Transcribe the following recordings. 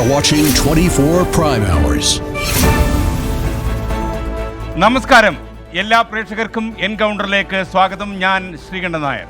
are watching 24 Prime Hours. നമസ്കാരം, എല്ലാ പ്രേക്ഷകർക്കും എൻകൗണ്ടറിലേക്ക് സ്വാഗതം. ഞാൻ ശ്രീകണ്ഠൻ നായർ.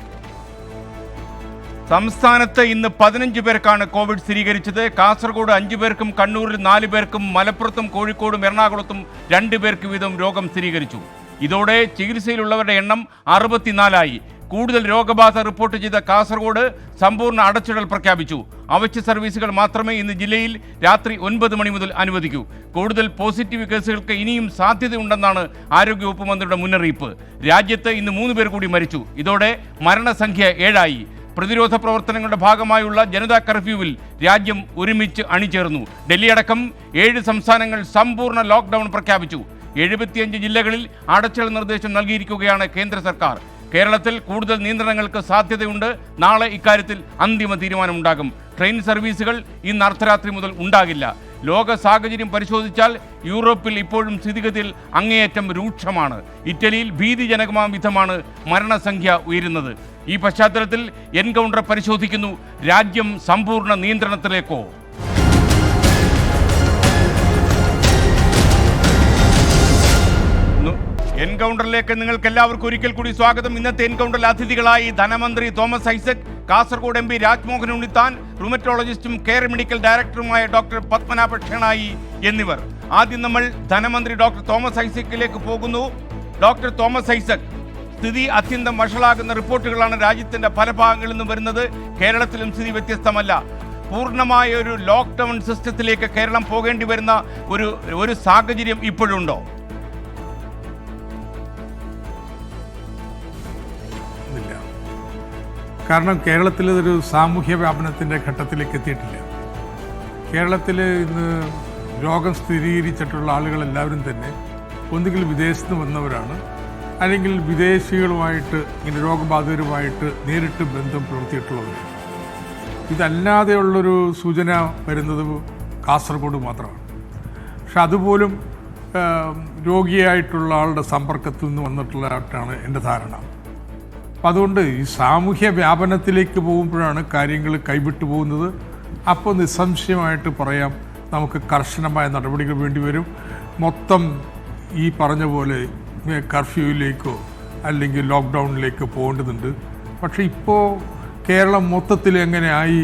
സംസ്ഥാനത്ത് ഇന്ന് 15 പേർക്കാണ് കോവിഡ് സ്ഥിരീകരിച്ചത്. കാസർഗോഡ് 5 പേർക്കും, കണ്ണൂരിൽ 4 പേർക്കും, മലപ്പുറത്തും കോഴിക്കോടും എറണാകുളത്തും 2 പേർക്ക് വീതം രോഗം സ്ഥിരീകരിച്ചു. ഇതോടെ ചികിത്സയിലുള്ളവരുടെ എണ്ണം 64ആയി. കൂടുതൽ രോഗബാധ റിപ്പോർട്ട് ചെയ്ത കാസർഗോഡ് സമ്പൂർണ്ണ അടച്ചിടൽ പ്രഖ്യാപിച്ചു. അവശ്യ സർവീസുകൾ മാത്രമേ ഇന്ന് ജില്ലയിൽ രാത്രി 9 മണി മുതൽ അനുവദിക്കൂ. കൂടുതൽ പോസിറ്റീവ് കേസുകൾക്ക് ഇനിയും സാധ്യതയുണ്ടെന്നാണ് ആരോഗ്യവകുപ്പ് മന്ത്രിയുടെ മുന്നറിയിപ്പ്. രാജ്യത്ത് ഇന്ന് 3 പേർ കൂടി മരിച്ചു. ഇതോടെ മരണസംഖ്യ 7ആയി. പ്രതിരോധ പ്രവർത്തനങ്ങളുടെ ഭാഗമായുള്ള ജനതാ കർഫ്യൂവിൽ രാജ്യം ഒരുമിച്ച് അണിചേർന്നു. ഡൽഹി അടക്കം 7 സംസ്ഥാനങ്ങൾ സമ്പൂർണ്ണ ലോക്ക്ഡൌൺ പ്രഖ്യാപിച്ചു. 75 ജില്ലകളിൽ അടച്ചിടൽ നിർദ്ദേശം നൽകിയിരിക്കുകയാണ് കേന്ദ്ര സർക്കാർ. കേരളത്തിൽ കൂടുതൽ നിയന്ത്രണങ്ങൾക്ക് സാധ്യതയുണ്ട്. നാളെ ഇക്കാര്യത്തിൽ അന്തിമ തീരുമാനമുണ്ടാകും. ട്രെയിൻ സർവീസുകൾ ഇന്ന് അർദ്ധരാത്രി മുതൽ ഉണ്ടാകില്ല. ലോക സാഹചര്യം പരിശോധിച്ചാൽ യൂറോപ്പിൽ ഇപ്പോഴും സ്ഥിതിഗതിയിൽ അങ്ങേയറ്റം രൂക്ഷമാണ്. ഇറ്റലിയിൽ ഭീതിജനകമായ വിധമാണ് മരണസംഖ്യ ഉയരുന്നത്. ഈ പശ്ചാത്തലത്തിൽ എൻകൗണ്ടർ പരിശോധിക്കുന്നു. രാജ്യം സമ്പൂർണ്ണ നിയന്ത്രണത്തിലേക്കോ? എൻകൗണ്ടറിലേക്ക് നിങ്ങൾക്ക് എല്ലാവർക്കും ഒരിക്കൽ കൂടി സ്വാഗതം. ഇന്നത്തെ എൻകൗണ്ടറിൽ അതിഥികളായി ധനമന്ത്രി തോമസ് ഐസക്, കാസർഗോഡ് MP രാജ്മോഹൻ ഉണ്ണിത്താൻ, റുമറ്റോളജിസ്റ്റും കെയർ മെഡിക്കൽ ഡയറക്ടറുമായ ഡോക്ടർ പത്മനാഭ ഷെണായി എന്നിവർ. ആദ്യം നമ്മൾ ധനമന്ത്രി ഡോക്ടർ തോമസ് ഐസക്കിലേക്ക് പോകുന്നു. ഡോക്ടർ തോമസ് ഐസക്, സ്ഥിതി അത്യന്തം വഷളാകുന്ന റിപ്പോർട്ടുകളാണ് രാജ്യത്തിന്റെ പല ഭാഗങ്ങളിൽ നിന്നും വരുന്നത്. കേരളത്തിലും സ്ഥിതി വ്യത്യസ്തമല്ല. പൂർണ്ണമായ ഒരു ലോക്ക്ഡൌൺ സിസ്റ്റത്തിലേക്ക് കേരളം പോകേണ്ടി വരുന്ന ഒരു സാഹചര്യം ഇപ്പോഴുണ്ടോ? കാരണം കേരളത്തിൽ ഒരു സാമൂഹ്യ വ്യാപനത്തിൻ്റെ ഘട്ടത്തിലേക്ക് എത്തിയിട്ടില്ല. കേരളത്തിൽ ഇന്ന് രോഗം സ്ഥിരീകരിച്ചിട്ടുള്ള ആളുകളെല്ലാവരും തന്നെ ഒന്നുകിൽ വിദേശത്ത് വന്നവരാണ്, അല്ലെങ്കിൽ വിദേശികളുമായിട്ട് ഇങ്ങനെ രോഗബാധിതരുമായിട്ട് നേരിട്ട് ബന്ധം പുലർത്തിയിട്ടുള്ളവരാണ്. ഇതല്ലാതെയുള്ളൊരു സൂചന വരുന്നത് കാസർഗോഡ് മാത്രമാണ്. പക്ഷെ അതുപോലും രോഗിയായിട്ടുള്ള ആളുടെ സമ്പർക്കത്തിൽ നിന്ന് വന്നിട്ടുള്ളതായിട്ടാണ് എൻ്റെ ധാരണ. അപ്പം അതുകൊണ്ട് ഈ സാമൂഹ്യ വ്യാപനത്തിലേക്ക് പോകുമ്പോഴാണ് കാര്യങ്ങൾ കൈവിട്ടു പോകുന്നത്. അപ്പോൾ നിസ്സംശയമായിട്ട് പറയാം, നമുക്ക് കർശനമായ നടപടികൾ വേണ്ടി വരും. മൊത്തം ഈ പറഞ്ഞ പോലെ കർഫ്യൂവിലേക്കോ അല്ലെങ്കിൽ ലോക്ക്ഡൗണിലേക്കോ പോകേണ്ടതുണ്ട്. പക്ഷേ ഇപ്പോൾ കേരളം മൊത്തത്തിൽ എങ്ങനെ ആയി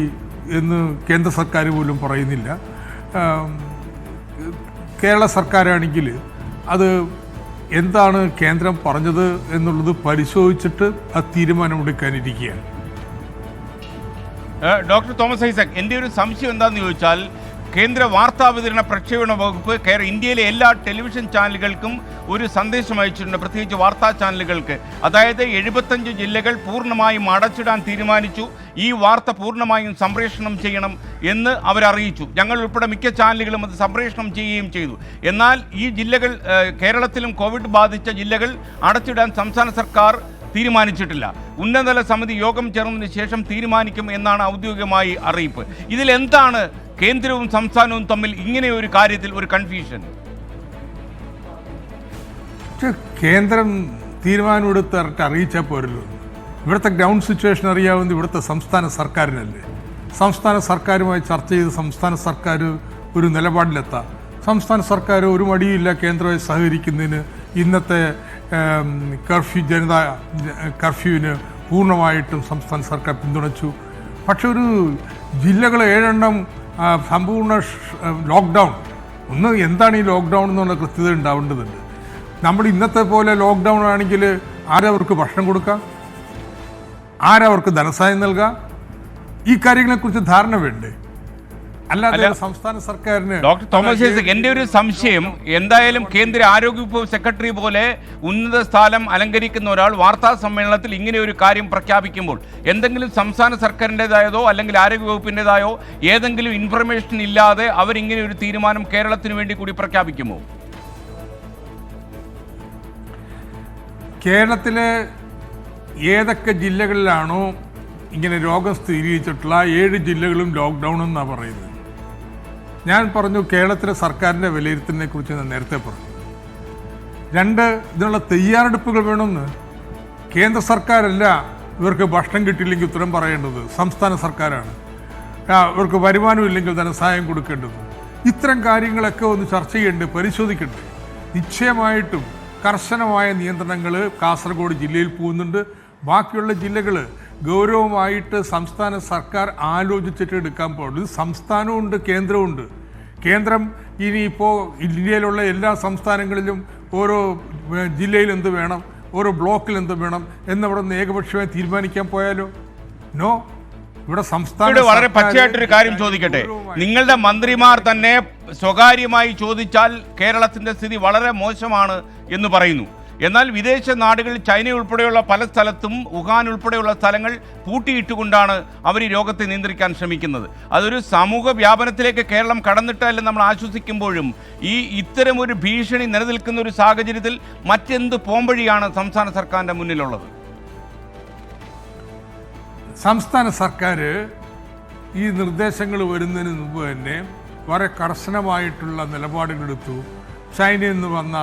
എന്ന് കേന്ദ്ര സർക്കാർ പോലും പറയുന്നില്ല. കേരള സർക്കാരാണെങ്കിൽ അത് എന്താണ് കേന്ദ്രം പറഞ്ഞത് എന്നുള്ളത് പരിശോധിച്ചിട്ട് ആ തീരുമാനമെടുക്കാനിരിക്കുകയാണ്. ഡോക്ടർ തോമസ് ഐസക്, എൻ്റെ ഒരു സംശയം എന്താണെന്ന് ചോദിച്ചാൽ, കേന്ദ്ര വാർത്താ വിതരണ പ്രക്ഷേപണ വകുപ്പ് ഇന്ത്യയിലെ എല്ലാ ടെലിവിഷൻ ചാനലുകൾക്കും ഒരു സന്ദേശം അയച്ചിട്ടുണ്ട്, പ്രത്യേകിച്ച് വാർത്താ ചാനലുകൾക്ക്. അതായത് 75 ജില്ലകൾ പൂർണ്ണമായും അടച്ചിടാൻ തീരുമാനിച്ചു. ഈ വാർത്ത പൂർണ്ണമായും സംപ്രേഷണം ചെയ്യണം എന്ന് അവരറിയിച്ചു. ഞങ്ങൾ ഉൾപ്പെടെ മിക്ക ചാനലുകളും അത് സംപ്രേഷണം ചെയ്യുകയും ചെയ്തു. എന്നാൽ ഈ ജില്ലകൾ, കേരളത്തിലും കോവിഡ് ബാധിച്ച ജില്ലകൾ അടച്ചിടാൻ സംസ്ഥാന സർക്കാർ തീരുമാനിച്ചിട്ടില്ല. ഉന്നതതല സമിതി യോഗം ചേർന്നതിന് ശേഷം തീരുമാനിക്കും എന്നാണ് ഔദ്യോഗികമായി അറിയിപ്പ്. ഇതിലെന്താണ് കേന്ദ്രവും സംസ്ഥാനവും തമ്മിൽ ഇങ്ങനെ ഒരു കാര്യത്തിൽ ഒരു കൺഫ്യൂഷൻ? കേന്ദ്രം തീരുമാനമെടുത്ത് അറിയിച്ചാൽ പോരല്ലോ. ഇവിടുത്തെ ഗ്രൗണ്ട് സിറ്റുവേഷൻ അറിയാവുന്നത് ഇവിടുത്തെ സംസ്ഥാന സർക്കാരിനല്ലേ. സംസ്ഥാന സർക്കാരുമായി ചർച്ച ചെയ്ത് സംസ്ഥാന സർക്കാർ ഒരു നിലപാടിലെത്താം. സംസ്ഥാന സർക്കാർ ഒരു മടിയില്ല കേന്ദ്രമായി സഹകരിക്കുന്നതിന്. ഇന്നത്തെ ജനതാ കർഫ്യൂവിന് പൂർണ്ണമായിട്ടും സംസ്ഥാന സർക്കാർ പിന്തുണച്ചു. പക്ഷെ ഒരു ജില്ലകൾ 7 സമ്പൂർണ്ണ ലോക്ക്ഡൗൺ, എന്താണ് ഈ ലോക്ക്ഡൗൺ എന്നുള്ള കൃത്യത ഉണ്ടാവേണ്ടതുണ്ട്. നമ്മൾ ഇന്നത്തെ പോലെ ലോക്ക്ഡൗൺ ആണെങ്കിൽ ആരവർക്ക് ഭക്ഷണം കൊടുക്കാം, ആരവർക്ക് ധനസഹായം നൽകാം, ഈ കാര്യങ്ങളെക്കുറിച്ച് ധാരണ വേണ്ടേ? അല്ലാതെ സംസ്ഥാന സർക്കാരിന്. ഡോക്ടർ തോമസ് ഐസക്, എൻ്റെ ഒരു സംശയം, എന്തായാലും കേന്ദ്ര ആരോഗ്യവകുപ്പ് സെക്രട്ടറി പോലെ ഉന്നത സ്ഥാനം അലങ്കരിക്കുന്ന ഒരാൾ വാർത്താ സമ്മേളനത്തിൽ ഇങ്ങനെ ഒരു കാര്യം പ്രഖ്യാപിക്കുമ്പോൾ എന്തെങ്കിലും സംസ്ഥാന സർക്കാരിൻ്റെതായതോ അല്ലെങ്കിൽ ആരോഗ്യവകുപ്പിൻ്റെതായോ ഏതെങ്കിലും ഇൻഫർമേഷൻ ഇല്ലാതെ അവരിങ്ങനെ ഒരു തീരുമാനം കേരളത്തിന് വേണ്ടി കൂടി പ്രഖ്യാപിക്കുമോ? കേരളത്തിലെ ഏതൊക്കെ ജില്ലകളിലാണോ ഇങ്ങനെ രോഗം സ്ഥിരീകരിച്ചിട്ടുള്ള 7 ജില്ലകളും ലോക്ക്ഡൗൺ എന്നാണ് പറയുന്നത്. ഞാൻ പറഞ്ഞു, കേരളത്തിലെ സർക്കാരിൻ്റെ വിലയിരുത്തലിനെ കുറിച്ച് ഞാൻ നേരത്തെ പറഞ്ഞു. 2, ഇതിനുള്ള തയ്യാറെടുപ്പുകൾ വേണമെന്ന്. കേന്ദ്ര സർക്കാരല്ല ഇവർക്ക് ഭക്ഷണം കിട്ടിയില്ലെങ്കിൽ ഉത്തരം പറയേണ്ടത്, സംസ്ഥാന സർക്കാരാണ്. അവർക്ക് വരുമാനം ഇല്ലെങ്കിൽ ധനസഹായം കൊടുക്കേണ്ടത്? ഇത്തരം കാര്യങ്ങളൊക്കെ ഒന്ന് ചർച്ച ചെയ്യേണ്ടത്, പരിശോധിക്കേണ്ടത്. നിശ്ചയമായിട്ടും കർശനമായ നിയന്ത്രണങ്ങൾ കാസർഗോഡ് ജില്ലയിൽ പോകുന്നുണ്ട്. ബാക്കിയുള്ള ജില്ലകൾ ഗൗരവമായിട്ട് സംസ്ഥാന സർക്കാർ ആലോചിച്ചിട്ട് എടുക്കാൻ പോകുന്നത്. സംസ്ഥാനമുണ്ട്, കേന്ദ്രമുണ്ട്. കേന്ദ്രം ഇനിയിപ്പോൾ ഇന്ത്യയിലുള്ള എല്ലാ സംസ്ഥാനങ്ങളിലും ഓരോ ജില്ലയിൽ എന്ത് വേണം, ഓരോ ബ്ലോക്കിൽ എന്ത് വേണം എന്നവിടെ നിന്ന് ഏകപക്ഷീയമായി തീരുമാനിക്കാൻ പോയാലോ? നോ. ഇവിടെ സംസ്ഥാന വളരെ പച്ചയായിട്ടൊരു കാര്യം ചോദിക്കട്ടെ. നിങ്ങളുടെ മന്ത്രിമാർ തന്നെ സ്വകാര്യമായി ചോദിച്ചാൽ കേരളത്തിന്റെ സ്ഥിതി വളരെ മോശമാണ് എന്ന് പറയുന്നു. എന്നാൽ വിദേശ നാടുകളിൽ ചൈന ഉൾപ്പെടെയുള്ള പല സ്ഥലത്തും വുഹാൻ ഉൾപ്പെടെയുള്ള സ്ഥലങ്ങൾ പൂട്ടിയിട്ടുകൊണ്ടാണ് അവർ ഈ രോഗത്തെ നിയന്ത്രിക്കാൻ ശ്രമിക്കുന്നത്. അതൊരു സമൂഹ വ്യാപനത്തിലേക്ക് കേരളം കടന്നിട്ടല്ലെന്ന് നമ്മൾ ആശ്വസിക്കുമ്പോഴും ഇത്തരം ഒരു ഭീഷണി നിലനിൽക്കുന്ന ഒരു സാഹചര്യത്തിൽ മറ്റെന്ത് പോംവഴിയാണ് സംസ്ഥാന സർക്കാരിൻ്റെ മുന്നിലുള്ളത്? സംസ്ഥാന സർക്കാർ ഈ നിർദ്ദേശങ്ങൾ വരുന്നതിന് മുമ്പ് തന്നെ വളരെ കർശനമായിട്ടുള്ള നിലപാടുകളെടുത്തു. ചൈനയിൽ നിന്ന് വന്ന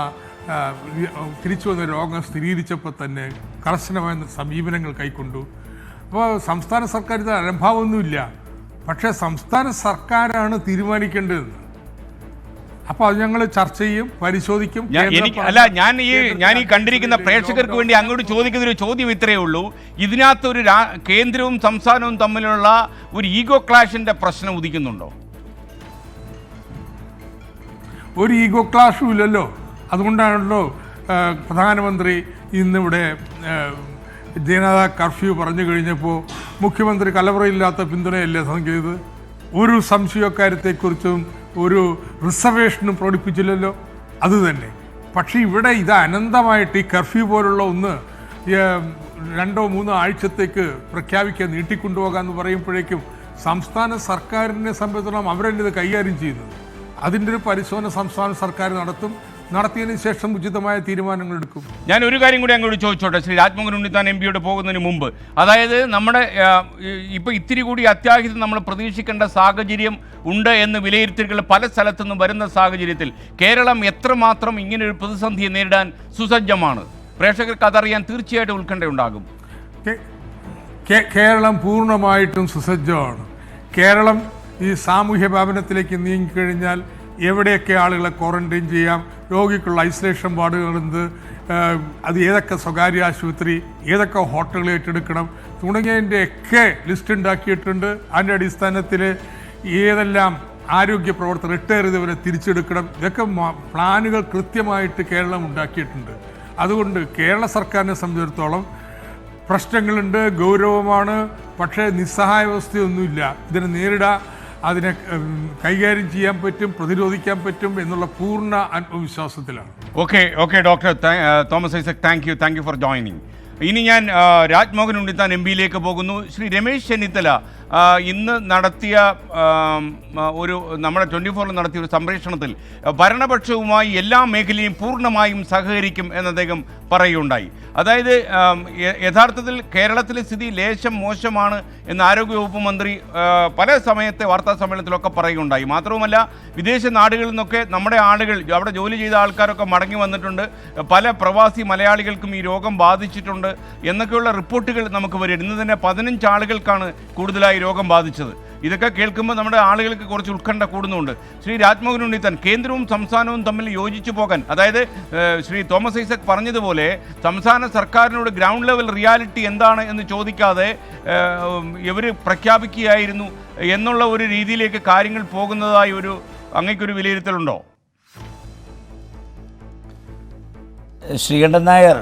തിരിച്ചു വന്ന രോഗം സ്ഥിരീകരിച്ചപ്പോൾ തന്നെ കർശനമായ സമീപനങ്ങൾ കൈക്കൊണ്ടു. അപ്പോൾ സംസ്ഥാന സർക്കാർ ഇത് അലംഭാവമൊന്നുമില്ല. പക്ഷേ സംസ്ഥാന സർക്കാരാണ് തീരുമാനിക്കേണ്ടത്. അപ്പോൾ അത് ഞങ്ങൾ ചർച്ച ചെയ്യും, പരിശോധിക്കും. ഞാൻ ഈ കണ്ടിരിക്കുന്ന പ്രേക്ഷകർക്ക് വേണ്ടി അങ്ങോട്ട് ചോദിക്കുന്ന ഒരു ചോദ്യം ഇത്രയേ ഉള്ളൂ. ഇതിനകത്തൊരു കേന്ദ്രവും സംസ്ഥാനവും തമ്മിലുള്ള ഒരു ഈഗോ ക്ലാഷിന്റെ പ്രശ്നം ഉദിക്കുന്നുണ്ടോ? ഒരു ഈഗോ ക്ലാഷും ഇല്ലല്ലോ. അതുകൊണ്ടാണല്ലോ പ്രധാനമന്ത്രി ഇന്നിവിടെ ജനതാ കർഫ്യൂ പറഞ്ഞു കഴിഞ്ഞപ്പോൾ മുഖ്യമന്ത്രി കലവറയില്ലാത്ത പിന്തുണയല്ലേ നൽകിയത്. ഒരു സംശയക്കാര്യത്തെക്കുറിച്ചും ഒരു റിസർവേഷനും പ്രകടിപ്പിച്ചില്ലല്ലോ. അതുതന്നെ. പക്ഷേ ഇവിടെ ഇത് അനന്തമായിട്ട് ഈ കർഫ്യൂ പോലുള്ള ഒന്ന് 2-3 ആഴ്ചത്തേക്ക് പ്രഖ്യാപിക്കാൻ നീട്ടിക്കൊണ്ടുപോകാമെന്ന് പറയുമ്പോഴേക്കും സംസ്ഥാന സർക്കാരിനെ സംബന്ധിച്ചിടത്തോളം അവരല്ലേ ഇത് കൈകാര്യം ചെയ്യുന്നത്. അതിൻ്റെ ഒരു പരിശോധന സംസ്ഥാന സർക്കാർ നടത്തിയതിനു ശേഷം ഉചിതമായ തീരുമാനങ്ങൾ എടുക്കും. ഞാൻ ഒരു കാര്യം കൂടി അങ്ങോട്ട് ചോദിച്ചോട്ടെ. ശ്രീ രാജ്മോഹൻ ഉണ്ണിത്താൻ എംപിയോട് പോകുന്നതിന് മുമ്പ്, അതായത് നമ്മുടെ ഇപ്പോൾ ഇത്തിരി കൂടി അത്യാഹിതം നമ്മൾ പ്രതീക്ഷിക്കേണ്ട സാഹചര്യം ഉണ്ട് എന്ന് വിലയിരുത്തലുകൾ പല സ്ഥലത്തു നിന്നും വരുന്ന സാഹചര്യത്തിൽ കേരളം എത്രമാത്രം ഇങ്ങനൊരു പ്രതിസന്ധിയെ നേരിടാൻ സുസജ്ജമാണ്? പ്രേക്ഷകർക്ക് അതറിയാൻ തീർച്ചയായിട്ടും ഉത്കണ്ഠയുണ്ടാകും. കേരളം പൂർണ്ണമായിട്ടും സുസജ്ജമാണ്. കേരളം ഈ സാമൂഹ്യ വ്യാപനത്തിലേക്ക് നീങ്ങിക്കഴിഞ്ഞാൽ എവിടെയൊക്കെ ആളുകളെ ക്വാറന്റൈൻ ചെയ്യാം, രോഗിക്കുള്ള ഐസൊലേഷൻ വാർഡുകളെന്ത്, അത് ഏതൊക്കെ സ്വകാര്യ ആശുപത്രി, ഏതൊക്കെ ഹോട്ടലുകൾ ഏറ്റെടുക്കണം തുടങ്ങിയതിൻ്റെയൊക്കെ ലിസ്റ്റ് ഉണ്ടാക്കിയിട്ടുണ്ട്. അതിൻ്റെ അടിസ്ഥാനത്തിൽ ഏതെല്ലാം ആരോഗ്യ പ്രവർത്തകർ റിട്ടയർ ചെയ്തവരെ തിരിച്ചെടുക്കണം, ഇതൊക്കെ പ്ലാനുകൾ കൃത്യമായിട്ട് കേരളം ഉണ്ടാക്കിയിട്ടുണ്ട്. അതുകൊണ്ട് കേരള സർക്കാരിനെ സംബന്ധിച്ചിടത്തോളം പ്രശ്നങ്ങളുണ്ട്, ഗൗരവമാണ്. പക്ഷേ നിസ്സഹായാവസ്ഥയൊന്നുമില്ല. ഇതിനെ നേരിടാൻ, അതിനെ കൈകാര്യം ചെയ്യാൻ പറ്റും, പ്രതിരോധിക്കാൻ പറ്റും എന്നുള്ള പൂർണ്ണ ആത്മവിശ്വാസത്തിലാണ്. Okay doctor Thomas Isaac, thank you for joining. ഇനി ഞാൻ രാജ്മോഹൻ ഉണ്ണിത്താൻ എംപിയിലേക്ക് പോകുന്നു. ശ്രീ രമേശ് ചെന്നിത്തല ഇന്ന് നടത്തിയ നമ്മുടെ 24 നടത്തിയ ഒരു സംപ്രേഷണത്തിൽ ഭരണപക്ഷവുമായി എല്ലാ മേഖലയും പൂർണ്ണമായും സഹകരിക്കും എന്ന് അദ്ദേഹം പറയുകയുണ്ടായി. അതായത് യഥാർത്ഥത്തിൽ കേരളത്തിലെ സ്ഥിതി ലേശം മോശമാണ് എന്ന് ആരോഗ്യവകുപ്പ് മന്ത്രി പല സമയത്തെ വാർത്താ സമ്മേളനത്തിലൊക്കെ പറയുകയുണ്ടായി. മാത്രവുമല്ല വിദേശ നാടുകളിൽ നിന്നൊക്കെ നമ്മുടെ ആളുകൾ, അവിടെ ജോലി ചെയ്ത ആൾക്കാരൊക്കെ മടങ്ങി വന്നിട്ടുണ്ട്, പല പ്രവാസി മലയാളികൾക്കും ഈ രോഗം ബാധിച്ചിട്ടുണ്ട് എന്നൊക്കെയുള്ള റിപ്പോർട്ടുകൾ നമുക്ക് വരും. ഇന്ന് തന്നെ 15 ആളുകൾക്കാണ് കൂടുതലായി രോഗം ബാധിച്ചത്. ഇതൊക്കെ കേൾക്കുമ്പോൾ നമ്മുടെ ആളുകൾക്ക് കുറച്ച് ഉത്കണ്ഠ കൂടുന്നുണ്ട്. ശ്രീ രാജ്മോഹൻ ഉണ്ണിത്താൻ, കേന്ദ്രവും സംസ്ഥാനവും തമ്മിൽ യോജിച്ചു പോകാൻ, അതായത് ശ്രീ തോമസ് ഐസക് പറഞ്ഞതുപോലെ സംസ്ഥാന സർക്കാരിനോട് ഗ്രൗണ്ട് ലെവൽ റിയാലിറ്റി എന്താണ് എന്ന് ചോദിക്കാതെ ഇവർ പ്രഖ്യാപിക്കുകയായിരുന്നു എന്നുള്ള ഒരു രീതിയിലേക്ക് കാര്യങ്ങൾ പോകുന്നതായി അങ്ങേക്കൊരു വിലയിരുത്തലുണ്ടോ? ശ്രീകണ്ഠൻ നായർ,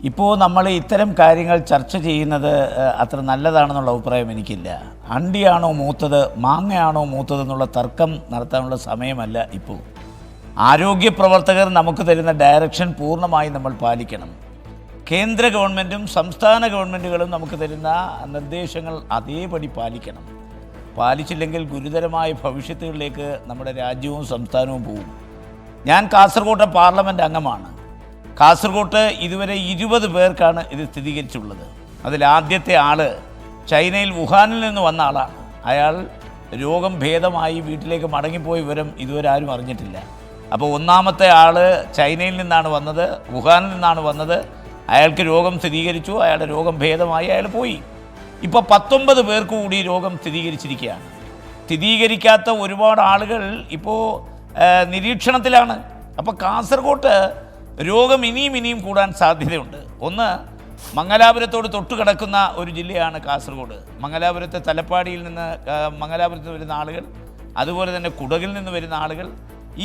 ഇപ്പോൾ നമ്മൾ ഇത്തരം കാര്യങ്ങൾ ചർച്ച ചെയ്യുന്നത് അത്ര നല്ലതാണെന്നുള്ള അഭിപ്രായം എനിക്കില്ല. അണ്ടിയാണോ മൂത്തത്, മാങ്ങയാണോ മൂത്തത് എന്നുള്ള തർക്കം നടത്താനുള്ള സമയമല്ല ഇപ്പോൾ. ആരോഗ്യ പ്രവർത്തകർ നമുക്ക് തരുന്ന ഡയറക്ഷൻ പൂർണ്ണമായി നമ്മൾ പാലിക്കണം. കേന്ദ്ര ഗവൺമെൻറ്റും സംസ്ഥാന ഗവൺമെൻറ്റുകളും നമുക്ക് തരുന്ന നിർദ്ദേശങ്ങൾ അതേപടി പാലിക്കണം. പാലിച്ചില്ലെങ്കിൽ ഗുരുതരമായ ഭവിഷ്യത്തുകളിലേക്ക് നമ്മുടെ രാജ്യവും സംസ്ഥാനവും പോകും. ഞാൻ കാസർഗോട്ടെ പാർലമെൻറ്റ് അംഗമാണ്. കാസർഗോട്ട് ഇതുവരെ 20 പേർക്കാണ് ഇത് സ്ഥിരീകരിച്ചുള്ളത്. അതിലാദ്യത്തെ ആൾ ചൈനയിൽ വുഹാനിൽ നിന്ന് വന്ന ആളാണ്. അയാൾ രോഗം ഭേദമായി വീട്ടിലേക്ക് മടങ്ങിപ്പോയ വിവരം ഇതുവരെ ആരും അറിഞ്ഞിട്ടില്ല. അപ്പോൾ ഒന്നാമത്തെ ആൾ ചൈനയിൽ നിന്നാണ് വന്നത്, വുഹാനിൽ നിന്നാണ് വന്നത്. അയാൾക്ക് രോഗം സ്ഥിരീകരിച്ചു, അയാളുടെ രോഗം ഭേദമായി, അയാൾ പോയി. ഇപ്പോൾ 19 പേർക്ക് കൂടി രോഗം സ്ഥിരീകരിച്ചിരിക്കുകയാണ്. സ്ഥിരീകരിക്കാത്ത ഒരുപാട് ആളുകൾ ഇപ്പോൾ നിരീക്ഷണത്തിലാണ്. അപ്പോൾ കാസർഗോട്ട് രോഗം ഇനിയും കൂടാൻ സാധ്യതയുണ്ട്. ഒന്ന്, മംഗലാപുരത്തോട് തൊട്ട് കിടക്കുന്ന ഒരു ജില്ലയാണ് കാസർഗോഡ്. മംഗലാപുരത്തെ തലപ്പാടിയിൽ നിന്ന് മംഗലാപുരത്ത് വരുന്ന ആളുകൾ, അതുപോലെ തന്നെ കുടകിൽ നിന്ന് വരുന്ന ആളുകൾ,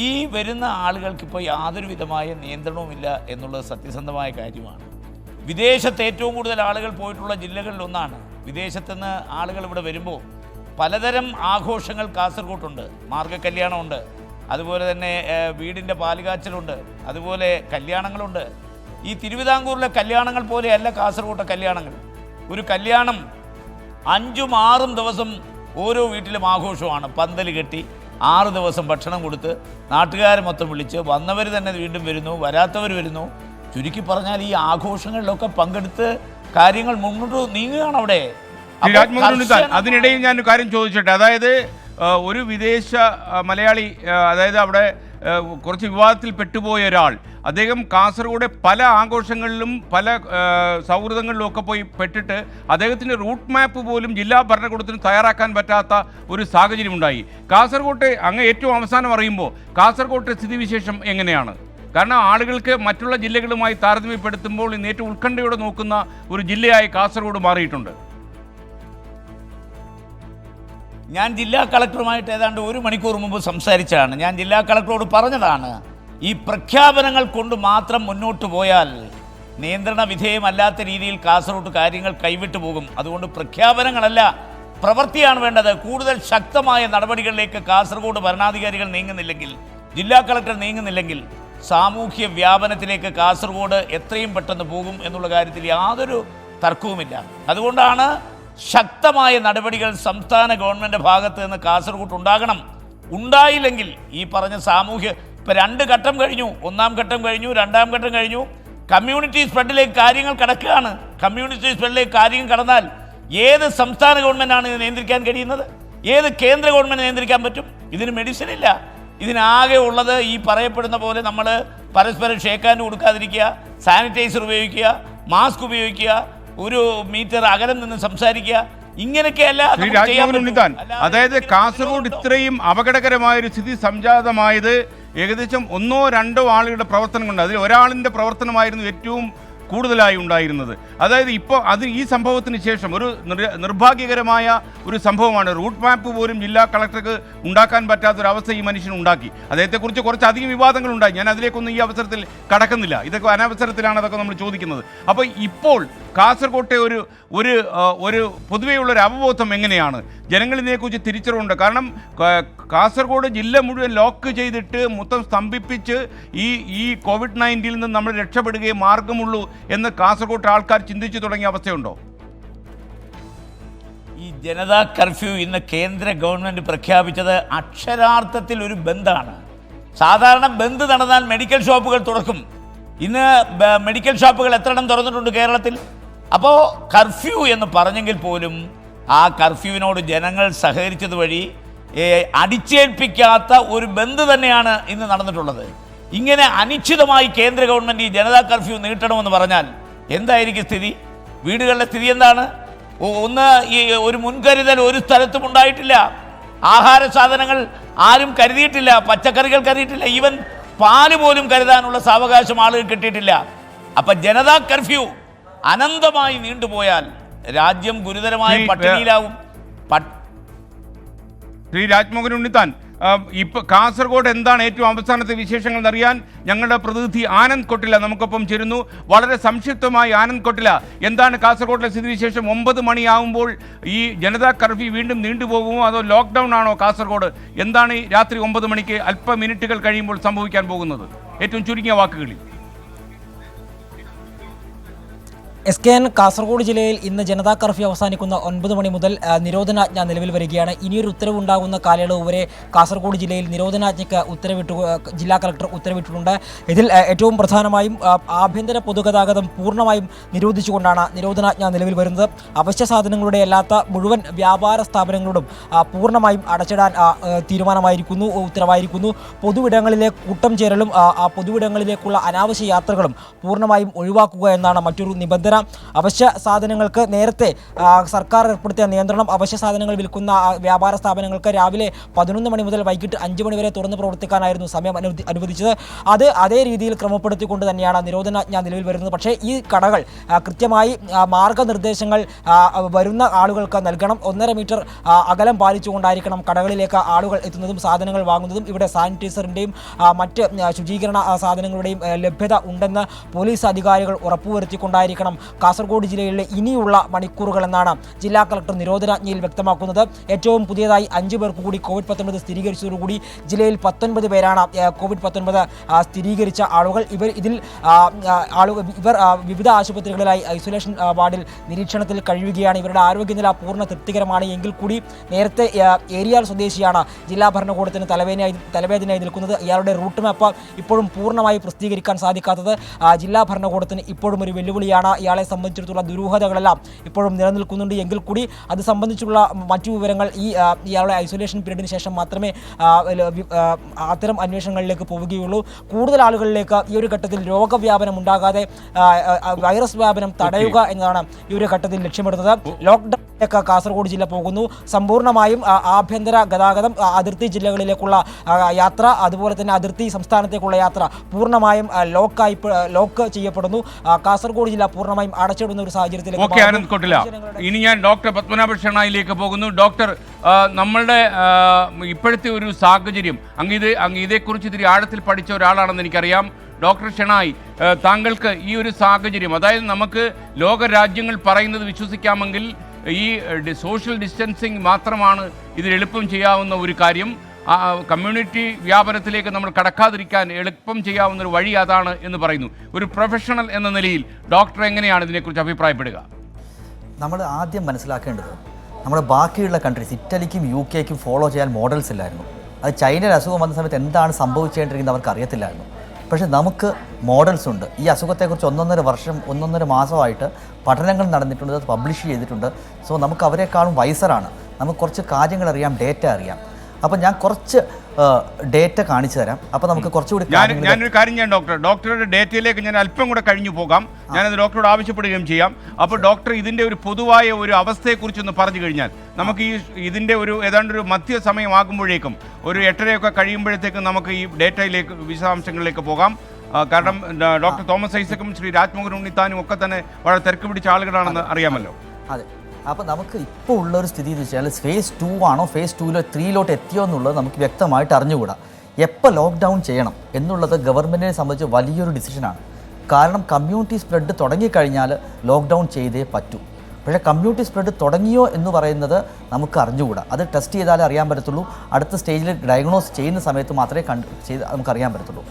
ഈ വരുന്ന ആളുകൾക്കിപ്പോൾ യാതൊരു വിധമായ നിയന്ത്രണവുമില്ല എന്നുള്ളത് സത്യസന്ധമായ കാര്യമാണ്. വിദേശത്ത് ഏറ്റവും കൂടുതൽ ആളുകൾ പോയിട്ടുള്ള ജില്ലകളിലൊന്നാണ്. വിദേശത്തുനിന്ന് ആളുകൾ ഇവിടെ വരുമ്പോൾ പലതരം ആഘോഷങ്ങൾ കാസർഗോട്ടുണ്ട്. മാർഗ്ഗകല്യാണമുണ്ട്, അതുപോലെ തന്നെ വീടിൻ്റെ പാലുകാച്ചലുണ്ട്, അതുപോലെ കല്യാണങ്ങളുണ്ട്. ഈ തിരുവിതാംകൂറിലെ കല്യാണങ്ങൾ പോലെയല്ല കാസർഗോട്ടെ കല്യാണങ്ങൾ. ഒരു കല്യാണം 5ഉം 6ഉം ദിവസം ഓരോ വീട്ടിലും ആഘോഷമാണ്. പന്തൽ കെട്ടി 6 ദിവസം ഭക്ഷണം കൊടുത്ത് നാട്ടുകാരെ മൊത്തം വിളിച്ച് വന്നവർ തന്നെ വീണ്ടും വരുന്നു, വരാത്തവർ വരുന്നു. ചുരുക്കി പറഞ്ഞാൽ ഈ ആഘോഷങ്ങളിലൊക്കെ പങ്കെടുത്ത് കാര്യങ്ങൾ മുന്നോട്ട് നീങ്ങുകയാണ് അവിടെ. അതിനിടയിൽ ഞാൻ ഒരു കാര്യം ചോദിച്ചോട്ടെ. അതായത് ഒരു വിദേശ മലയാളി, അതായത് അവിടെ കുറച്ച് വിവാദത്തിൽ പെട്ടുപോയ ഒരാൾ, അദ്ദേഹം കാസർഗോഡ് പല ആഘോഷങ്ങളിലും പല സൗഹൃദങ്ങളിലും ഒക്കെ പോയി പെട്ടിട്ട് അദ്ദേഹത്തിൻ്റെ റൂട്ട് മാപ്പ് പോലും ജില്ലാ ഭരണകൂടത്തിന് തയ്യാറാക്കാൻ പറ്റാത്ത ഒരു സാഹചര്യം ഉണ്ടായി. കാസർഗോട്ടെ അങ്ങ് ഏറ്റവും അവസാനം അറിയുമ്പോൾ കാസർഗോട്ടെ സ്ഥിതിവിശേഷം എങ്ങനെയാണ്? കാരണം ആളുകൾക്ക് മറ്റുള്ള ജില്ലകളുമായി താരതമ്യപ്പെടുത്തുമ്പോൾ ഇന്ന് ഏറ്റവും ഉത്കണ്ഠയോടെ നോക്കുന്ന ഒരു ജില്ലയായി കാസർഗോഡ് മാറിയിട്ടുണ്ട്. ഞാൻ ജില്ലാ കളക്ടറുമായിട്ട് ഏതാണ്ട് 1 മണിക്കൂർ മുമ്പ് സംസാരിച്ചാണ്. ഞാൻ ജില്ലാ കളക്ടറോട് പറഞ്ഞതാണ്, ഈ പ്രഖ്യാപനങ്ങൾ കൊണ്ട് മാത്രം മുന്നോട്ട് പോയാൽ നിയന്ത്രണ വിധേയമല്ലാത്ത രീതിയിൽ കാസർഗോഡ് കാര്യങ്ങൾ കൈവിട്ടു പോകും. അതുകൊണ്ട് പ്രഖ്യാപനങ്ങളല്ല, പ്രവൃത്തിയാണ് വേണ്ടത്. കൂടുതൽ ശക്തമായ നടപടികളിലേക്ക് കാസർഗോഡ് ഭരണാധികാരികൾ നീങ്ങുന്നില്ലെങ്കിൽ, ജില്ലാ കളക്ടർ നീങ്ങുന്നില്ലെങ്കിൽ, സാമൂഹ്യ വ്യാപനത്തിലേക്ക് കാസർഗോഡ് എത്രയും പെട്ടെന്ന് പോകും എന്നുള്ള കാര്യത്തിൽ യാതൊരു തർക്കവുമില്ല. അതുകൊണ്ടാണ് ശക്തമായ നടപടികൾ സംസ്ഥാന ഗവൺമെൻറ് ഭാഗത്ത് നിന്ന് കാസർഗോഡ് ഉണ്ടാകണം. ഉണ്ടായില്ലെങ്കിൽ ഈ പറഞ്ഞ സാമൂഹ്യ, ഇപ്പോൾ 2 ഘട്ടം കഴിഞ്ഞു, 1-ാം ഘട്ടം കഴിഞ്ഞു, 2-ാം ഘട്ടം കഴിഞ്ഞു, കമ്മ്യൂണിറ്റി സ്പ്രെഡിലേക്ക് കാര്യങ്ങൾ കടക്കുകയാണ്. കമ്മ്യൂണിറ്റി സ്പ്രെഡിലേക്ക് കാര്യങ്ങൾ കടന്നാൽ ഏത് സംസ്ഥാന ഗവൺമെൻറ്റാണ് ഇത് നിയന്ത്രിക്കാൻ കഴിയുന്നത്? ഏത് കേന്ദ്ര ഗവൺമെൻറ് നിയന്ത്രിക്കാൻ പറ്റും? ഇതിന് മെഡിസിൻ ഇല്ല. ഇതിനാകെ ഉള്ളത് ഈ പറയപ്പെടുന്ന പോലെ നമ്മൾ പരസ്പരം ഷേക്കാൻഡ് കൊടുക്കാതിരിക്കുക, സാനിറ്റൈസർ ഉപയോഗിക്കുക, മാസ്ക് ഉപയോഗിക്കുക, 1 മീറ്റർ അകലം നിന്ന് സംസാരിക്കുക, ഇങ്ങനെയൊക്കെയല്ല. അതായത് കാസർഗോഡ് ഇത്രയും അപകടകരമായൊരു സ്ഥിതി സംജാതമായത് ഏകദേശം 1-2 ആളുകളുടെ പ്രവർത്തനം കൊണ്ട്. അതിൽ ഒരാളിൻ്റെ പ്രവർത്തനമായിരുന്നു ഏറ്റവും കൂടുതലായി ഉണ്ടായിരുന്നത്. അതായത് ഇപ്പോൾ ഈ സംഭവത്തിന് ശേഷം ഒരു നിർഭാഗ്യകരമായ ഒരു സംഭവമാണ്. റൂട്ട് മാപ്പ് പോലും ജില്ലാ കളക്ടർക്ക് ഉണ്ടാക്കാൻ പറ്റാത്തൊരവസ്ഥ ഈ മനുഷ്യൻ ഉണ്ടാക്കി. അദ്ദേഹത്തെക്കുറിച്ച് കുറച്ചധികം വിവാദങ്ങളുണ്ടായി. ഞാൻ അതിലേക്കൊന്നും ഈ അവസരത്തിൽ കടക്കുന്നില്ല. ഇതൊക്കെ അനവസരത്തിലാണ് അതൊക്കെ നമ്മൾ ചോദിക്കുന്നത്. അപ്പോൾ ഇപ്പോൾ കാസർഗോട്ടെ ഒരു പൊതുവെയുള്ളൊരു അവബോധം എങ്ങനെയാണ്? ജനങ്ങൾ ഇതിനെക്കുറിച്ച് തിരിച്ചറിവുണ്ട്. കാരണം കാസർഗോഡ് ജില്ല മുഴുവൻ ലോക്ക് ചെയ്തിട്ട് മൊത്തം സ്തംഭിപ്പിച്ച് ഈ COVID-19 നിന്ന് നമ്മൾ രക്ഷപ്പെടുകയേ മാർഗമുള്ളൂ എന്ന് കാസർഗോഡ് ആൾക്കാർ ചിന്തിച്ചു തുടങ്ങിയ അവസ്ഥയുണ്ടോ? ഈ ജനതാ കർഫ്യൂ ഇന്ന് കേന്ദ്ര ഗവൺമെൻറ് പ്രഖ്യാപിച്ചത് അക്ഷരാർത്ഥത്തിൽ ഒരു ബന്ദാണ്. സാധാരണ ബന്ദ് നടന്നാൽ മെഡിക്കൽ ഷോപ്പുകൾ തുറക്കും. ഇന്ന് മെഡിക്കൽ ഷോപ്പുകൾ എത്രണ്ണം തുറന്നിട്ടുണ്ട് കേരളത്തിൽ? അപ്പോൾ കർഫ്യൂ എന്ന് പറഞ്ഞെങ്കിൽ പോലും ആ കർഫ്യൂവിനോട് ജനങ്ങൾ സഹകരിച്ചത് വഴി അടിച്ചേൽപ്പിക്കാത്ത ഒരു ബന്ദ് തന്നെയാണ് ഇന്ന് നടന്നിട്ടുള്ളത്. ഇങ്ങനെ അനിശ്ചിതമായി കേന്ദ്ര ഗവൺമെൻറ് ഈ ജനതാ കർഫ്യൂ നീട്ടണമെന്ന് പറഞ്ഞാൽ എന്തായിരിക്കും സ്ഥിതി? വീടുകളുടെ സ്ഥിതി എന്താണ്? ഈ ഒരു മുൻകരുതൽ ഒരു സ്ഥലത്തും ഉണ്ടായിട്ടില്ല. ആഹാര സാധനങ്ങൾ ആരും കരുതിയിട്ടില്ല, പച്ചക്കറികൾ കരുതിയിട്ടില്ല, ഈവൻ പാല് പോലും കരുതാനുള്ള സാവകാശം ആളുകൾ കിട്ടിയിട്ടില്ല. അപ്പം ജനതാ കർഫ്യൂ അനന്തമായി നീണ്ടുപോയാൽ രാജ്യം ഗുരുതരമായ പട്ടിണിയിലാവും. ശ്രീ രാജ്മോഹൻ ഉണ്ണിത്താൻ, ഇപ്പോൾ കാസർഗോഡ് എന്താണ് ഏറ്റവും അവസാനത്തെ വിശേഷങ്ങൾ എന്നറിയാൻ ഞങ്ങളുടെ പ്രതിനിധി ആനന്ദ് കൊട്ടില നമുക്കൊപ്പം ചേരുന്നു. വളരെ സംക്ഷിപ്തമായി ആനന്ദ് കൊട്ടില, എന്താണ് കാസർഗോഡിലെ സ്ഥിതിവിശേഷം? 9 മണിയാകുമ്പോൾ ഈ ജനതാ കർഫ്യൂ വീണ്ടും നീണ്ടുപോകുമോ അതോ ലോക്ക്ഡൗൺ ആണോ കാസർഗോഡ്? എന്താണ് ഈ രാത്രി 9 മണിക്ക് അല്പ മിനിറ്റുകൾ കഴിയുമ്പോൾ സംഭവിക്കാൻ പോകുന്നത്? ഏറ്റവും ചുരുങ്ങിയ വാക്കുകളിൽ. SKN കാസർഗോഡ് ജില്ലയിൽ ഇന്ന് ജനതാ കർഫ്യൂ അവസാനിക്കുന്ന 9 മണി മുതൽ നിരോധനാജ്ഞ നിലവിൽ വരികയാണ്. ഇനിയൊരു ഉത്തരവുണ്ടാകുന്ന കാലയളവ് വരെ കാസർഗോഡ് ജില്ലയിൽ നിരോധനാജ്ഞയ്ക്ക് ജില്ലാ കളക്ടർ ഉത്തരവിട്ടിട്ടുണ്ട്. ഇതിൽ ഏറ്റവും പ്രധാനമായും ആഭ്യന്തര പൊതുഗതാഗതം പൂർണ്ണമായും നിരോധിച്ചുകൊണ്ടാണ് നിരോധനാജ്ഞ നിലവിൽ വരുന്നത്. അവശ്യ സാധനങ്ങളുടെ അല്ലാത്ത മുഴുവൻ വ്യാപാര സ്ഥാപനങ്ങളോടും പൂർണ്ണമായും അടച്ചിടാൻ ഉത്തരവായിരിക്കുന്നു. പൊതുവിടങ്ങളിലെ കൂട്ടം ചേരലും പൊതുവിടങ്ങളിലേക്കുള്ള അനാവശ്യ യാത്രകളും പൂർണ്ണമായും ഒഴിവാക്കുക എന്നാണ് മറ്റൊരു നിബന്ധന അടിയന്തര അവശ്യ സാധനങ്ങൾക്ക് നേരത്തെ സർക്കാർ ഏർപ്പെടുത്തിയ നിയന്ത്രണം അവശ്യ സാധനങ്ങൾ വിൽക്കുന്ന വ്യാപാര സ്ഥാപനങ്ങൾക്ക് രാവിലെ 11 മണി മുതൽ വൈകിട്ട് 5 മണി വരെ തുറന്ന് പ്രവർത്തിക്കാനായിരുന്നു സമയം അനുവദിച്ചത്. അത് അതേ രീതിയിൽ ക്രമപ്പെടുത്തിക്കൊണ്ട് തന്നെയാണ് നിരോധനാജ്ഞ നിലവിൽ വരുന്നത്. പക്ഷേ ഈ കടകൾ കൃത്യമായി മാർഗനിർദ്ദേശങ്ങൾ വരുന്ന ആളുകൾക്ക് നൽകണം. 1.5 മീറ്റർ അകലം പാലിച്ചുകൊണ്ടായിരിക്കണം കടകളിലേക്ക് ആളുകൾ എത്തുന്നതും സാധനങ്ങൾ വാങ്ങുന്നതും. ഇവിടെ സാനിറ്റൈസറിൻ്റെയും മറ്റ് ശുചീകരണ സാധനങ്ങളുടെയും ലഭ്യത ഉണ്ടെന്ന് പോലീസ് അധികാരികൾ ഉറപ്പുവരുത്തിക്കൊണ്ടായിരിക്കണം കാസർഗോഡ് ജില്ലയിലെ ഇനിയുള്ള മണിക്കൂറുകളെന്നാണ് ജില്ലാ കളക്ടർ നിരോധനാജ്ഞയിൽ വ്യക്തമാക്കുന്നത്. ഏറ്റവും പുതിയതായി 5 പേർക്ക് കൂടി COVID-19 സ്ഥിരീകരിച്ചതോടുകൂടി ജില്ലയിൽ 19 പേരാണ് COVID-19 സ്ഥിരീകരിച്ച ആളുകൾ. ഇവർ വിവിധ ആശുപത്രികളിലായി ഐസൊലേഷൻ വാർഡിൽ നിരീക്ഷണത്തിൽ കഴിയുകയാണ്. ഇവരുടെ ആരോഗ്യനില പൂർണ്ണ തൃപ്തികരമാണ് എങ്കിൽ കൂടി നേരത്തെ ഏരിയാൽ സ്വദേശിയാണ് ജില്ലാ ഭരണകൂടത്തിന് തലവേദനയായി നിൽക്കുന്നത്. ഇയാളുടെ റൂട്ട് മാപ്പ് ഇപ്പോഴും പൂർണ്ണമായി പ്രസിദ്ധീകരിക്കാൻ സാധിക്കാത്തത് ജില്ലാ ഭരണകൂടത്തിന് ഇപ്പോഴും ഒരു വെല്ലുവിളിയാണ്. ഇയാളെ സംബന്ധിച്ചിടത്തോളം ദുരൂഹതകളെല്ലാം ഇപ്പോഴും നിലനിൽക്കുന്നുണ്ട് എങ്കിൽ കൂടി അത് സംബന്ധിച്ചുള്ള മറ്റു വിവരങ്ങൾ ഇയാളുടെ ഐസൊലേഷൻ പീരീഡിന് ശേഷം മാത്രമേ അത്തരം അന്വേഷണങ്ങളിലേക്ക് പോവുകയുള്ളൂ. കൂടുതൽ ആളുകളിലേക്ക് ഈ ഒരു ഘട്ടത്തിൽ രോഗവ്യാപനം ഉണ്ടാകാതെ വൈറസ് വ്യാപനം തടയുക എന്നതാണ് ഈ ഒരു ഘട്ടത്തിൽ ലക്ഷ്യമിടുന്നത്. ലോക്ക്ഡൌണിലേക്ക് കാസർഗോഡ് ജില്ല പോകുന്നു. സമ്പൂർണ്ണമായും ആഭ്യന്തര ഗതാഗതം, അതിർത്തി ജില്ലകളിലേക്കുള്ള യാത്ര, അതുപോലെ തന്നെ അതിർത്തി സംസ്ഥാനത്തേക്കുള്ള യാത്ര പൂർണ്ണമായും ലോക്ക് ചെയ്യപ്പെടുന്നു. കാസർഗോഡ് ജില്ല പൂർണ്ണമായും അടച്ചിടുന്ന ഒരു സാഹചര്യത്തിലേക്ക്. ഇനി ഞാൻ ഡോക്ടർ പത്മനാഭ ഷെണായിലേക്ക് പോകുന്നു. ഡോക്ടർ, നമ്മളുടെ ഇപ്പോഴത്തെ ഒരു സാഹചര്യം അങ്ങ് ഇതേക്കുറിച്ച് ഇത്തിരി ആഴത്തിൽ പഠിച്ച ഒരാളാണെന്ന് എനിക്കറിയാം. ഡോക്ടർ ഷെണായി, താങ്കൾക്ക് ഈ ഒരു സാഹചര്യം, അതായത് നമുക്ക് ലോകരാജ്യങ്ങൾ പറയുന്നത് വിശ്വസിക്കാമെങ്കിൽ ഈ സോഷ്യൽ ഡിസ്റ്റൻസിങ് മാത്രമാണ് ഇതിൽ എളുപ്പം ചെയ്യാവുന്ന ഒരു കാര്യം. കമ്മ്യൂണിറ്റി വ്യാപനത്തിലേക്ക് നമ്മൾ കടക്കാതിരിക്കാൻ എളുപ്പം ചെയ്യാവുന്ന ഒരു വഴി അതാണ് എന്ന് പറയുന്നു. ഒരു പ്രൊഫഷണൽ എന്ന നിലയിൽ ഡോക്ടർ എങ്ങനെയാണ് ഇതിനെക്കുറിച്ച് അഭിപ്രായപ്പെടുക? നമ്മൾ ആദ്യം മനസ്സിലാക്കേണ്ടത്, നമ്മുടെ ബാക്കിയുള്ള കൺട്രീസ്, ഇറ്റലിക്കും UK-ക്കും ഫോളോ ചെയ്യാൻ മോഡൽസ് ഇല്ലായിരുന്നു. അത് ചൈനയിൽ അസുഖം വന്ന സമയത്ത് എന്താണ് സംഭവിച്ചുകൊണ്ടിരിക്കുന്നത് അവർക്ക് അറിയത്തില്ലായിരുന്നു. പക്ഷേ നമുക്ക് മോഡൽസ് ഉണ്ട്. ഈ അസുഖത്തെക്കുറിച്ച് 1.5 മാസമായിട്ട് പഠനങ്ങൾ നടന്നിട്ടുണ്ട്, അത് പബ്ലിഷ് ചെയ്തിട്ടുണ്ട്. സോ നമുക്ക് അവരെക്കാളും വൈസറാണ്. നമുക്ക് കുറച്ച് കാര്യങ്ങൾ അറിയാം, ഡേറ്റ അറിയാം. അപ്പം ഞാൻ കുറച്ച് ഡേറ്റ കാണിച്ചു തരാം. അപ്പോൾ നമുക്ക് കുറച്ചുകൂടി ഞാനൊരു കാര്യം ചെയ്യാം ഡോക്ടറുടെ ഡേറ്റയിലേക്ക് ഞാൻ അല്പം കൂടെ കഴിഞ്ഞു പോകാം. ഞാനത് ഡോക്ടറോട് ആവശ്യപ്പെടുകയും ചെയ്യാം. അപ്പോൾ ഡോക്ടർ ഇതിൻ്റെ ഒരു പൊതുവായ ഒരു അവസ്ഥയെക്കുറിച്ചൊന്ന് പറഞ്ഞു കഴിഞ്ഞാൽ നമുക്ക് ഇതിൻ്റെ ഏതാണ്ട് ഒരു മധ്യസമയമാകുമ്പോഴേക്കും ഒരു 8:30 കഴിയുമ്പോഴത്തേക്കും നമുക്ക് ഈ ഡേറ്റയിലേക്ക് വിശദാംശങ്ങളിലേക്ക് പോകാം. കാരണം ഡോക്ടർ തോമസ് ഐസക്കും ശ്രീ രാജ്മോഹൻ ഉണ്ണിത്താനും ഒക്കെ തന്നെ വളരെ തിരക്ക് പിടിച്ച ആളുകളാണെന്ന് അറിയാമല്ലോ. അതെ. അപ്പോൾ നമുക്ക് ഇപ്പോൾ ഉള്ളൊരു സ്ഥിതി എന്ന് വെച്ചാൽ ഫേസ് 2 ആണോ ഫേസ് 2 3 എത്തിയോ എന്നുള്ളത് നമുക്ക് വ്യക്തമായിട്ട് അറിഞ്ഞുകൂടാ. എപ്പോൾ ലോക്ക്ഡൗൺ ചെയ്യണം എന്നുള്ളത് ഗവൺമെൻറ്റിനെ സംബന്ധിച്ച് വലിയൊരു ഡിസിഷനാണ്. കാരണം കമ്മ്യൂണിറ്റി സ്പ്രെഡ് തുടങ്ങിക്കഴിഞ്ഞാൽ ലോക്ക്ഡൗൺ ചെയ്തേ പറ്റൂ. പക്ഷേ കമ്മ്യൂണിറ്റി സ്പ്രെഡ് തുടങ്ങിയോ എന്ന് പറയുന്നത് നമുക്ക് അറിഞ്ഞുകൂടാ. അത് ടെസ്റ്റ് ചെയ്താലേ അറിയാൻ പറ്റത്തുള്ളൂ. അടുത്ത സ്റ്റേജിൽ ഡയഗ്നോസ് ചെയ്യുന്ന സമയത്ത് മാത്രമേ നമുക്കറിയാൻ പറ്റത്തുള്ളൂ.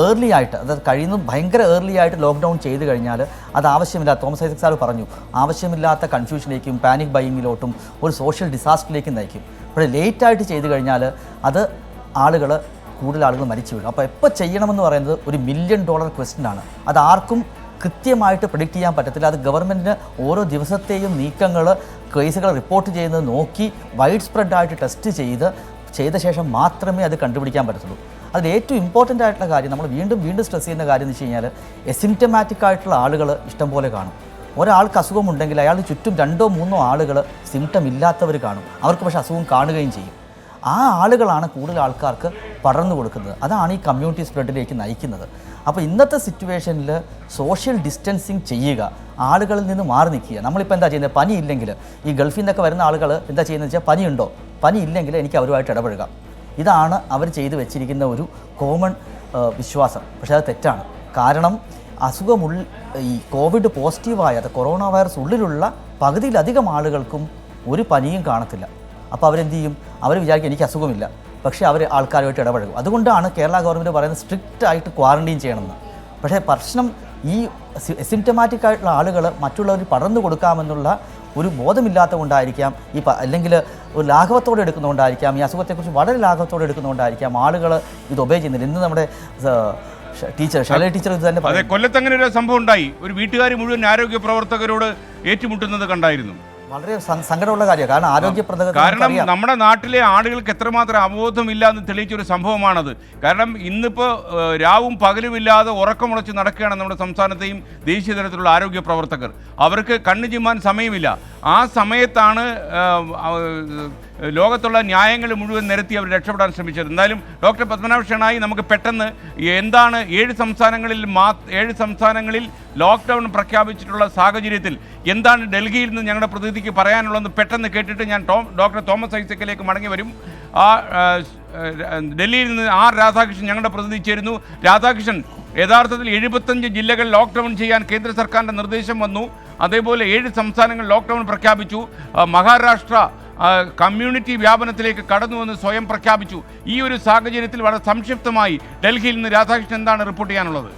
ഏർലി ആയിട്ട്, അതായത് കഴിയുന്ന ഭയങ്കര ഏർലി ആയിട്ട് ലോക്ക്ഡൗൺ ചെയ്ത് കഴിഞ്ഞാൽ അത് ആവശ്യമില്ലാത്ത, തോമസ് ഐസക് സാർ പറഞ്ഞു, ആവശ്യമില്ലാത്ത കൺഫ്യൂഷനിലേക്കും പാനിക് ബൈയിങ്ങിലോട്ടും ഒരു സോഷ്യൽ ഡിസാസ്റ്ററിലേക്കും നയിക്കും. പക്ഷേ ലേറ്റായിട്ട് ചെയ്ത് കഴിഞ്ഞാൽ അത് കൂടുതൽ ആളുകൾ മരിച്ചു വീഴും. അപ്പോൾ എപ്പോൾ ചെയ്യണമെന്ന് പറയുന്നത് ഒരു $1 മില്യൺ ക്വസ്റ്റ്യനാണ്. അത് ആർക്കും കൃത്യമായിട്ട് പ്രെഡിക്റ്റ് ചെയ്യാൻ പറ്റത്തില്ല. അത് ഗവൺമെൻറ്റിന് ഓരോ ദിവസത്തെയും നീക്കങ്ങൾ, കേസുകൾ റിപ്പോർട്ട് ചെയ്യുന്നത് നോക്കി വൈഡ് സ്പ്രെഡായിട്ട് ടെസ്റ്റ് ചെയ്ത ശേഷം മാത്രമേ അത് കണ്ടുപിടിക്കാൻ പറ്റത്തുള്ളൂ. അതിൽ ഏറ്റവും ഇമ്പോർട്ടൻ്റ് ആയിട്ടുള്ള കാര്യം, നമ്മൾ വീണ്ടും സ്ട്രെസ് ചെയ്യുന്ന കാര്യം എന്ന് വെച്ച് കഴിഞ്ഞാൽ, എസിംറ്റമാറ്റിക് ആയിട്ടുള്ള ആളുകൾ ഇഷ്ടംപോലെ കാണും. ഒരാൾക്ക് അസുഖമുണ്ടെങ്കിൽ അയാളുടെ ചുറ്റും 2-3 ആളുകൾ സിംറ്റം ഇല്ലാത്തവർ കാണും. അവർക്ക് പക്ഷേ അസുഖം കാണുകയും ചെയ്യും. ആ ആളുകളാണ് കൂടുതൽ ആൾക്കാർക്ക് പടർന്നു കൊടുക്കുന്നത്. അതാണ് ഈ കമ്മ്യൂണിറ്റി സ്പ്രെഡിലേക്ക് നയിക്കുന്നത്. അപ്പോൾ ഇന്നത്തെ സിറ്റുവേഷനിൽ സോഷ്യൽ ഡിസ്റ്റൻസിങ് ചെയ്യുക, ആളുകളിൽ നിന്ന് മാറി നിൽക്കുക. നമ്മളിപ്പോൾ എന്താ ചെയ്യുന്നത്? പനി ഇല്ലെങ്കിൽ, ഈ ഗൾഫിൽ നിന്നൊക്കെ വരുന്ന ആളുകൾ എന്താ ചെയ്യുന്നത് വെച്ചാൽ, പനിയുണ്ടോ, പനി ഇല്ലെങ്കിൽ എനിക്ക് അവരുമായിട്ട് ഇടപഴകാം. ഇതാണ് അവർ ചെയ്തു വെച്ചിരിക്കുന്ന ഒരു കോമൺ വിശ്വാസം. പക്ഷേ അത് തെറ്റാണ്. കാരണം ഈ കോവിഡ് പോസിറ്റീവായ കൊറോണ വൈറസ് ഉള്ളിലുള്ള പകുതിയിലധികം ആളുകൾക്കും ഒരു പനിയും കാണത്തില്ല. അപ്പോൾ അവരെന്ത് ചെയ്യും? അവർ വിചാരിക്കും എനിക്ക് അസുഖമില്ല, പക്ഷേ അവർ ആൾക്കാരുമായിട്ട് ഇടപഴകും. അതുകൊണ്ടാണ് കേരള ഗവൺമെൻറ് പറയുന്നത് സ്ട്രിക്റ്റ് ആയിട്ട് ക്വാറൻറ്റൈൻ ചെയ്യണമെന്ന്. പക്ഷേ പ്രശ്നം ഈ സിംറ്റമാറ്റിക് ആയിട്ടുള്ള ആളുകൾ മറ്റുള്ളവർ പടർന്നു കൊടുക്കാമെന്നുള്ള ഒരു ബോധമില്ലാത്ത കൊണ്ടായിരിക്കാം, അല്ലെങ്കിൽ ഒരു ലാഘവത്തോടെ എടുക്കുന്നതുകൊണ്ടായിരിക്കാം, ഈ അസുഖത്തെക്കുറിച്ച് വളരെ ലാഘവത്തോടെ എടുക്കുന്നതുകൊണ്ടായിരിക്കാം ആളുകൾ ഇത് ഒബേ ചെയ്യുന്നില്ല. ഇന്ന് നമ്മുടെ ശൈലജ ടീച്ചർ ഇത് തന്നെ കൊല്ലത്ത് അങ്ങനെ ഒരു സംഭവം ഉണ്ടായി. ഒരു വീട്ടുകാർ മുഴുവൻ ആരോഗ്യ പ്രവർത്തകരോട് ഏറ്റുമുട്ടുന്നത് കണ്ടായിരുന്നു. വളരെ സങ്കടമുള്ള കാര്യമാണ്. കാരണം കാരണം ആരോഗ്യ നമ്മുടെ നാട്ടിലെ ആളുകൾക്ക് എത്രമാത്രം അവബോധമില്ല എന്ന് തെളിയിച്ചൊരു സംഭവമാണത്. കാരണം ഇന്നിപ്പോൾ രാവും പകലുമില്ലാതെ ഉറക്കമുളച്ച് നടക്കുകയാണ് നമ്മുടെ സംസ്ഥാനത്തെയും ദേശീയ തലത്തിലുള്ള ആരോഗ്യ പ്രവർത്തകർ. അവർക്ക് കണ്ണു ചിമ്മാൻ സമയമില്ല. ആ സമയത്താണ് ലോകത്തുള്ള ന്യായങ്ങൾ മുഴുവൻ നിരത്തി അവർ രക്ഷപ്പെടാൻ ശ്രമിച്ചത്. എന്തായാലും ഡോക്ടർ പത്മനാഭ ഷണായി നമുക്ക് പെട്ടെന്ന് എന്താണ് 7 സംസ്ഥാനങ്ങളിൽ ലോക്ക്ഡൗൺ പ്രഖ്യാപിച്ചിട്ടുള്ള സാഹചര്യത്തിൽ എന്താണ് ഡൽഹിയിൽ നിന്ന് ഞങ്ങളുടെ പ്രതിനിധിക്ക് പറയാനുള്ളതെന്ന് പെട്ടെന്ന് കേട്ടിട്ട് ഞാൻ ഡോക്ടർ തോമസ് ഐസക്കിലേക്ക് മടങ്ങി വരും. ഡൽഹിയിൽ നിന്ന് രാധാകൃഷ്ണൻ ഞങ്ങളുടെ പ്രതിനിധി ചേരുന്നു. രാധാകൃഷ്ണൻ, യഥാർത്ഥത്തിൽ 75 ജില്ലകൾ ലോക്ക്ഡൗൺ ചെയ്യാൻ കേന്ദ്ര സർക്കാരിൻ്റെ നിർദ്ദേശം വന്നു. അതേപോലെ 7 സംസ്ഥാനങ്ങൾ ലോക്ക്ഡൗൺ പ്രഖ്യാപിച്ചു. മഹാരാഷ്ട്ര കമ്മ്യൂണിറ്റി വ്യാപനത്തിലേക്ക് കടന്നുവെന്ന് സ്വയം പ്രഖ്യാപിച്ചു. ഈ ഒരു സാഹചര്യത്തിൽ വളരെ സംക്ഷിപ്തമായി ഡൽഹിയിൽ നിന്ന് രാധാകൃഷ്ണൻ എന്താണ് റിപ്പോർട്ട് ചെയ്യാനുള്ളത്?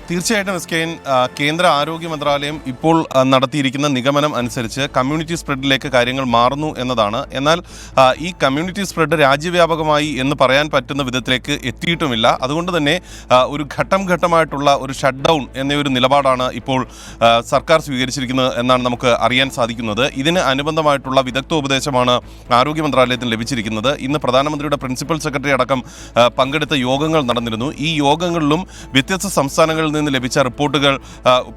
തീർച്ചയായിട്ടും SKN കേന്ദ്ര ആരോഗ്യ മന്ത്രാലയം ഇപ്പോൾ നടത്തിയിരിക്കുന്ന നിഗമനം അനുസരിച്ച് കമ്മ്യൂണിറ്റി സ്പ്രെഡിലേക്ക് കാര്യങ്ങൾ മാറുന്നു എന്നതാണ്. എന്നാൽ ഈ കമ്മ്യൂണിറ്റി സ്പ്രെഡ് രാജ്യവ്യാപകമായി എന്ന് പറയാൻ പറ്റുന്ന വിധത്തിലേക്ക് എത്തിയിട്ടുമില്ല. അതുകൊണ്ട് തന്നെ ഒരു ഘട്ടം ഘട്ടമായിട്ടുള്ള ഒരു ഷട്ട് ഡൗൺ എന്നൊരു നിലപാടാണ് ഇപ്പോൾ സർക്കാർ സ്വീകരിച്ചിരിക്കുന്നത് എന്നാണ് നമുക്ക് അറിയാൻ സാധിക്കുന്നത്. ഇതിന് അനുബന്ധമായിട്ടുള്ള വിദഗ്ധോപദേശമാണ് ആരോഗ്യ മന്ത്രാലയത്തിന് ലഭിച്ചിരിക്കുന്നത്. ഇന്ന് പ്രധാനമന്ത്രിയുടെ പ്രിൻസിപ്പൽ സെക്രട്ടറി അടക്കം പങ്കെടുത്ത യോഗങ്ങൾ നടന്നിരുന്നു. ഈ യോഗങ്ങളിലും വ്യത്യസ്ത സംസ്ഥാനങ്ങളിൽ നിന്ന് ലഭിച്ച റിപ്പോർട്ടുകൾ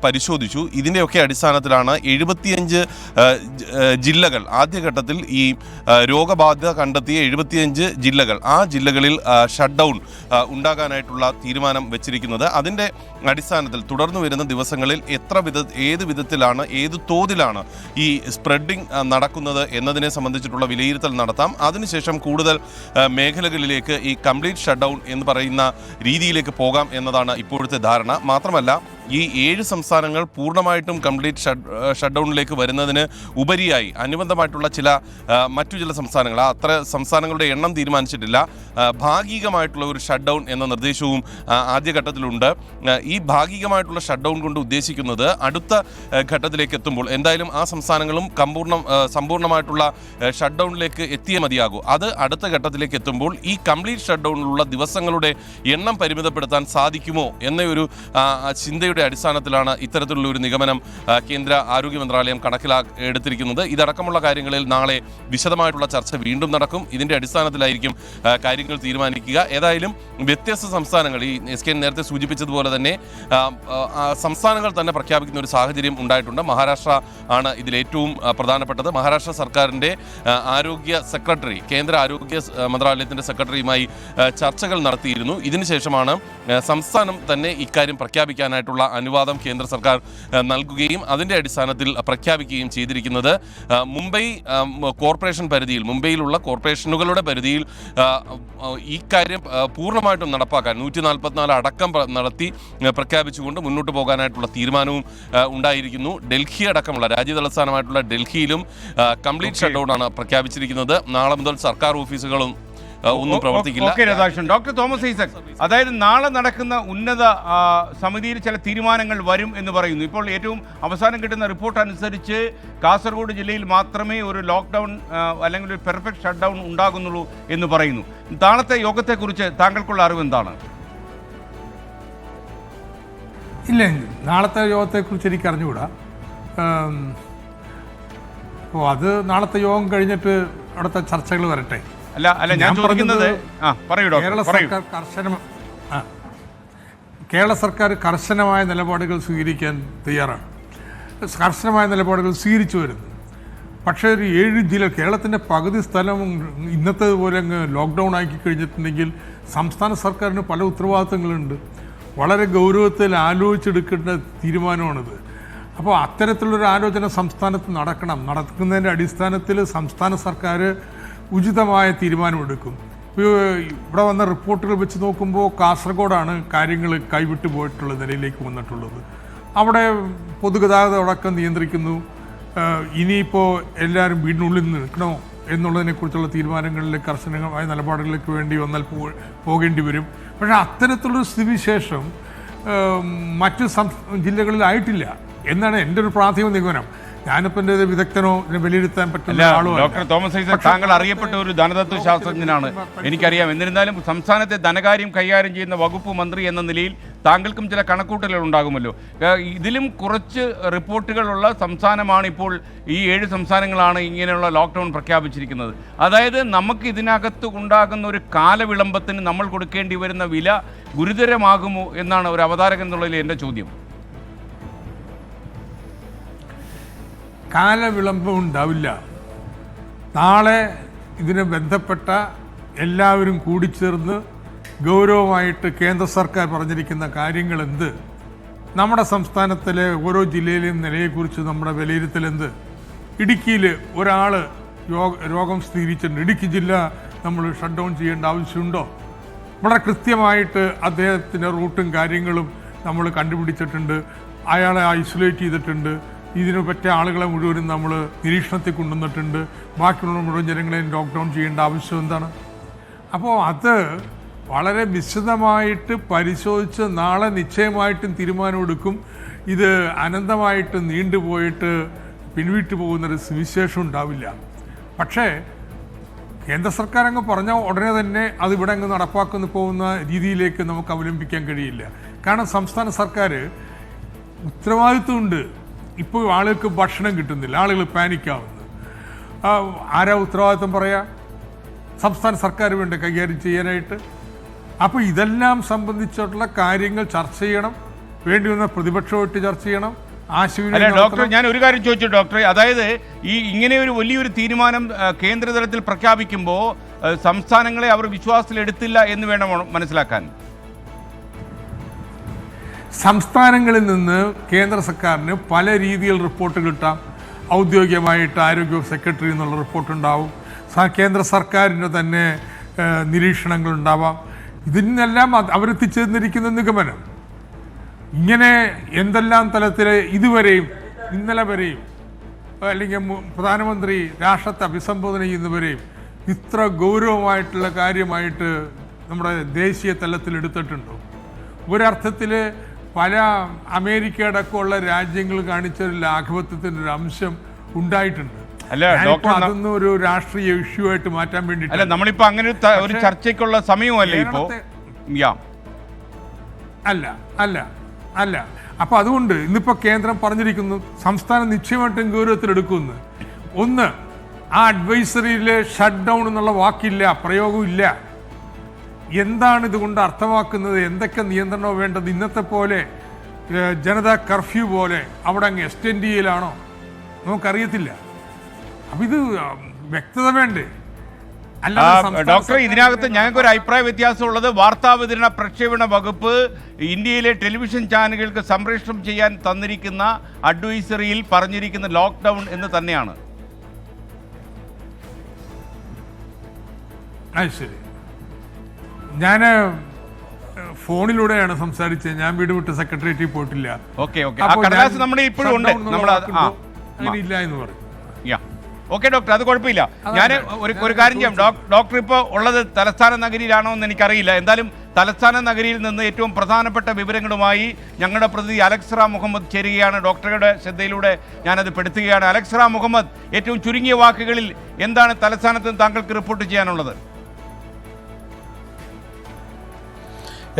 പരിശോധിച്ചു. ഇതിൻ്റെയൊക്കെ അടിസ്ഥാനത്തിലാണ് 75 ജില്ലകൾ ആദ്യഘട്ടത്തിൽ ഈ രോഗബാധ കണ്ടെത്തിയ 75 ജില്ലകൾ, ആ ജില്ലകളിൽ ഷട്ട് ഡൗൺ ഉണ്ടാകാനായിട്ടുള്ള തീരുമാനം വെച്ചിരിക്കുന്നത്. അതിൻ്റെ അടിസ്ഥാനത്തിൽ തുടർന്നു വരുന്ന ദിവസങ്ങളിൽ ഏത് വിധത്തിലാണ് ഏത് തോതിലാണ് ഈ സ്പ്രെഡിങ് നടക്കുന്നത് എന്നതിനെ സംബന്ധിച്ചിട്ടുള്ള വിലയിരുത്തൽ നടത്താം. അതിനുശേഷം കൂടുതൽ മേഖലകളിലേക്ക് ഈ കംപ്ലീറ്റ് ഷട്ട് ഡൗൺ എന്ന് പറയുന്ന രീതിയിലേക്ക് പോകാം എന്നതാണ് ഇപ്പോഴത്തെ ധാരണ. മാത്രമല്ല, ഈ 7 സംസ്ഥാനങ്ങൾ പൂർണ്ണമായിട്ടും കംപ്ലീറ്റ് ഷട്ട് ഡൗണിലേക്ക് വരുന്നതിന് ഉപരിയായി അനുബന്ധമായിട്ടുള്ള മറ്റു ചില സംസ്ഥാനങ്ങൾ, അത്ര സംസ്ഥാനങ്ങളുടെ എണ്ണം തീരുമാനിച്ചിട്ടില്ല, ഭാഗികമായിട്ടുള്ള ഒരു ഷട്ട് ഡൗൺ എന്ന നിർദ്ദേശവും ആദ്യഘട്ടത്തിലുണ്ട്. ഈ ഭാഗികമായിട്ടുള്ള ഷട്ട് ഡൗൺ കൊണ്ട് ഉദ്ദേശിക്കുന്നത് അടുത്ത ഘട്ടത്തിലേക്ക് എത്തുമ്പോൾ എന്തായാലും ആ സംസ്ഥാനങ്ങളും സമ്പൂർണ്ണമായിട്ടുള്ള ഷട്ട് ഡൗണിലേക്ക് എത്തിയേ മതിയാകൂ. അത് അടുത്ത ഘട്ടത്തിലേക്ക് എത്തുമ്പോൾ ഈ കംപ്ലീറ്റ് ഷട്ട് ഡൗണിലുള്ള ദിവസങ്ങളുടെ എണ്ണം പരിമിതപ്പെടുത്താൻ സാധിക്കുമോ എന്നൊരു ചിന്തയുടെ അടിസ്ഥാനത്തിലാണ് ഇത്തരത്തിലുള്ള ഒരു നിഗമനം കേന്ദ്ര ആരോഗ്യ മന്ത്രാലയം എടുത്തിരിക്കുന്നത്. ഇതടക്കമുള്ള കാര്യങ്ങളിൽ നാളെ വിശദമായിട്ടുള്ള ചർച്ച വീണ്ടും നടക്കും. ഇതിൻ്റെ അടിസ്ഥാനത്തിലായിരിക്കും കാര്യങ്ങൾ തീരുമാനിക്കുക. ഏതായാലും വ്യത്യസ്ത സംസ്ഥാനങ്ങൾ, ഈ SKN നേരത്തെ സൂചിപ്പിച്ചതുപോലെ തന്നെ സംസ്ഥാനങ്ങൾ തന്നെ പ്രഖ്യാപിക്കുന്ന ഒരു സാഹചര്യം ഉണ്ടായിട്ടുണ്ട്. മഹാരാഷ്ട്ര ആണ് ഇതിലേറ്റവും പ്രധാനപ്പെട്ടത്. മഹാരാഷ്ട്ര സർക്കാരിൻ്റെ ആരോഗ്യ സെക്രട്ടറി കേന്ദ്ര ആരോഗ്യ മന്ത്രാലയത്തിൻ്റെ സെക്രട്ടറിയുമായി ചർച്ചകൾ നടത്തിയിരുന്നു. ഇതിനുശേഷമാണ് സംസ്ഥാനം തന്നെ ഇക്കാര്യം പ്രഖ്യാപിക്കാനായിട്ടുള്ള അനുവാദം കേന്ദ്ര സർക്കാർ നൽകുകയും അതിൻ്റെ അടിസ്ഥാനത്തിൽ പ്രഖ്യാപിക്കുകയും ചെയ്തിരിക്കുന്നത്. മുംബൈ കോർപ്പറേഷൻ പരിധിയിൽ, മുംബൈയിലുള്ള കോർപ്പറേഷനുകളുടെ പരിധിയിൽ ഈ കാര്യം പൂർണ്ണമായിട്ടും നടപ്പാക്കാൻ 144 അടക്കം നടത്തി പ്രഖ്യാപിച്ചുകൊണ്ട് മുന്നോട്ട് പോകാനായിട്ടുള്ള തീരുമാനവും ഉണ്ടായിരിക്കുന്നു. ഡൽഹി അടക്കമുള്ള രാജ്യതലസ്ഥാനമായിട്ടുള്ള ഡൽഹിയിലും കംപ്ലീറ്റ് ഷട്ട് ഡൗൺ ആണ് പ്രഖ്യാപിച്ചിരിക്കുന്നത്. നാളെ മുതൽ സർക്കാർ ഓഫീസുകളും ഒന്നും പ്രവർത്തിക്കില്ല. ഡോക്ടർ തോമസ് ഐസക്, അതായത് നാളെ നടക്കുന്ന ഉന്നത സമിതിയിൽ ചില തീരുമാനങ്ങൾ വരും എന്ന് പറയുന്നു. ഇപ്പോൾ ഏറ്റവും അവസാനം കിട്ടുന്ന റിപ്പോർട്ട് അനുസരിച്ച് കാസർഗോഡ് ജില്ലയിൽ മാത്രമേ ഒരു ലോക്ക്ഡൗൺ അല്ലെങ്കിൽ ഒരു പെർഫെക്റ്റ് ഷട്ട് ഡൗൺ ഉണ്ടാകുന്നുള്ളൂ എന്ന് പറയുന്നു. നാളത്തെ യോഗത്തെക്കുറിച്ച് താങ്കൾക്കുള്ള അറിവ് എന്താണ്? ഇല്ല, നാളത്തെ യോഗത്തെക്കുറിച്ച് എനിക്ക് അറിഞ്ഞുകൂടാ. അപ്പോൾ അത് നാളത്തെ യോഗം കഴിഞ്ഞിട്ട് അവിടുത്തെ ചർച്ചകൾ വരട്ടെ. അല്ല ഞാൻ ചോദിക്കുന്നത് കേരള സർക്കാർ കർശനമായ നിലപാടുകൾ സ്വീകരിക്കാൻ തയ്യാറാണ്. കർശനമായ നിലപാടുകൾ സ്വീകരിച്ചു വരുന്നു. പക്ഷേ ഒരു 7 ജില്ല, കേരളത്തിൻ്റെ പകുതി സ്ഥലം ഇന്നത്തേതുപോലെ അങ്ങ് ലോക്ക്ഡൗൺ ആക്കി കഴിഞ്ഞിട്ടുണ്ടെങ്കിൽ സംസ്ഥാന സർക്കാരിന് പല ഉത്തരവാദിത്തങ്ങളുണ്ട്. വളരെ ഗൗരവത്തിൽ ആലോചിച്ചെടുക്കേണ്ട തീരുമാനമാണിത്. അപ്പോൾ അത്തരത്തിലുള്ളൊരു ആലോചന സംസ്ഥാനത്ത് നടക്കുന്നതിൻ്റെ അടിസ്ഥാനത്തിൽ സംസ്ഥാന സർക്കാർ ഉചിതമായ തീരുമാനമെടുക്കും. ഇവിടെ വന്ന റിപ്പോർട്ടുകൾ വെച്ച് നോക്കുമ്പോൾ കാസർഗോഡാണ് കാര്യങ്ങൾ കൈവിട്ടു പോയിട്ടുള്ള നിലയിലേക്ക് വന്നിട്ടുള്ളത്. അവിടെ പൊതുഗതാഗതം അടക്കം നിയന്ത്രിക്കുന്നു. ഇനിയിപ്പോൾ എല്ലാവരും വീടിനുള്ളിൽ നിൽക്കണോ എന്നുള്ളതിനെക്കുറിച്ചുള്ള തീരുമാനങ്ങളിലേക്ക്, കർശനമായ നിലപാടുകളിലേക്ക് വേണ്ടി വന്നാൽ പോകേണ്ടി വരും. പക്ഷേ അത്തരത്തിലുള്ളൊരു സ്ഥിതിവിശേഷം മറ്റ് ജില്ലകളിലായിട്ടില്ല എന്നാണ് എൻ്റെ ഒരു പ്രാഥമിക നിഗമനം. ഞാനിപ്പോൾ എൻ്റെ വിദഗ്ധനോ വിലയിരുത്താൻ പറ്റുന്ന ആളോ. ഡോക്ടർ തോമസ് ഐസക്, താങ്കൾ അറിയപ്പെട്ട ഒരു ധനതത്വ ശാസ്ത്രജ്ഞനാണ്, എനിക്കറിയാം. എന്നിരുന്നാലും സംസ്ഥാനത്തെ ധനകാര്യം കൈകാര്യം ചെയ്യുന്ന വകുപ്പ് മന്ത്രി എന്ന നിലയിൽ താങ്കൾക്കും ചില കണക്കൂട്ടലുകൾ ഉണ്ടാകുമല്ലോ. ഇതിലും കുറച്ച് റിപ്പോർട്ടുകളുള്ള സംസ്ഥാനമാണ് ഇപ്പോൾ ഈ 7 സംസ്ഥാനങ്ങളാണ് ഇങ്ങനെയുള്ള ലോക്ക്ഡൗൺ പ്രഖ്യാപിച്ചിരിക്കുന്നത്. അതായത് നമുക്ക് ഇതിനകത്ത് ഉണ്ടാകുന്ന ഒരു കാലവിളംബത്തിന് നമ്മൾ കൊടുക്കേണ്ടി വരുന്ന വില ഗുരുതരമാകുമോ എന്നാണ് ഒരു അവതാരകൻ എന്നുള്ളതിൽ എൻ്റെ ചോദ്യം. കാലവിളംബം ഉണ്ടാവില്ല. നാളെ ഇതിനെ ബന്ധപ്പെട്ട എല്ലാവരും കൂടിച്ചേർന്ന് ഗൗരവമായിട്ട് കേന്ദ്ര സർക്കാർ പറഞ്ഞിരിക്കുന്ന കാര്യങ്ങൾ എന്ത്, നമ്മുടെ സംസ്ഥാനത്തിലെ ഓരോ ജില്ലയിലെയും നിലയെക്കുറിച്ച് നമ്മുടെ വിലയിരുത്തൽ എന്ത്. ഇടുക്കിയിൽ ഒരാൾ രോഗം സ്ഥിരീകരിച്ചിട്ടുണ്ട്. ഇടുക്കി ജില്ല നമ്മൾ ഷട്ട് ഡൗൺ ചെയ്യേണ്ട ആവശ്യമുണ്ടോ? വളരെ കൃത്യമായിട്ട് അദ്ദേഹത്തിൻ്റെ റൂട്ടും കാര്യങ്ങളും നമ്മൾ കണ്ടുപിടിച്ചിട്ടുണ്ട്. അയാളെ ഐസൊലേറ്റ് ചെയ്തിട്ടുണ്ട്. ഇതിനു പറ്റിയ ആളുകളെ മുഴുവനും നമ്മൾ നിരീക്ഷണത്തിൽ കൊണ്ടുവന്നിട്ടുണ്ട്. ബാക്കിയുള്ള മുഴുവൻ ജനങ്ങളെയും ലോക്ക്ഡൗൺ ചെയ്യേണ്ട ആവശ്യം എന്താണ്? അപ്പോൾ അത് വളരെ വിശദമായിട്ട് പരിശോധിച്ച് നാളെ നിശ്ചയമായിട്ടും തീരുമാനമെടുക്കും. ഇത് അനന്തമായിട്ട് നീണ്ടുപോയിട്ട് പിൻവിട്ടു പോകുന്നൊരു സുവിശേഷം ഉണ്ടാവില്ല. പക്ഷേ കേന്ദ്ര സർക്കാർ അങ്ങ് പറഞ്ഞ ഉടനെ തന്നെ അത് ഇവിടെ അങ്ങ് നടപ്പാക്കുന്നു പോകുന്ന രീതിയിലേക്ക് നമുക്ക് അവലംബിക്കാൻ കഴിയില്ല. കാരണം സംസ്ഥാന സർക്കാർ ഉത്തരവാദിത്വമുണ്ട്. ഇപ്പോൾ ആളുകൾക്ക് ഭക്ഷണം കിട്ടുന്നില്ല, ആളുകൾ പാനിക്കാവുന്നു. ആരാ ഉത്തരവാദിത്വം പറയാ? സംസ്ഥാന സർക്കാർ വേണ്ട കൈകാര്യം ചെയ്യാനായിട്ട്. അപ്പോൾ ഇതെല്ലാം സംബന്ധിച്ചിട്ടുള്ള കാര്യങ്ങൾ ചർച്ച ചെയ്യണം. വേണ്ടി വന്ന പ്രതിപക്ഷമായിട്ട് ചർച്ച ചെയ്യണം. ഡോക്ടർ, ഞാൻ ഒരു കാര്യം ചോദിച്ചു ഡോക്ടറെ. അതായത് ഇങ്ങനെ ഒരു വലിയൊരു തീരുമാനം കേന്ദ്രതലത്തിൽ പ്രഖ്യാപിക്കുമ്പോൾ സംസ്ഥാനങ്ങളെ അവർ വിശ്വാസത്തിലെടുത്തില്ല എന്ന് വേണം മനസ്സിലാക്കാൻ. സംസ്ഥാനങ്ങളിൽ നിന്ന് കേന്ദ്ര സർക്കാരിന് പല രീതിയിൽ റിപ്പോർട്ട് കിട്ടാം. ഔദ്യോഗികമായിട്ട് ആരോഗ്യ സെക്രട്ടറി എന്നുള്ള റിപ്പോർട്ടുണ്ടാവും. കേന്ദ്ര സർക്കാരിൻ്റെ തന്നെ നിരീക്ഷണങ്ങളുണ്ടാവാം. ഇതിനെല്ലാം അവരെത്തിച്ചേർന്നിരിക്കുന്ന നിഗമനം ഇങ്ങനെ എന്തെല്ലാം തലത്തിൽ ഇതുവരെയും ഇന്നലെ വരെയും അല്ലെങ്കിൽ പ്രധാനമന്ത്രി രാഷ്ട്രത്തെ അഭിസംബോധന ചെയ്യുന്നവരെയും ഇത്ര ഗൗരവമായിട്ടുള്ള കാര്യമായിട്ട് നമ്മുടെ ദേശീയ തലത്തിൽ എടുത്തിട്ടുണ്ടോ? ഒരർത്ഥത്തിൽ പല അമേരിക്കയുടെ ഒക്കെ ഉള്ള രാജ്യങ്ങൾ കാണിച്ച ഒരു ലാഘവത്വത്തിൻ്റെ ഒരു അംശം ഉണ്ടായിട്ടുണ്ട്. അതൊന്നും ഒരു രാഷ്ട്രീയ ഇഷ്യൂ ആയിട്ട് മാറ്റാൻ വേണ്ടി അല്ല, നമ്മളിപ്പോ അങ്ങനെ ഒരു ചർച്ചയ്ക്കുള്ള സമയമല്ലേ ഇപ്പോ? അല്ല അല്ല അല്ല അപ്പൊ അതുകൊണ്ട് ഇന്നിപ്പോ കേന്ദ്രം പറഞ്ഞിരിക്കുന്നു സംസ്ഥാനം നിശ്ചയമായിട്ടും ഗൗരവത്തിലെടുക്കുമെന്ന്. ഒന്ന്, ആ അഡ്വൈസറിയിലെ ഷട്ട് ഡൗൺ എന്നുള്ള വാക്കില്ല, പ്രയോഗമില്ല. എന്താണ് ഇതുകൊണ്ട് അർത്ഥമാക്കുന്നത്? എന്തൊക്കെ നിയന്ത്രണമോ വേണ്ടത്? ഇന്നത്തെ പോലെ ജനതാ കർഫ്യൂ പോലെ അവിടെ അങ്ങ് എക്സ്റ്റെൻഡ് ചെയ്യലാണോ? നമുക്കറിയത്തില്ല. അപ്പം ഇത് വ്യക്തത വേണ്ടേ? ഡോക്ടർ, ഇതിനകത്ത് ഞങ്ങൾക്കൊരു അഭിപ്രായ വ്യത്യാസമുള്ളത് വാർത്താവിതരണ പ്രക്ഷേപണ വകുപ്പ് ഇന്ത്യയിലെ ടെലിവിഷൻ ചാനലുകൾക്ക് സംപ്രേഷണം ചെയ്യാൻ തന്നിരിക്കുന്ന അഡ്വൈസറിയിൽ പറഞ്ഞിരിക്കുന്ന ലോക്ക്ഡൗൺ എന്ന് തന്നെയാണ്. ശരി, ഞാൻ ഫോണിലൂടെയാണ് സംസാരിച്ചത്. ഞാൻ വീട് വിട്ട് സെക്രട്ടേറിയറ്റിൽ പോയിട്ടില്ല. അങ്ങനെയില്ല എന്ന് പറയും. ഓക്കെ ഡോക്ടർ, അത് കുഴപ്പമില്ല. ഞാൻ ഒരു കാര്യം ചെയ്യാം. ഡോക്ടർ ഇപ്പോൾ ഉള്ളത് തലസ്ഥാന നഗരിയിലാണോ എന്ന് എനിക്കറിയില്ല. എന്തായാലും തലസ്ഥാന നഗരിയിൽ നിന്ന് ഏറ്റവും പ്രധാനപ്പെട്ട വിവരങ്ങളുമായി ഞങ്ങളുടെ പ്രതിനിധി അലക്സ് മുഹമ്മദ് ചേരുകയാണ്. ഡോക്ടറുടെ ശ്രദ്ധയിലൂടെ ഞാനത് പെടുത്തുകയാണ്. അലക്സ് മുഹമ്മദ്, ഏറ്റവും ചുരുങ്ങിയ വാക്കുകളിൽ എന്താണ് തലസ്ഥാനത്ത് താങ്കൾക്ക് റിപ്പോർട്ട് ചെയ്യാനുള്ളത്?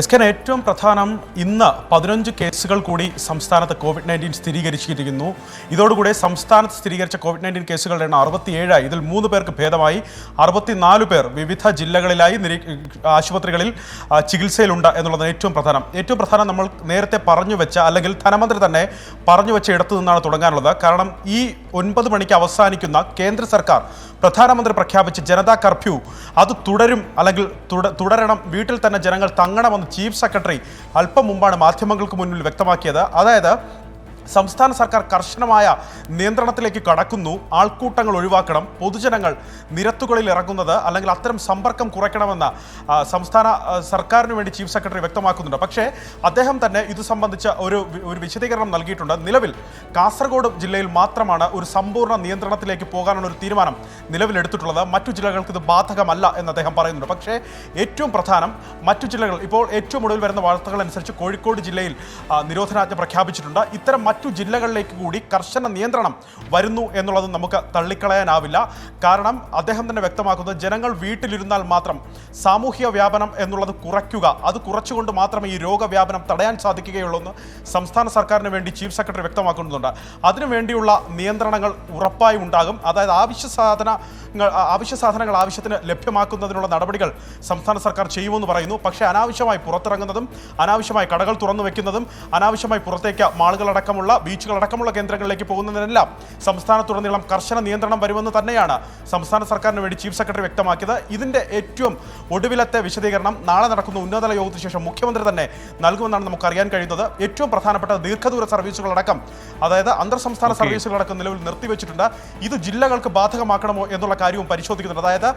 എസ്കൻ, ഏറ്റവും പ്രധാനം ഇന്ന് 15 കേസുകൾ കൂടി സംസ്ഥാനത്ത് COVID-19 സ്ഥിരീകരിച്ചിരിക്കുന്നു. ഇതോടുകൂടി സംസ്ഥാനത്ത് സ്ഥിരീകരിച്ച COVID-19 കേസുകളുടെ എണ്ണം 67. ഇതിൽ 3 പേർക്ക് ഭേദമായി. 64 പേർ വിവിധ ജില്ലകളിലായി ആശുപത്രികളിൽ ചികിത്സയിലുണ്ട് എന്നുള്ളതാണ് ഏറ്റവും പ്രധാനം. നമ്മൾ നേരത്തെ പറഞ്ഞു വെച്ച, അല്ലെങ്കിൽ ധനമന്ത്രി തന്നെ പറഞ്ഞു വെച്ച ഇടത്തു നിന്നാണ് തുടങ്ങാനുള്ളത്. കാരണം ഈ 9 മണിക്ക് അവസാനിക്കുന്ന കേന്ദ്ര സർക്കാർ പ്രധാനമന്ത്രി പ്രഖ്യാപിച്ച ജനതാ കർഫ്യൂ അത് തുടരും, അല്ലെങ്കിൽ തുടരണം, വീട്ടിൽ തന്നെ ജനങ്ങൾ തങ്ങണമെന്ന് ചീഫ് സെക്രട്ടറി അല്പം മുമ്പാണ് മാധ്യമങ്ങൾക്ക് മുന്നിൽ വ്യക്തമാക്കിയത്. അതായത് സംസ്ഥാന സർക്കാർ കർശനമായ നിയന്ത്രണത്തിലേക്ക് കടക്കുന്നു. ആൾക്കൂട്ടങ്ങൾ ഒഴിവാക്കണം, പൊതുജനങ്ങൾ നിരത്തുകളിൽ ഇറങ്ങുന്നത് അല്ലെങ്കിൽ അത്തരം സമ്പർക്കം കുറയ്ക്കണമെന്ന് സംസ്ഥാന സർക്കാരിന് വേണ്ടി ചീഫ് സെക്രട്ടറി വ്യക്തമാക്കുന്നുണ്ട്. പക്ഷേ അദ്ദേഹം തന്നെ ഇത് സംബന്ധിച്ച ഒരു വിശദീകരണം നൽകിയിട്ടുണ്ട്. നിലവിൽ കാസർഗോഡ് ജില്ലയിൽ മാത്രമാണ് ഒരു സമ്പൂർണ്ണ നിയന്ത്രണത്തിലേക്ക് പോകാനുള്ള ഒരു തീരുമാനം നിലവിലെടുത്തിട്ടുള്ളത്. മറ്റു ജില്ലകൾക്ക് ഇത് ബാധകമല്ല എന്ന് അദ്ദേഹം പറയുന്നുണ്ട്. പക്ഷേ ഏറ്റവും പ്രധാനം, മറ്റു ജില്ലകൾ ഇപ്പോൾ ഏറ്റവും ഒടുവിൽ വരുന്ന വാർത്തകൾ അനുസരിച്ച് കോഴിക്കോട് ജില്ലയിൽ നിരോധനാജ്ഞ പ്രഖ്യാപിച്ചിട്ടുണ്ട്. ഇത്തരം മറ്റു ജില്ലകളിലേക്ക് കൂടി കർശന നിയന്ത്രണം വരുന്നു എന്നുള്ളത് നമുക്ക് തള്ളിക്കളയാനാവില്ല. കാരണം അദ്ദേഹം തന്നെ വ്യക്തമാക്കുന്നത് ജനങ്ങൾ വീട്ടിലിരുന്നാൽ മാത്രം സാമൂഹ്യ വ്യാപനം എന്നുള്ളത് കുറയ്ക്കുക, അത് കുറച്ചുകൊണ്ട് മാത്രമേ ഈ രോഗവ്യാപനം തടയാൻ സാധിക്കുകയുള്ളൂ എന്ന് സംസ്ഥാന സർക്കാരിന് വേണ്ടി ചീഫ് സെക്രട്ടറി വ്യക്തമാക്കുന്നുണ്ട്. അതിനുവേണ്ടിയുള്ള നിയന്ത്രണങ്ങൾ ഉറപ്പായി ഉണ്ടാകും. അതായത് അവശ്യ സാധനങ്ങൾ ആവശ്യത്തിന് ലഭ്യമാക്കുന്നതിനുള്ള നടപടികൾ സംസ്ഥാന സർക്കാർ ചെയ്യുമെന്ന് പറയുന്നു. പക്ഷേ അനാവശ്യമായി പുറത്തിറങ്ങുന്നതും അനാവശ്യമായി കടകൾ തുറന്നു വെക്കുന്നതും അനാവശ്യമായി പുറത്തേക്ക് മാളുകളടക്കമുള്ള ബീച്ചുകളടക്കമുള്ള കേന്ദ്രങ്ങളിലേക്ക് പോകുന്നതിനെല്ലാം സംസ്ഥാനത്തുടനീളം കർശന നിയന്ത്രണം വരുമെന്ന് തന്നെയാണ് സംസ്ഥാന സർക്കാരിന് വേണ്ടി ചീഫ് സെക്രട്ടറി വ്യക്തമാക്കിയത്. ഇതിൻ്റെ ഏറ്റവും ഒടുവിലത്തെ വിശദീകരണം നാളെ നടക്കുന്ന ഉന്നതതല യോഗത്തിന് ശേഷം മുഖ്യമന്ത്രി തന്നെ നൽകുമെന്നാണ് നമുക്ക് അറിയാൻ കഴിയുന്നത്. ഏറ്റവും പ്രധാനപ്പെട്ട ദീർഘദൂര സർവീസുകളടക്കം, അതായത് അന്തർ സംസ്ഥാന സർവീസുകളടക്കം നിലവിൽ നിർത്തിവെച്ചിട്ടുണ്ട്. ഇത് ജില്ലകൾക്ക് ബാധകമാക്കണമോ എന്നുള്ള കാര്യവും പരിശോധിക്കുന്നുണ്ട്. അതായത്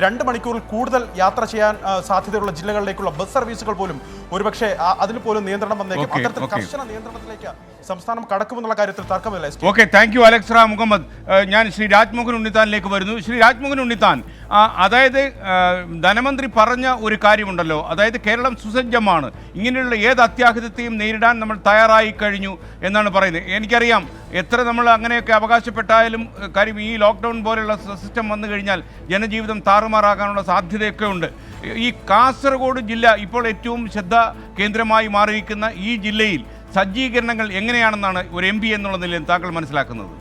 2 മണിക്കൂറിൽ കൂടുതൽ യാത്ര ചെയ്യാൻ സാധ്യതയുള്ള ജില്ലകളിലേക്കുള്ള ബസ് സർവീസുകൾ പോലും ഒരുപക്ഷെ അതിൽ പോലും നിയന്ത്രണം വന്നേക്കും. അത്തരത്തിൽ കർശന നിയന്ത്രണത്തിലേക്ക് സംസ്ഥാനം കടക്കുമെന്നുള്ള കാര്യത്തിൽ തർക്കമില്ല. Okay, thank you Alex Ram Muhammad. ഞാൻ ശ്രീ രാജ്മോഹൻ ഉണ്ണിത്താനിലേക്ക് വരുന്നു. ശ്രീ രാജ്മോഹൻ ഉണ്ണിത്താൻ, അതായത് ധനമന്ത്രി പറഞ്ഞ ഒരു കാര്യമുണ്ടല്ലോ, അതായത് കേരളം സുസജ്ജമാണ്, ഇങ്ങനെയുള്ള ഏത് അത്യാഹിതത്തെയും നേരിടാൻ നമ്മൾ തയ്യാറായി കഴിഞ്ഞു എന്നാണ് പറയുന്നത്. എനിക്കറിയാം എത്ര നമ്മൾ അങ്ങനെയൊക്കെ അവകാശപ്പെട്ടായാലും കാര്യം ഈ ലോക്ക്ഡൗൺ പോലുള്ള സിസ്റ്റം വന്നു കഴിഞ്ഞാൽ ജനജീവിതം താറുമാറാകാനുള്ള സാധ്യതയൊക്കെ ഉണ്ട്. ഈ കാസർഗോഡ് ജില്ല ഇപ്പോൾ ഏറ്റവും ശ്രദ്ധ കേന്ദ്രമായി മാറിയിരിക്കുന്ന ഈ ജില്ലയിൽ സജ്ജീകരണങ്ങൾ എങ്ങനെയാണെന്നാണ് ഒരു MP എന്നുള്ള നിലയിൽ താങ്കൾ മനസ്സിലാക്കുന്നത്?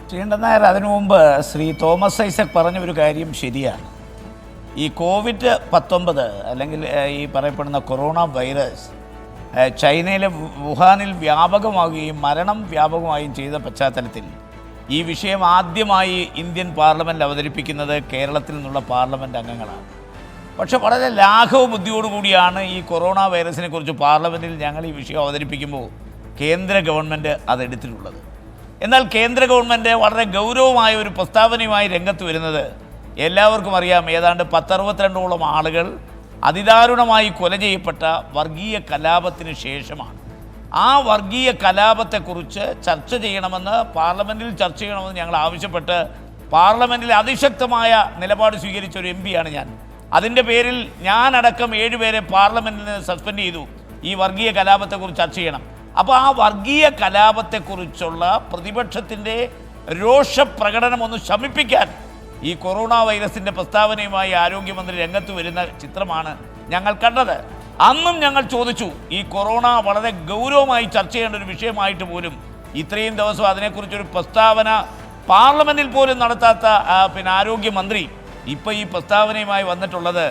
ശ്രീകണ്ഠൻ നായർ, അതിനു മുമ്പ് ശ്രീ തോമസ് ഐസക് പറഞ്ഞ ഒരു കാര്യം ശരിയാണ്. ഈ COVID-19 അല്ലെങ്കിൽ ഈ പറയപ്പെടുന്ന കൊറോണ വൈറസ് ചൈനയിലെ വുഹാനിൽ വ്യാപകമാവുകയും മരണം വ്യാപകമാവുകയും ചെയ്ത പശ്ചാത്തലത്തിൽ ഈ വിഷയം ആദ്യമായി ഇന്ത്യൻ പാർലമെൻറ്റ് അവതരിപ്പിക്കുന്നത് കേരളത്തിൽ നിന്നുള്ള പാർലമെൻറ്റ് അംഗങ്ങളാണ്. പക്ഷേ വളരെ ലാഘവ ബുദ്ധിയോടുകൂടിയാണ് ഈ കൊറോണ വൈറസിനെ കുറിച്ച് പാർലമെൻറ്റിൽ ഞങ്ങൾ ഈ വിഷയം അവതരിപ്പിക്കുമ്പോൾ കേന്ദ്ര ഗവൺമെൻറ് അതെടുത്തിട്ടുള്ളത്. എന്നാൽ കേന്ദ്ര ഗവൺമെൻറ് വളരെ ഗൗരവമായ ഒരു പ്രസ്താവനയുമായി രംഗത്ത് വരുന്നത് എല്ലാവർക്കും അറിയാം. ഏതാണ്ട് 1062ഓളം ആളുകൾ അതിദാരുണമായി കൊല ചെയ്യപ്പെട്ട വർഗീയ കലാപത്തിന് ശേഷമാണ്. ആ വർഗീയ കലാപത്തെക്കുറിച്ച് ചർച്ച ചെയ്യണമെന്ന് പാർലമെൻറ്റിൽ ചർച്ച ചെയ്യണമെന്ന് ഞങ്ങൾ ആവശ്യപ്പെട്ട് പാർലമെൻറ്റിൽ അതിശക്തമായ നിലപാട് സ്വീകരിച്ച ഒരു MP-യാണ് ഞാൻ. അതിൻ്റെ പേരിൽ ഞാനടക്കം 7 പേരെ പാർലമെൻറ്റിൽ നിന്ന് സസ്പെൻഡ് ചെയ്തു. ഈ വർഗീയ കലാപത്തെക്കുറിച്ച് ചർച്ച ചെയ്യണം. അപ്പോൾ ആ വർഗീയ കലാപത്തെക്കുറിച്ചുള്ള പ്രതിപക്ഷത്തിൻ്റെ രോഷപ്രകടനം ഒന്ന് ശമിപ്പിക്കാൻ ഈ കൊറോണ വൈറസിൻ്റെ പ്രസ്താവനയുമായി ആരോഗ്യമന്ത്രി രംഗത്ത് വരുന്ന ചിത്രമാണ് ഞങ്ങൾ കണ്ടത്. അന്നും ഞങ്ങൾ ചോദിച്ചു, ഈ കൊറോണ വളരെ ഗൗരവമായി ചർച്ച ചെയ്യേണ്ട ഒരു വിഷയമായിട്ട് പോലും ഇത്രയും ദിവസം അതിനെക്കുറിച്ചൊരു പ്രസ്താവന പാർലമെൻറ്റിൽ പോലും നടത്താത്ത ആരോഗ്യമന്ത്രി ഇപ്പോൾ ഈ പ്രസ്താവനയുമായി വന്നിട്ടുള്ളത്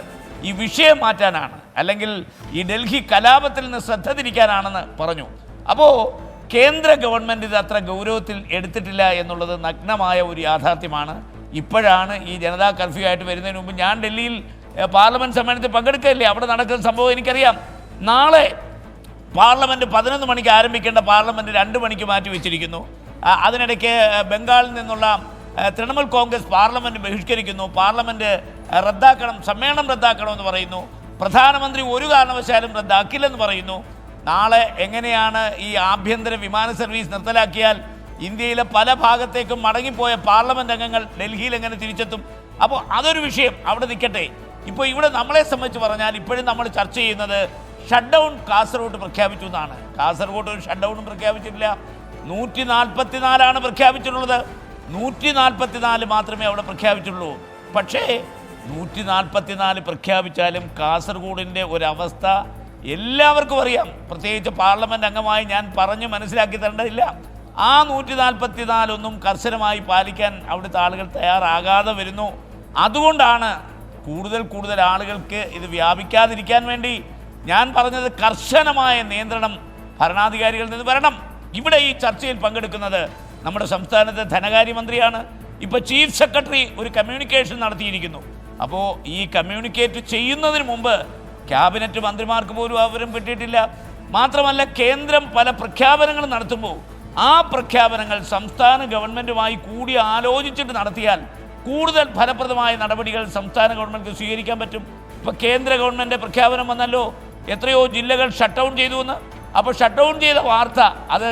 ഈ വിഷയം മാറ്റാനാണ്, അല്ലെങ്കിൽ ഈ ഡൽഹി കലാപത്തിൽ നിന്ന് ശ്രദ്ധ തിരിക്കാനാണെന്ന് പറഞ്ഞു. അപ്പോൾ കേന്ദ്ര ഗവൺമെൻറ് ഇത് അത്ര ഗൗരവത്തിൽ എടുത്തിട്ടില്ല എന്നുള്ളത് നഗ്നമായ ഒരു യാഥാർത്ഥ്യമാണ്. ഇപ്പോഴാണ് ഈ ജനതാ കർഫ്യൂ ആയിട്ട് വരുന്നതിന് മുമ്പ് ഞാൻ ഡൽഹിയിൽ പാർലമെൻറ്റ് സമ്മേളനത്തിൽ പങ്കെടുക്കില്ലേ, അവിടെ നടക്കുന്ന സംഭവം എനിക്കറിയാം. നാളെ പാർലമെൻറ്റ് 11 മണിക്ക് ആരംഭിക്കേണ്ട പാർലമെൻറ്റ് 2 മണിക്ക് മാറ്റി വെച്ചിരിക്കുന്നു. അതിനിടയ്ക്ക് ബംഗാളിൽ നിന്നുള്ള തൃണമൂൽ കോൺഗ്രസ് പാർലമെൻറ്റ് ബഹിഷ്കരിക്കുന്നു. പാർലമെൻറ്റ് റദ്ദാക്കണം, സമ്മേളനം റദ്ദാക്കണമെന്ന് പറയുന്നു. പ്രധാനമന്ത്രി ഒരു കാരണവശാലും റദ്ദാക്കില്ലെന്ന് പറയുന്നു. നാളെ എങ്ങനെയാണ് ഈ ആഭ്യന്തര വിമാന സർവീസ് നിർത്തലാക്കിയാൽ ഇന്ത്യയിലെ പല ഭാഗത്തേക്കും മടങ്ങിപ്പോയ പാർലമെൻറ്റ് അംഗങ്ങൾ ഡൽഹിയിൽ എങ്ങനെ തിരിച്ചെത്തും? അപ്പോൾ അതൊരു വിഷയം അവിടെ നിൽക്കട്ടെ. ഇപ്പോൾ ഇവിടെ നമ്മളെ സംബന്ധിച്ച് പറഞ്ഞാൽ ഇപ്പോഴും നമ്മൾ ചർച്ച ചെയ്യുന്നത് ഷട്ട് ഡൗൺ കാസർഗോഡ് പ്രഖ്യാപിച്ചു എന്നാണ്. കാസർഗോഡ് ഒരു ഷട്ട് ഡൗണും പ്രഖ്യാപിച്ചിട്ടില്ല. 144 പ്രഖ്യാപിച്ചിട്ടുള്ളത്. 144 മാത്രമേ അവിടെ പ്രഖ്യാപിച്ചുള്ളൂ. പക്ഷേ 144 പ്രഖ്യാപിച്ചാലും കാസർഗോഡിൻ്റെ ഒരവസ്ഥ എല്ലാവർക്കും അറിയാം. പ്രത്യേകിച്ച് പാർലമെൻറ്റ് അംഗമായി ഞാൻ പറഞ്ഞ് മനസ്സിലാക്കി തരേണ്ടതില്ല. ആ 144 ഒന്നും കർശനമായി പാലിക്കാൻ അവിടുത്തെ ആളുകൾ തയ്യാറാകാതെ വരുന്നു. അതുകൊണ്ടാണ് കൂടുതൽ ആളുകൾക്ക് ഇത് വ്യാപിക്കാതിരിക്കാൻ വേണ്ടി ഞാൻ പറഞ്ഞത് കർശനമായ നിയന്ത്രണം ഭരണാധികാരികളിൽ നിന്ന് വരണം. ഇവിടെ ഈ ചർച്ചയിൽ പങ്കെടുക്കുന്നത് നമ്മുടെ സംസ്ഥാനത്തെ ധനകാര്യമന്ത്രിയാണ്. ഇപ്പോൾ ചീഫ് സെക്രട്ടറി ഒരു കമ്മ്യൂണിക്കേഷൻ നടത്തിയിരിക്കുന്നു. അപ്പോൾ ഈ കമ്മ്യൂണിക്കേറ്റ് ചെയ്യുന്നതിന് മുമ്പ് ക്യാബിനറ്റ് മന്ത്രിമാർക്ക് പോലും അവരും കിട്ടിയിട്ടില്ല. മാത്രമല്ല കേന്ദ്രം പല പ്രഖ്യാപനങ്ങളും നടത്തുമ്പോൾ ആ പ്രഖ്യാപനങ്ങൾ സംസ്ഥാന ഗവൺമെൻറ്റുമായി കൂടി ആലോചിച്ചിട്ട് നടത്തിയാൽ കൂടുതൽ ഫലപ്രദമായ നടപടികൾ സംസ്ഥാന ഗവൺമെൻറ് സ്വീകരിക്കാൻ പറ്റും. ഇപ്പോൾ കേന്ദ്ര ഗവൺമെൻറ് പ്രഖ്യാപനം വന്നല്ലോ, എത്രയോ ജില്ലകൾ ഷട്ട് ഡൗൺ ചെയ്തു എന്ന്. അപ്പോൾ ഷട്ട് ഡൗൺ ചെയ്ത വാർത്ത അത്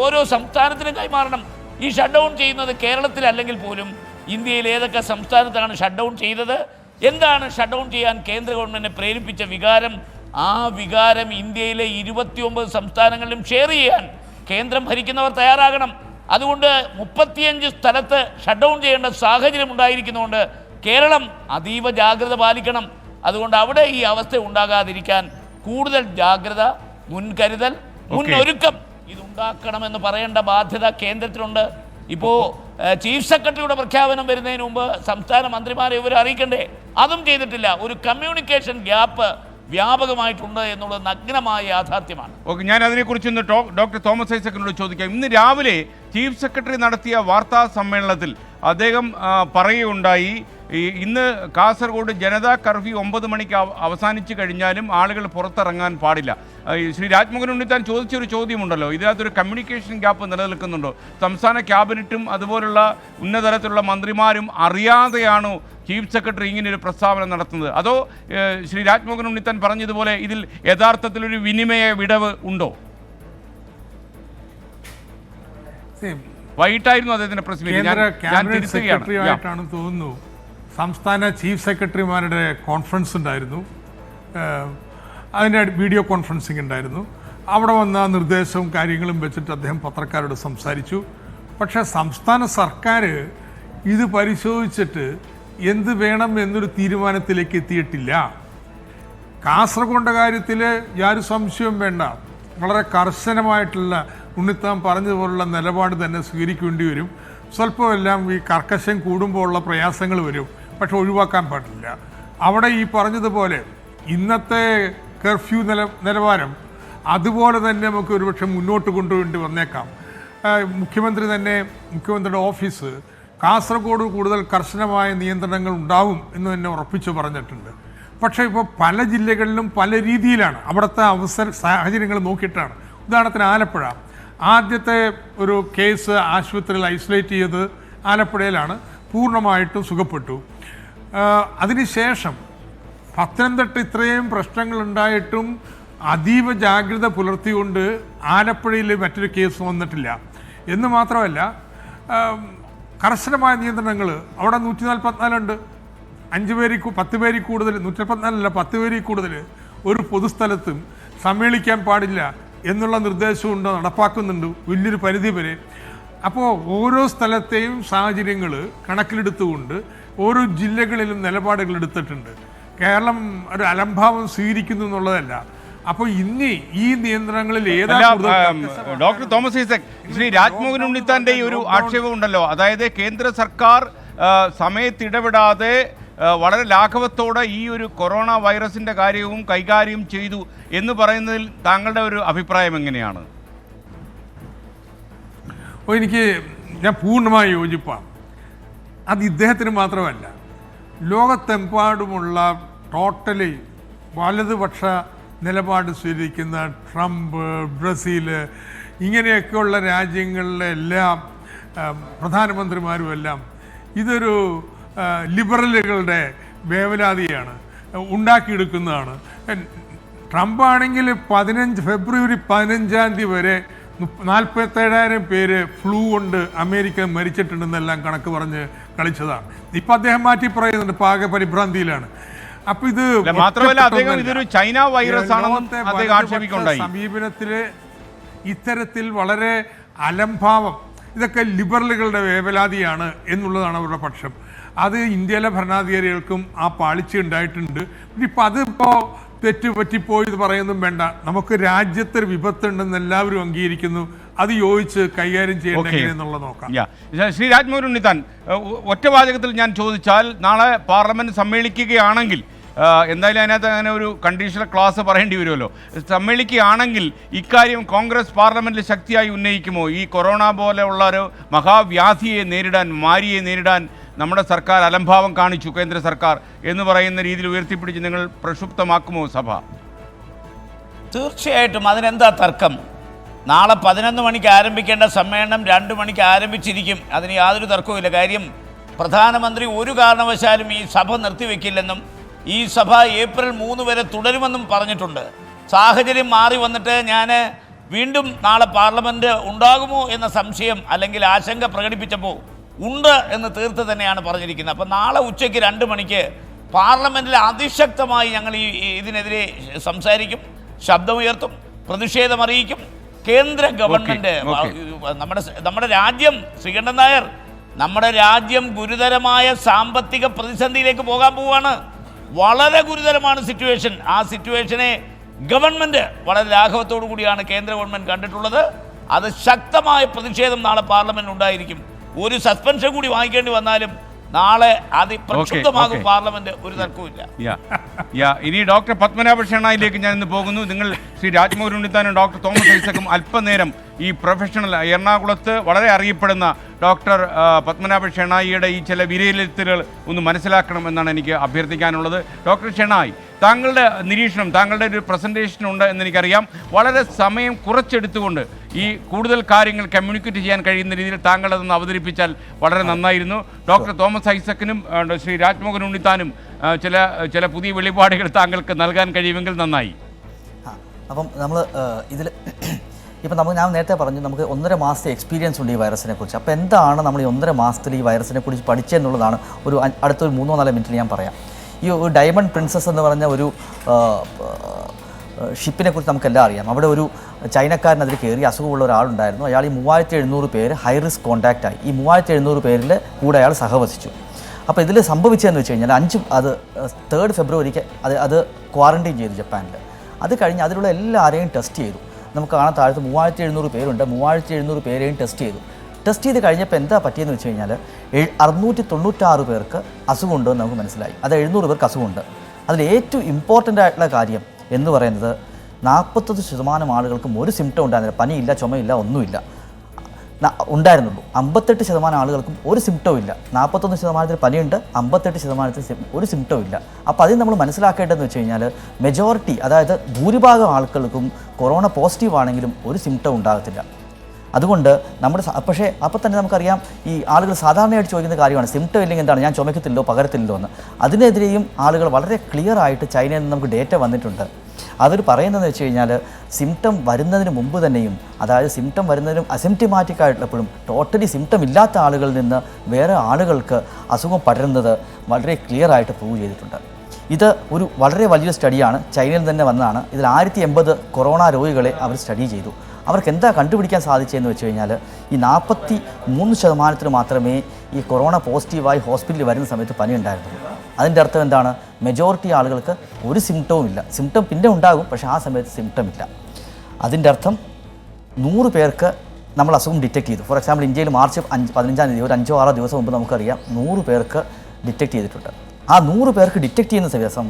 ഓരോ സംസ്ഥാനത്തിനും കൈമാറണം. ഈ ഷട്ട് ഡൗൺ ചെയ്യുന്നത് കേരളത്തിലല്ലെങ്കിൽ പോലും ഇന്ത്യയിൽ ഏതൊക്കെ സംസ്ഥാനത്താണ് ഷട്ട് ഡൗൺ ചെയ്തത്, എന്താണ് ഷട്ട് ഡൗൺ ചെയ്യാൻ കേന്ദ്ര ഗവൺമെൻറ്റിനെ പ്രേരിപ്പിച്ച വികാരം ആ വികാരം ഇന്ത്യയിലെ 29 സംസ്ഥാനങ്ങളിലും ഷെയർ ചെയ്യാൻ കേന്ദ്രം ഭരിക്കുന്നവർ തയ്യാറാകണം. അതുകൊണ്ട് 35 സ്ഥലത്ത് ഷട്ട് ഡൗൺ ചെയ്യേണ്ട സാഹചര്യം ഉണ്ടായിരിക്കുന്നതുകൊണ്ട് കേരളം അതീവ ജാഗ്രത പാലിക്കണം. അതുകൊണ്ട് അവിടെ ഈ അവസ്ഥ ഉണ്ടാകാതിരിക്കാൻ കൂടുതൽ ജാഗ്രത, മുൻകരുതൽ, മുന്നൊരുക്കം ഇതുണ്ടാക്കണമെന്ന് പറയേണ്ട ബാധ്യത കേന്ദ്രത്തിനുണ്ട്. ഇപ്പോൾ ചീഫ് സെക്രട്ടറിയുടെ പ്രഖ്യാപനം വരുന്നതിന് മുമ്പ് സംസ്ഥാന മന്ത്രിമാരെ ഇവർ അറിയിക്കണ്ടേ? അതും ചെയ്തിട്ടില്ല. ഒരു കമ്മ്യൂണിക്കേഷൻ ഗ്യാപ്പ് വ്യാപകമായിട്ടുണ്ട് എന്നുള്ളത് നഗ്നമായ യാഥാർത്ഥ്യമാണ്. ഓക്കെ, ഞാൻ അതിനെക്കുറിച്ചൊന്ന് ഡോക്ടർ തോമസ് ഐസക്കിനോട് ചോദിക്കാം. ഇന്ന് രാവിലെ ചീഫ് സെക്രട്ടറി നടത്തിയ വാർത്താ സമ്മേളനത്തിൽ അദ്ദേഹം പറയുകയുണ്ടായി, ഇന്ന് കാസർഗോഡ് ജനതാ കർഫ്യൂ 9 മണിക്ക് അവസാനിച്ചു കഴിഞ്ഞാലും ആളുകൾ പുറത്തിറങ്ങാൻ പാടില്ല. ശ്രീ രാജ്മോഹൻ ഉണ്ണിത്താൻ ചോദിച്ചൊരു ചോദ്യമുണ്ടല്ലോ, ഇതിനകത്തൊരു കമ്മ്യൂണിക്കേഷൻ ഗ്യാപ്പ് നിലനിൽക്കുന്നുണ്ടോ? സംസ്ഥാന ക്യാബിനറ്റും അതുപോലുള്ള ഉന്നതതലത്തിലുള്ള മന്ത്രിമാരും അറിയാതെയാണോ ചീഫ് സെക്രട്ടറി ഇങ്ങനെയൊരു പ്രസ്താവന നടത്തുന്നത്? അതോ ശ്രീ രാജ്മോഹൻ ഉണ്ണിത്താൻ പറഞ്ഞതുപോലെ ഇതിൽ യഥാർത്ഥത്തിലൊരു വിനിമയ വിടവ് ഉണ്ടോ? വൈകിട്ടായിരുന്നു അദ്ദേഹത്തിന്റെ പ്രസ് മീറ്റിംഗ്. സെക്രട്ടറിയായിട്ടാണ് തോന്നുന്നു സംസ്ഥാന ചീഫ് സെക്രട്ടറിമാരുടെ കോൺഫറൻസ് ഉണ്ടായിരുന്നു, അതിൻ്റെ വീഡിയോ കോൺഫറൻസിങ് ഉണ്ടായിരുന്നു. അവിടെ വന്ന നിർദ്ദേശവും കാര്യങ്ങളും വെച്ചിട്ട് അദ്ദേഹം പത്രക്കാരോട് സംസാരിച്ചു. പക്ഷേ സംസ്ഥാന സർക്കാർ ഇത് പരിശോധിച്ചിട്ട് എന്ത് വേണം എന്നൊരു തീരുമാനത്തിലേക്ക് എത്തിയിട്ടില്ല. കാസർഗോഡ് കാര്യത്തിൽ യാതൊരു സംശയവും വേണ്ട, വളരെ കർശനമായിട്ടുള്ള ഉണ്ണിത്താൻ പറഞ്ഞതുപോലുള്ള നിലപാട് തന്നെ സ്വീകരിക്കേണ്ടി വരും. സ്വല്പമെല്ലാം ഈ കർക്കശം കൂടുമ്പോൾ ഉള്ള പ്രയാസങ്ങൾ വരും, പക്ഷെ ഒഴിവാക്കാൻ പാടില്ല. അവിടെ ഈ പറഞ്ഞതുപോലെ ഇന്നത്തെ കർഫ്യൂ നിലവാരം അതുപോലെ തന്നെ നമുക്ക് ഒരുപക്ഷെ മുന്നോട്ട് കൊണ്ടുവേണ്ടി വന്നേക്കാം. മുഖ്യമന്ത്രിയുടെ ഓഫീസ് കാസർഗോഡ് കൂടുതൽ കർശനമായ നിയന്ത്രണങ്ങൾ ഉണ്ടാവും എന്ന് തന്നെ ഉറപ്പിച്ചു പറഞ്ഞിട്ടുണ്ട്. പക്ഷേ ഇപ്പോൾ പല ജില്ലകളിലും പല രീതിയിലാണ്, അവിടുത്തെ സാഹചര്യങ്ങൾ നോക്കിയിട്ടാണ്. ഉദാഹരണത്തിന് ആലപ്പുഴ ആദ്യത്തെ ഒരു കേസ് ആശുപത്രിയിൽ ഐസൊലേറ്റ് ചെയ്ത് ആലപ്പുഴയിലാണ്, പൂർണ്ണമായിട്ടും സുഖപ്പെട്ടു. അതിനുശേഷം പത്തനംതിട്ട ഇത്രയും പ്രശ്നങ്ങളുണ്ടായിട്ടും അതീവ ജാഗ്രത പുലർത്തിക്കൊണ്ട് ആലപ്പുഴയിൽ മറ്റൊരു കേസ് വന്നിട്ടില്ല. എന്ന് മാത്രമല്ല കർശനമായ നിയന്ത്രണങ്ങൾ അവിടെ 144 ഉണ്ട്. 10 പേരിൽ കൂടുതൽ, 144 10 പേരിൽ കൂടുതൽ ഒരു പൊതുസ്ഥലത്തും സമ്മേളിക്കാൻ പാടില്ല എന്നുള്ള നിർദ്ദേശമുണ്ട്, നടപ്പാക്കുന്നുണ്ട് വലിയൊരു പരിധി വരെ. അപ്പോൾ ഓരോ സ്ഥലത്തെയും സാഹചര്യങ്ങൾ കണക്കിലെടുത്തുകൊണ്ട് ഓരോ ജില്ലകളിലും നിലപാടുകൾ എടുത്തിട്ടുണ്ട്. കേരളം ഒരു അലംഭാവം സ്വീകരിക്കുന്നു എന്നുള്ളതല്ല. അപ്പോൾ ഇനി ഈ നിയന്ത്രണങ്ങളിൽ ഡോക്ടർ തോമസ് ഐസക്, ശ്രീ രാജ്മോഹൻ ഉണ്ണിത്താന്റെ ഒരു ആക്ഷേപമുണ്ടല്ലോ, അതായത് കേന്ദ്ര സർക്കാർ സമയത്തിടപെടാതെ വളരെ ലാഘവത്തോടെ ഈ ഒരു കൊറോണ വൈറസിന്റെ കാര്യവും കൈകാര്യം ചെയ്തു എന്ന് പറയുന്നതിൽ താങ്കളുടെ ഒരു അഭിപ്രായം എങ്ങനെയാണ്? ഞാൻ പൂർണ്ണമായി യോജിപ്പാണ്. അത് ഇദ്ദേഹത്തിന് മാത്രമല്ല, ലോകത്തെമ്പാടുമുള്ള ടോട്ടലി വലതുപക്ഷ നിലപാട് സ്വീകരിക്കുന്ന ട്രംപ്, ബ്രസീൽ, ഇങ്ങനെയൊക്കെയുള്ള രാജ്യങ്ങളിലെ എല്ലാ പ്രധാനമന്ത്രിമാരുമെല്ലാം ഇതൊരു ലിബറലുകളുടെ വേവലാതിയാണ്, ഉണ്ടാക്കിയെടുക്കുന്നതാണ്. ട്രംപ് ആണെങ്കിൽ ഫെബ്രുവരി 15 വരെ 47,000 പേര് ഫ്ലൂ കൊണ്ട് അമേരിക്ക മരിച്ചിട്ടുണ്ടെന്നെല്ലാം കണക്ക് പറഞ്ഞ് കളിച്ചതാണ്. ഇപ്പം അദ്ദേഹം മാറ്റി പറയുന്നുണ്ട്, പാക പരിഭ്രാന്തിയിലാണ്. അപ്പൊ ഇത് മാത്രമല്ല അദ്ദേഹം ഇതൊരു ചൈന വൈറസ് ആണെന്ന് സമീപനത്തില് ഇത്തരത്തിൽ വളരെ അലംഭാവം, ഇതൊക്കെ ലിബറലുകളുടെ വേവലാതിയാണ് എന്നുള്ളതാണ് അവരുടെ പക്ഷം. അത് ഇന്ത്യയിലെ ഭരണാധികാരികൾക്കും ആ പാളിച്ച ഉണ്ടായിട്ടുണ്ട്. ഇപ്പം അതിപ്പോൾ തെറ്റുപറ്റിപ്പോയി പറയുന്നതും വേണ്ട, നമുക്ക് രാജ്യത്തൊരു വിപത്തുണ്ടെന്ന് എല്ലാവരും അംഗീകരിക്കുന്നു. അത് യോജിച്ച് കൈകാര്യം ചെയ്യണമെന്നുള്ളത് നോക്കാം. ശ്രീ രാജ്മോഹൻ ഉണ്ണിത്താൻ, ഒറ്റവാചകത്തിൽ ഞാൻ ചോദിച്ചാൽ, നാളെ പാർലമെന്റ് സമ്മേളിക്കുകയാണെങ്കിൽ, എന്തായാലും അതിനകത്ത് അങ്ങനെ ഒരു കണ്ടീഷണൽ ക്ലാസ് പറയേണ്ടി വരുമല്ലോ, സമ്മേളിക്കുകയാണെങ്കിൽ ഇക്കാര്യം കോൺഗ്രസ് പാർലമെന്റിൽ ശക്തിയായി ഉന്നയിക്കുമോ? ഈ കൊറോണ പോലെയുള്ള ഒരു മഹാവ്യാധിയെ നേരിടാൻ, മാരിയെ നേരിടാൻ നമ്മുടെ സർക്കാർ അലംഭാവം കാണിച്ചു, കേന്ദ്ര സർക്കാർ എന്ന് പറയുന്ന രീതിയിൽ ഉയർത്തിപ്പിടിച്ച് നിങ്ങൾ പ്രക്ഷുബ്ധമാക്കുമോ സഭ? തീർച്ചയായിട്ടും. അതിനെന്താ തർക്കം? നാളെ 11 മണിക്ക് ആരംഭിക്കേണ്ട സമ്മേളനം 2 മണിക്ക് ആരംഭിച്ചിരിക്കും. അതിന് യാതൊരു തർക്കവുമില്ല. കാര്യം പ്രധാനമന്ത്രി ഒരു കാരണവശാലും ഈ സഭ നിർത്തിവെക്കില്ലെന്നും ഈ സഭ ഏപ്രിൽ 3 വരെ തുടരുമെന്നും പറഞ്ഞിട്ടുണ്ട്. സാഹചര്യം മാറി വന്നിട്ട് ഞാൻ വീണ്ടും നാളെ പാർലമെൻറ്റ് ഉണ്ടാകുമോ എന്ന സംശയം അല്ലെങ്കിൽ ആശങ്ക പ്രകടിപ്പിച്ചപ്പോൾ ഉണ്ട് എന്ന് തീർത്ത് തന്നെയാണ് പറഞ്ഞിരിക്കുന്നത്. അപ്പോൾ നാളെ ഉച്ചയ്ക്ക് 2 മണിക്ക് പാർലമെൻറ്റിൽ അതിശക്തമായി ഞങ്ങൾ ഇതിനെതിരെ സംസാരിക്കും, ശബ്ദമുയർത്തും, പ്രതിഷേധം അറിയിക്കും. കേന്ദ്ര ഗവൺമെൻറ് നമ്മുടെ രാജ്യം, ശ്രീകണ്ഠൻ നായർ, നമ്മുടെ രാജ്യം ഗുരുതരമായ സാമ്പത്തിക പ്രതിസന്ധിയിലേക്ക് പോകാൻ പോവുകയാണ്. വളരെ ഗുരുതരമാണ് സിറ്റുവേഷൻ. ആ സിറ്റുവേഷനെ ഗവൺമെൻറ് വളരെ ലാഘവത്തോടു കൂടിയാണ് കേന്ദ്ര ഗവൺമെൻറ് കണ്ടിട്ടുള്ളത്. അത് ശക്തമായ പ്രതിഷേധം നാളെ പാർലമെൻറ്റ് ഉണ്ടായിരിക്കും. ഒരു സസ്പെൻഷൻ കൂടി വാങ്ങിക്കേണ്ടി വന്നാലും നാളെ പ്രക്ഷുബ്ധമാകും പാർലമെന്റ്, ഒരു തർക്കവുമില്ല. ഇനി ഡോക്ടർ പത്മനാഭ ഷെണായിലേക്ക് ഞാൻ ഇന്ന് പോകുന്നു. നിങ്ങൾ ശ്രീ രാജ്മോഹൻ ഉണ്ണിത്താനും ഡോക്ടർ തോമസ് ഐസക്കും അല്പനേരം ഈ പ്രൊഫഷണൽ എറണാകുളത്ത് വളരെ അറിയപ്പെടുന്ന ഡോക്ടർ പത്മനാഭ ഷെണായിയുടെ ഈ ചില വിലയിരുത്തലുകൾ ഒന്ന് മനസ്സിലാക്കണം എന്നാണ് എനിക്ക് അഭ്യർത്ഥിക്കാനുള്ളത്. ഡോക്ടർ ഷെണായി, താങ്കളുടെ നിരീക്ഷണം, താങ്കളുടെ ഒരു പ്രസൻറ്റേഷൻ ഉണ്ട് എന്നെനിക്കറിയാം. വളരെ സമയം കുറച്ചെടുത്തുകൊണ്ട് ഈ കൂടുതൽ കാര്യങ്ങൾ കമ്മ്യൂണിക്കേറ്റ് ചെയ്യാൻ കഴിയുന്ന രീതിയിൽ താങ്കൾ അതൊന്ന് അവതരിപ്പിച്ചാൽ വളരെ നന്നായിരുന്നു. ഡോക്ടർ തോമസ് ഐസക്കിനും ശ്രീ രാജ്മോഹൻ ഉണ്ണിത്താനും ചില പുതിയ വെളിപാടുകൾ താങ്കൾക്ക് നൽകാൻ കഴിയുമെങ്കിൽ നന്നായി. അപ്പം നമ്മൾ ഇതിൽ ഇപ്പം ഞാൻ നേരത്തെ പറഞ്ഞു, നമുക്ക് 1.5 മാസത്തെ എക്സ്പീരിയൻസ് ഉണ്ട് ഈ വൈറസിനെ കുറിച്ച്. അപ്പോൾ എന്താണ് നമ്മൾ ഈ 1.5 മാസത്തിൽ ഈ വൈറസിനെ കുറിച്ച് പഠിച്ചതെന്നുള്ളതാണ് അടുത്തൊരു 3-4 മിനിറ്റിൽ ഞാൻ പറയാം. ഈ ഡയമണ്ട് പ്രിൻസസ് എന്ന് പറഞ്ഞ ഒരു ഷിപ്പിനെ കുറിച്ച് നമുക്കെല്ലാം അറിയാം. അവിടെ ഒരു ചൈനക്കാരനതിൽ കയറി അസുഖമുള്ള ഒരാളുണ്ടായിരുന്നു. അയാൾ ഈ 3700 പേര് ഹൈ റിസ്ക് കോൺടാക്റ്റായി. ഈ 3700 പേരിൽ കൂടെ അയാൾ സഹവസിച്ചു. അപ്പോൾ ഇതിൽ സംഭവിച്ചതെന്ന് വെച്ച് കഴിഞ്ഞാൽ 3 ഫെബ്രുവരിക്ക് അത് ക്വാറൻറ്റൈൻ ചെയ്തു ജപ്പാനിൽ. അത് കഴിഞ്ഞ് അതിലുള്ള എല്ലാവരെയും ടെസ്റ്റ് ചെയ്തു. നമുക്ക് കാണാൻ താഴത്ത് 3700 പേരുണ്ട്. 3700 പേരെയും ടെസ്റ്റ് ചെയ്ത് കഴിഞ്ഞപ്പോൾ എന്താ പറ്റിയെന്ന് വെച്ച് കഴിഞ്ഞാൽ 696 പേർക്ക് അസുഖമുണ്ടോ എന്ന് നമുക്ക് മനസ്സിലായി. അത് 700 പേർക്ക് അസുഖമുണ്ട്. അതിൽ ഏറ്റവും ഇമ്പോർട്ടൻ്റ് ആയിട്ടുള്ള കാര്യം എന്ന് പറയുന്നത് 41% ആളുകൾക്കും ഒരു സിംറ്റം ഉണ്ടായിരുന്നില്ല. പനിയില്ല, ചുമയില്ല, ഒന്നുമില്ല ഉണ്ടായിരുന്നുള്ളൂ. 58% ആളുകൾക്കും ഒരു സിംറ്റവും ഇല്ല. 41% പനിയുണ്ട്, 58% ഒരു സിംറ്റവും ഇല്ല. അപ്പോൾ അതിൽ നമ്മൾ മനസ്സിലാക്കേണ്ടതെന്ന് വെച്ച് കഴിഞ്ഞാൽ മെജോറിറ്റി, അതായത് ഭൂരിഭാഗം ആൾക്കാർക്കും കൊറോണ പോസിറ്റീവ് ആണെങ്കിലും ഒരു സിംറ്റം ഉണ്ടാകത്തില്ല. അതുകൊണ്ട് പക്ഷേ അപ്പോൾ തന്നെ നമുക്കറിയാം, ഈ ആളുകൾ സാധാരണയായിട്ട് ചോദിക്കുന്ന കാര്യമാണ് സിംറ്റം ഇല്ലെങ്കിൽ എന്താണ്, ഞാൻ ചുമക്കത്തില്ലോ പകരത്തില്ലോ എന്ന്. അതിനെതിരെയും ആളുകൾ വളരെ ക്ലിയർ ആയിട്ട് ചൈനയിൽ നിന്ന് നമുക്ക് ഡേറ്റ വന്നിട്ടുണ്ട്. അവർ പറയുന്നതെന്ന് വെച്ച് കഴിഞ്ഞാൽ സിംറ്റം വരുന്നതിന് മുമ്പ് തന്നെയും, അതായത് സിംറ്റം വരുന്നതിനും അസിംറ്റമാറ്റിക് ആയിട്ടുള്ളപ്പോഴും ടോട്ടലി സിംറ്റം ഇല്ലാത്ത ആളുകളിൽ നിന്ന് വേറെ ആളുകൾക്ക് അസുഖം പടരുന്നത് വളരെ ക്ലിയർ ആയിട്ട് പ്രൂവ് ചെയ്തിട്ടുണ്ട്. ഇത് ഒരു വളരെ വലിയൊരു സ്റ്റഡിയാണ്, ചൈനയിൽ തന്നെ വന്നതാണ്. ഇതിൽ 1080 കൊറോണ രോഗികളെ അവർ സ്റ്റഡി ചെയ്തു. അവർക്ക് എന്താ കണ്ടുപിടിക്കാൻ സാധിച്ചതെന്ന് വെച്ച് കഴിഞ്ഞാൽ ഈ 43% മാത്രമേ ഈ കൊറോണ പോസിറ്റീവായി ഹോസ്പിറ്റലിൽ വരുന്ന സമയത്ത് പനി ഉണ്ടായിരുന്നുള്ളൂ. അതിൻ്റെ അർത്ഥം എന്താണ്? മെജോറിറ്റി ആളുകൾക്ക് ഒരു സിംറ്റവും ഇല്ല. സിംറ്റം പിന്നെ ഉണ്ടാകും, പക്ഷേ ആ സമയത്ത് സിംറ്റം ഇല്ല. അതിൻ്റെ അർത്ഥം 100 പേർക്ക് നമ്മൾ അസുഖം ഡിറ്റക്ട് ചെയ്തു. ഫോർ എക്സാമ്പിൾ ഇന്ത്യയിൽ മാർച്ച് 15-ാം തീയതി ഒരു 5-6 ദിവസം മുമ്പ് നമുക്കറിയാം 100 പേർക്ക് ഡിറ്റക്ട് ചെയ്തിട്ടുണ്ട്. ആ 100 പേർക്ക് ഡിറ്റക്ട് ചെയ്യുന്ന ദിവസം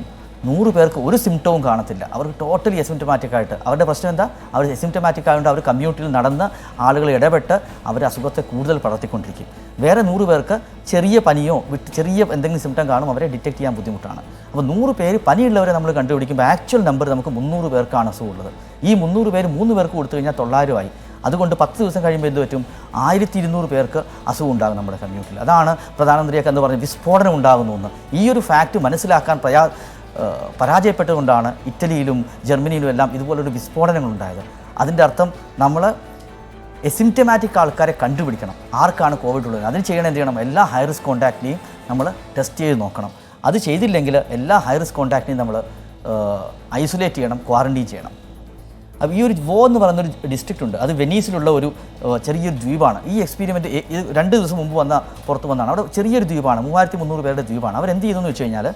100 പേർക്ക് ഒരു സിംറ്റവും കാണത്തില്ല. അവർക്ക് ടോട്ടലി അസിംറ്റമാറ്റിക് ആയിട്ട്. അവരുടെ പ്രശ്നം എന്താ? അവർ അസിംറ്റമാറ്റിക് ആയതുകൊണ്ട് അവർ കമ്മ്യൂണിറ്റിയിൽ നടന്ന് ആളുകൾ ഇടപെട്ട് അവർ അസുഖത്തെ കൂടുതൽ പടർത്തിക്കൊണ്ടിരിക്കും. വേറെ 100 പേർക്ക് ചെറിയ പനിയോ ചെറിയ എന്തെങ്കിലും സിംറ്റം കാണും, അവരെ ഡിറ്റക്ട് ചെയ്യാൻ ബുദ്ധിമുട്ടാണ്. അപ്പോൾ 100 പേര് പനിയുള്ളവരെ നമ്മൾ കണ്ടുപിടിക്കുമ്പോൾ ആക്ച്വൽ നമ്പർ നമുക്ക് 300 പേർക്കാണ് അസുഖമുള്ളത്. ഈ 300 പേര് 3 പേർക്ക് കൊടുത്തു കഴിഞ്ഞാൽ 900 ആയി. അതുകൊണ്ട് 10 ദിവസം കഴിയുമ്പോൾ എന്ത് പറ്റും? 1200 പേർക്ക് അസുഖം ഉണ്ടാകും നമ്മുടെ കമ്മ്യൂണിറ്റിയിൽ. അതാണ് പ്രധാനമന്ത്രിയൊക്കെ എന്ന് പറഞ്ഞ് വിസ്ഫോടനം ഉണ്ടാകുന്നു എന്ന്. ഈ ഒരു ഫാക്റ്റ് മനസ്സിലാക്കാൻ പരാജയപ്പെട്ടുകൊണ്ടാണ് ഇറ്റലിയിലും ജർമ്മനിയിലും എല്ലാം ഇതുപോലൊരു വിസ്ഫോടനങ്ങളുണ്ടായത്. അതിൻ്റെ അർത്ഥം നമ്മൾ എസിംറ്റമാറ്റിക് ആൾക്കാരെ കണ്ടുപിടിക്കണം, ആർക്കാണ് കോവിഡ് ഉള്ളത്. അതിന് എന്ത് ചെയ്യണം? എല്ലാ ഹൈ റിസ്ക് കോൺടാക്റ്റിനെയും നമ്മൾ ടെസ്റ്റ് ചെയ്ത് നോക്കണം. അത് ചെയ്തില്ലെങ്കിൽ എല്ലാ ഹൈ റിസ്ക് കോൺടാക്റ്റിനെയും നമ്മൾ ഐസൊലേറ്റ് ചെയ്യണം, ക്വാറൻറ്റൈൻ ചെയ്യണം. അപ്പോൾ ഈ ഒരു വോ എന്ന് പറയുന്നൊരു ഡിസ്ട്രിക്റ്റ് ഉണ്ട്, അത് വെനീസിലുള്ള ഒരു ചെറിയൊരു ദ്വീപാണ്. ഈ എക്സ്പീരിമെൻറ്റ് 2 ദിവസം മുമ്പ് പുറത്ത് വന്നതാണ്. അവിടെ ചെറിയൊരു ദ്വീപാണ്, 3300 പേരുടെ ദ്വീപാണ്. അവരെന്ത് ചെയ്തെന്ന് വെച്ച് കഴിഞ്ഞാൽ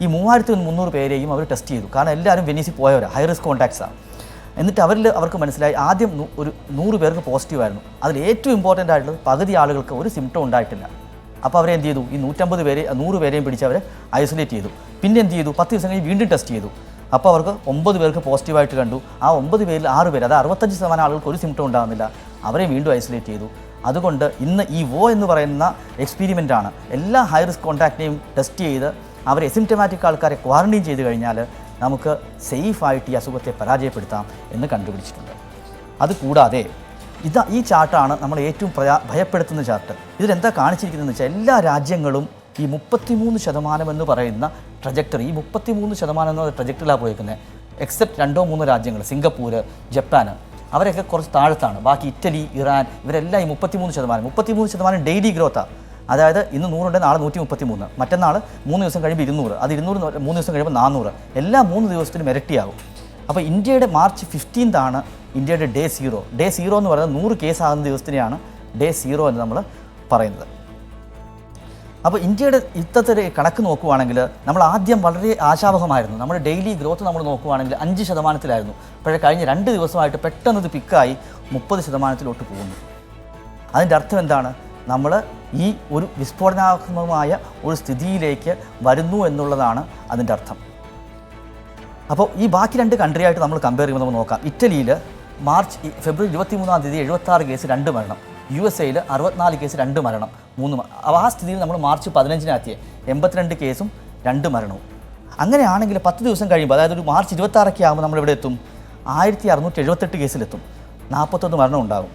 ഈ 3300 പേരെയും അവർ ടെസ്റ്റ് ചെയ്തു. കാരണം എല്ലാവരും വെനീസിൽ പോയവരാണ്, ഹൈ റിസ്ക് കോൺടാക്ട്സാണ്. എന്നിട്ട് അവർക്ക് മനസ്സിലായി ആദ്യം ഒരു 100 പേർക്ക് പോസിറ്റീവായിരുന്നു. അതിൽ ഏറ്റവും ഇമ്പോർട്ടൻ്റ് ആയിട്ടുള്ളത് പകുതി ആളുകൾക്ക് ഒരു സിംറ്റം ഉണ്ടായിട്ടില്ല. അപ്പോൾ അവരെന്ത് ചെയ്തു? ഈ 100 പേരെയും പിടിച്ച് അവരെ ഐസൊലേറ്റ് ചെയ്തു. പിന്നെ എന്ത് ചെയ്തു? 10 ദിവസം കഴിഞ്ഞ് വീണ്ടും ടെസ്റ്റ് ചെയ്തു. അപ്പോൾ അവർക്ക് 9 പേർക്ക് പോസിറ്റീവായിട്ട് കണ്ടു. ആ 9 പേരിൽ 6 പേര്, അത് 65% ആളുകൾക്ക് ഒരു സിംറ്റം ഉണ്ടാകുന്നില്ല, അവരെ വീണ്ടും ഐസൊലേറ്റ് ചെയ്തു. അതുകൊണ്ട് ഇന്ന് ഈ വോ എന്ന് പറയുന്ന എക്സ്പീരിമെൻ്റാണ് എല്ലാ ഹൈ റിസ്ക് കോൺടാക്റ്റിനെയും ടെസ്റ്റ് ചെയ്ത് അവർ എസിംറ്റമാറ്റിക് ആൾക്കാരെ ക്വാറൻറ്റൈൻ ചെയ്ത് കഴിഞ്ഞാൽ നമുക്ക് സേഫായിട്ട് ഈ അസുഖത്തെ പരാജയപ്പെടുത്താം എന്ന് കണ്ടുപിടിച്ചിട്ടുണ്ട്. അതുകൂടാതെ ഈ ചാർട്ടാണ് നമ്മൾ ഏറ്റവും ഭയപ്പെടുത്തുന്ന ചാർട്ട്. ഇതിലെന്താ കാണിച്ചിരിക്കുന്നതെന്ന് വെച്ചാൽ എല്ലാ രാജ്യങ്ങളും ഈ 33% എന്ന് പറയുന്ന ട്രജക്ടറി, ഈ 33% എന്ന ട്രജക്ടറിലാണ് പോയിരിക്കുന്നത്. എക്സെപ്റ്റ് 2-3 രാജ്യങ്ങൾ, സിംഗപ്പൂർ, ജപ്പാൻ, അവരൊക്കെ കുറച്ച് താഴത്താണ്. ബാക്കി ഇറ്റലി, ഇറാൻ, ഇവരെല്ലാം ഈ 33%. 33% ഡെയിലി ഗ്രോത്താണ്. അതായത് ഇന്ന് 100 ഉണ്ട്, നാളെ 133, മറ്റന്നാൾ 3 ദിവസം കഴിയുമ്പോൾ 200, അത് 200 3 ദിവസം കഴിയുമ്പോൾ 400, എല്ലാം 3 ദിവസത്തിനും ഇരട്ടിയാകും. അപ്പോൾ ഇന്ത്യയുടെ മാർച്ച് 15th ആണ് ഇന്ത്യയുടെ ഡേ 0. ഡേ 0 എന്ന് പറയുന്നത് 100 കേസ് ആകുന്ന ദിവസത്തിനെയാണ് ഡേ 0 എന്ന് നമ്മൾ പറയുന്നത്. അപ്പോൾ ഇന്ത്യയുടെ ഇത്തരത്തിൽ കണക്ക് നോക്കുവാണെങ്കിൽ നമ്മൾ ആദ്യം വളരെ ആശാവഹമായിരുന്നു. നമ്മുടെ ഡെയിലി ഗ്രോത്ത് നമ്മൾ നോക്കുവാണെങ്കിൽ 5%, പക്ഷേ കഴിഞ്ഞ 2 ദിവസമായിട്ട് പെട്ടെന്ന് ഇത് പിക്കായി 30%-ലോട്ട് പോകുന്നു. അതിൻ്റെ അർത്ഥം എന്താണ്? നമ്മൾ ഈ ഒരു വിസ്ഫോടനാത്മകമായ ഒരു സ്ഥിതിയിലേക്ക് വരുന്നു എന്നുള്ളതാണ് അതിൻ്റെ അർത്ഥം. അപ്പോൾ ഈ ബാക്കി 2 കൺട്രിയായിട്ട് നമ്മൾ കമ്പയർ ചെയ്യുമ്പോൾ നമുക്ക് നോക്കാം. ഇറ്റലിയിൽ ഫെബ്രുവരി 23-ാം തീയതി 76 കേസ് 2 മരണം, USA-യിൽ 64 കേസ് 2 മരണം 3 ആ സ്ഥിതിയിൽ നമ്മൾ മാർച്ച് 15-നെത്തിയ 82 കേസും 2 മരണവും. അങ്ങനെയാണെങ്കിൽ 10 ദിവസം കഴിയുമ്പോൾ, അതായത് ഒരു മാർച്ച് 26 ആകുമ്പോൾ നമ്മൾ ഇവിടെ എത്തും 1678 കേസിലെത്തും, 41 മരണം ഉണ്ടാകും.